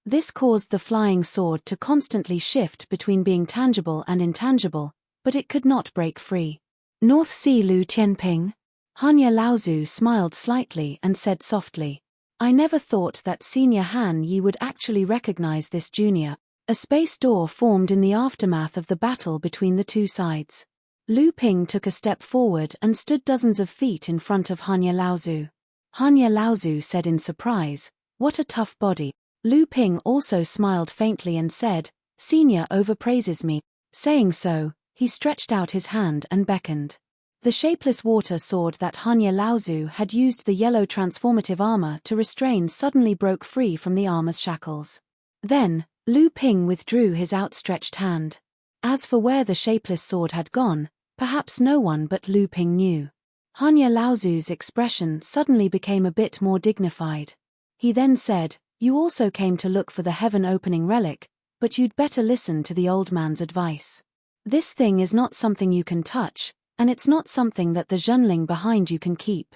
This caused the flying sword to constantly shift between being tangible and intangible, but it could not break free. North Sea Lu Tianping? Hanya Laozu smiled slightly and said softly, "I never thought that Senior Han Yi would actually recognize this junior." A space door formed in the aftermath of the battle between the two sides. Lu Ping took a step forward and stood dozens of feet in front of Hanya Laozu. Hanya Laozu said in surprise, "What a tough body." Lu Ping also smiled faintly and said, "Senior overpraises me." Saying so, he stretched out his hand and beckoned. The shapeless water sword that Hanya Laozu had used the yellow transformative armor to restrain suddenly broke free from the armor's shackles. Then, Lu Ping withdrew his outstretched hand. As for where the shapeless sword had gone, perhaps no one but Lu Ping knew. Hanya Laozu's expression suddenly became a bit more dignified. He then said, "You also came to look for the heaven-opening relic, but you'd better listen to the old man's advice. This thing is not something you can touch, and it's not something that the Zhenling behind you can keep."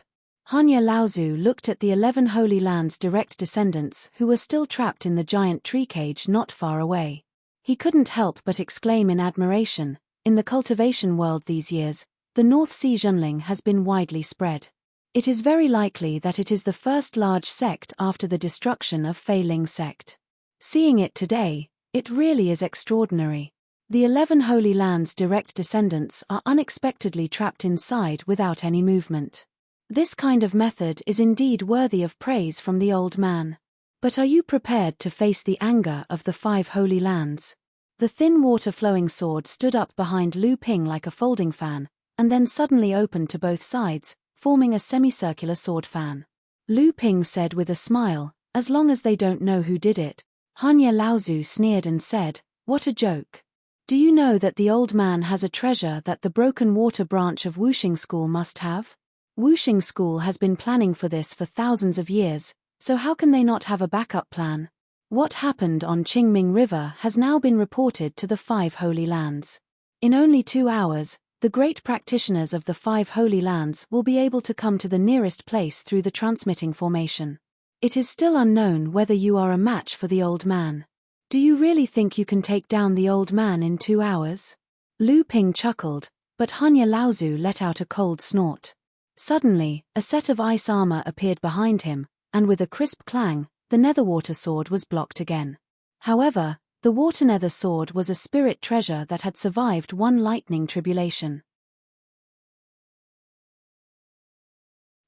Hanya Laozu looked at the 11 Holy Land's direct descendants who were still trapped in the giant tree cage not far away. He couldn't help but exclaim in admiration, in the cultivation world these years, the North Sea Zhenling has been widely spread. It is very likely that it is the first large sect after the destruction of Feiling sect. Seeing it today, it really is extraordinary. The 11 Holy Land's direct descendants are unexpectedly trapped inside without any movement. This kind of method is indeed worthy of praise from the old man. But are you prepared to face the anger of the 5 Holy Lands? The thin water-flowing sword stood up behind Lu Ping like a folding fan, and then suddenly opened to both sides, forming a semicircular sword fan. Lu Ping said with a smile, "As long as they don't know who did it." Hanya Laozu sneered and said, "What a joke. Do you know that the old man has a treasure that the broken water branch of Wuxing School must have? Wuxing School has been planning for this for thousands of years, so how can they not have a backup plan? What happened on Qingming River has now been reported to the 5 Holy Lands. In only 2 hours, the great practitioners of the 5 Holy Lands will be able to come to the nearest place through the transmitting formation. It is still unknown whether you are a match for the old man. Do you really think you can take down the old man in 2 hours?" Lu Ping chuckled, but Hanya Laozu let out a cold snort. Suddenly, a set of ice armor appeared behind him, and with a crisp clang, the netherwater sword was blocked again. However, the water nether sword was a spirit treasure that had survived one lightning tribulation.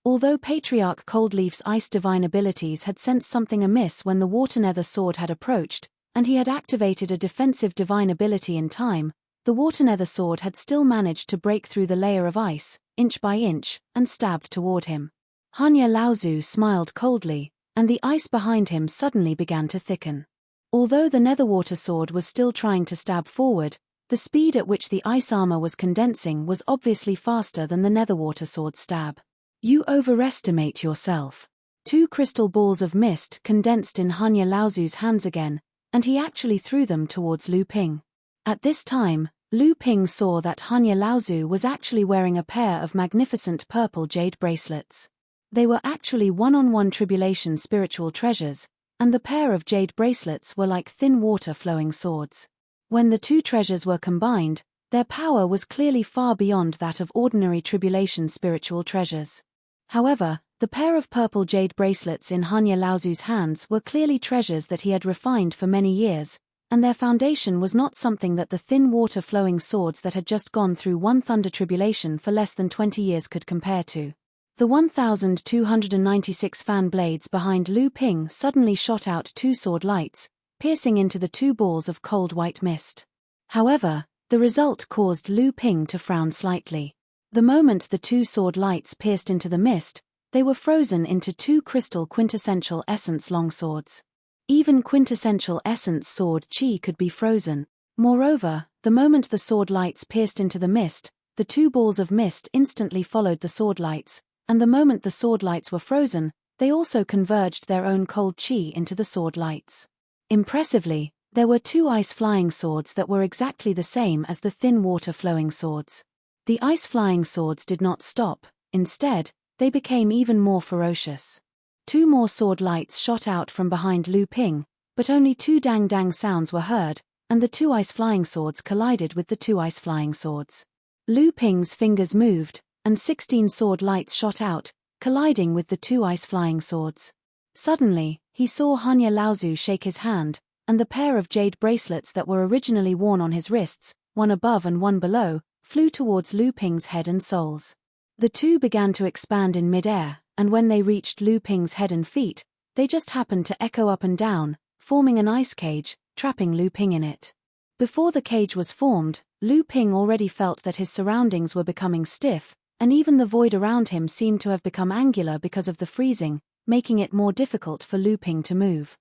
Although Patriarch Coldleaf's ice divine abilities had sensed something amiss when the water nether sword had approached, and he had activated a defensive divine ability in time, the water nether sword had still managed to break through the layer of ice, inch by inch, and stabbed toward him. Hanya Laozu smiled coldly, and the ice behind him suddenly began to thicken. Although the netherwater sword was still trying to stab forward, the speed at which the ice armor was condensing was obviously faster than the netherwater sword's stab. "You overestimate yourself." 2 crystal balls of mist condensed in Hanya Laozu's hands again, and he actually threw them towards Lu Ping. At this time, Lu Ping saw that Hanya Laozu was actually wearing a pair of magnificent purple jade bracelets. They were actually one-on-one tribulation spiritual treasures, and the pair of jade bracelets were like thin water-flowing swords. When the 2 treasures were combined, their power was clearly far beyond that of ordinary tribulation spiritual treasures. However, the pair of purple jade bracelets in Hanya Laozu's hands were clearly treasures that he had refined for many years, and their foundation was not something that the thin water-flowing swords that had just gone through one thunder tribulation for less than 20 years could compare to. The 1,296 fan blades behind Lu Ping suddenly shot out 2 sword lights, piercing into the 2 balls of cold white mist. However, the result caused Lu Ping to frown slightly. The moment the 2 sword lights pierced into the mist, they were frozen into 2 crystal quintessential essence longswords. Even quintessential essence sword chi could be frozen. Moreover, the moment the sword lights pierced into the mist, the 2 balls of mist instantly followed the sword lights, and the moment the sword lights were frozen, they also converged their own cold chi into the sword lights. Impressively, there were 2 ice-flying swords that were exactly the same as the thin water-flowing swords. The ice-flying swords did not stop. Instead, they became even more ferocious. 2 more sword lights shot out from behind Lu Ping, but only 2 dang-dang sounds were heard, and the 2 ice-flying swords collided with the 2 ice-flying swords. Lu Ping's fingers moved, and 16 sword lights shot out, colliding with the 2 ice-flying swords. Suddenly, he saw Hanya Laozu shake his hand, and the pair of jade bracelets that were originally worn on his wrists, one above and one below, flew towards Lu Ping's head and soles. The 2 began to expand in mid-air, and when they reached Lu Ping's head and feet, they just happened to echo up and down, forming an ice cage, trapping Lu Ping in it. Before the cage was formed, Lu Ping already felt that his surroundings were becoming stiff, and even the void around him seemed to have become angular because of the freezing, making it more difficult for Lu Ping to move.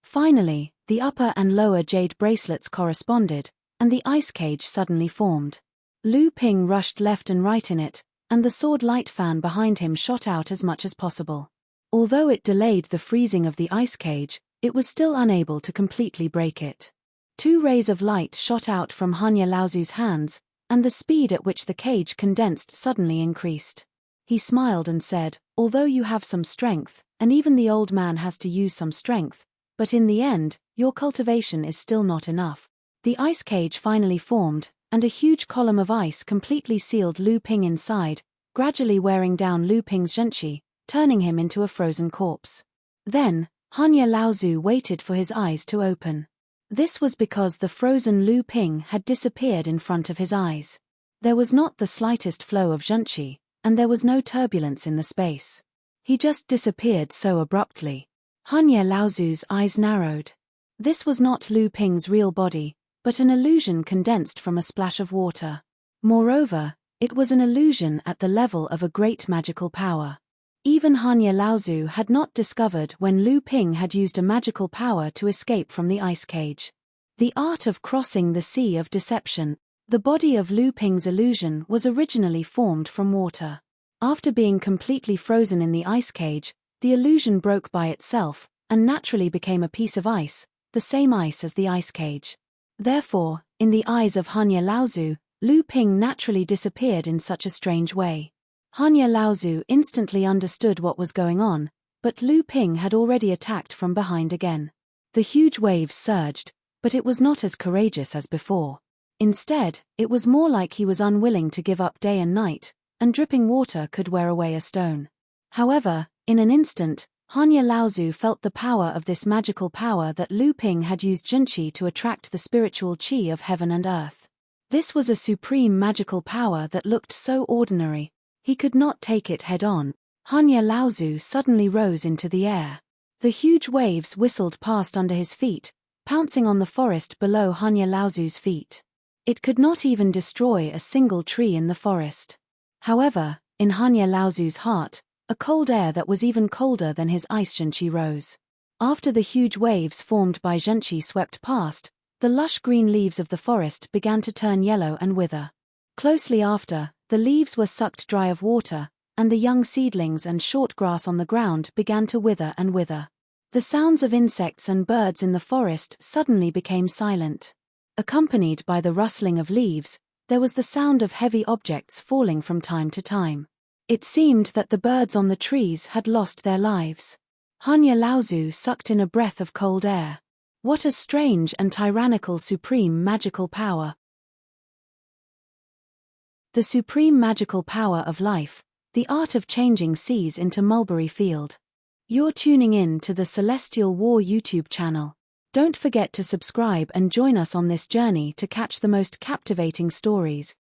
Finally, the upper and lower jade bracelets corresponded, and the ice cage suddenly formed. Lu Ping rushed left and right in it, and the sword light fan behind him shot out as much as possible. Although it delayed the freezing of the ice cage, it was still unable to completely break it. 2 rays of light shot out from Hanya Laozu's hands, and the speed at which the cage condensed suddenly increased. He smiled and said, "Although you have some strength, and even the old man has to use some strength, but in the end, your cultivation is still not enough." The ice cage finally formed, and a huge column of ice completely sealed Lu Ping inside, gradually wearing down Lu Ping's zhenqi, turning him into a frozen corpse. Then, Hanya Laozu waited for his eyes to open. This was because the frozen Lu Ping had disappeared in front of his eyes. There was not the slightest flow of zhenqi, and there was no turbulence in the space. He just disappeared so abruptly. Hanya Laozu's eyes narrowed. This was not Lu Ping's real body, but an illusion condensed from a splash of water. Moreover, it was an illusion at the level of a great magical power. Even Hanya Laozu had not discovered when Lu Ping had used a magical power to escape from the ice cage. The art of crossing the sea of deception. The body of Lu Ping's illusion was originally formed from water. After being completely frozen in the ice cage, the illusion broke by itself, and naturally became a piece of ice, the same ice as the ice cage. Therefore, in the eyes of Hanya Laozu, Lu Ping naturally disappeared in such a strange way. Hanya Laozu instantly understood what was going on, but Lu Ping had already attacked from behind again. The huge waves surged, but it was not as courageous as before. Instead, it was more like he was unwilling to give up day and night, and dripping water could wear away a stone. However, in an instant, Hanya Laozu felt the power of this magical power that Lu Ping had used zhenqi to attract the spiritual qi of heaven and earth. This was a supreme magical power that looked so ordinary. He could not take it head-on. Hanya Laozu suddenly rose into the air. The huge waves whistled past under his feet, pouncing on the forest below Hanya Laozu's feet. It could not even destroy a single tree in the forest. However, in Hanya Laozu's heart, a cold air that was even colder than his ice zhenqi rose. After the huge waves formed by zhenqi swept past, the lush green leaves of the forest began to turn yellow and wither. Closely after, the leaves were sucked dry of water, and the young seedlings and short grass on the ground began to wither and wither. The sounds of insects and birds in the forest suddenly became silent. Accompanied by the rustling of leaves, there was the sound of heavy objects falling from time to time. It seemed that the birds on the trees had lost their lives. Hanya Laozu sucked in a breath of cold air. What a strange and tyrannical supreme magical power. The supreme magical power of life, the art of changing seas into mulberry field. You're tuning in to the Celestial War YouTube channel. Don't forget to subscribe and join us on this journey to catch the most captivating stories,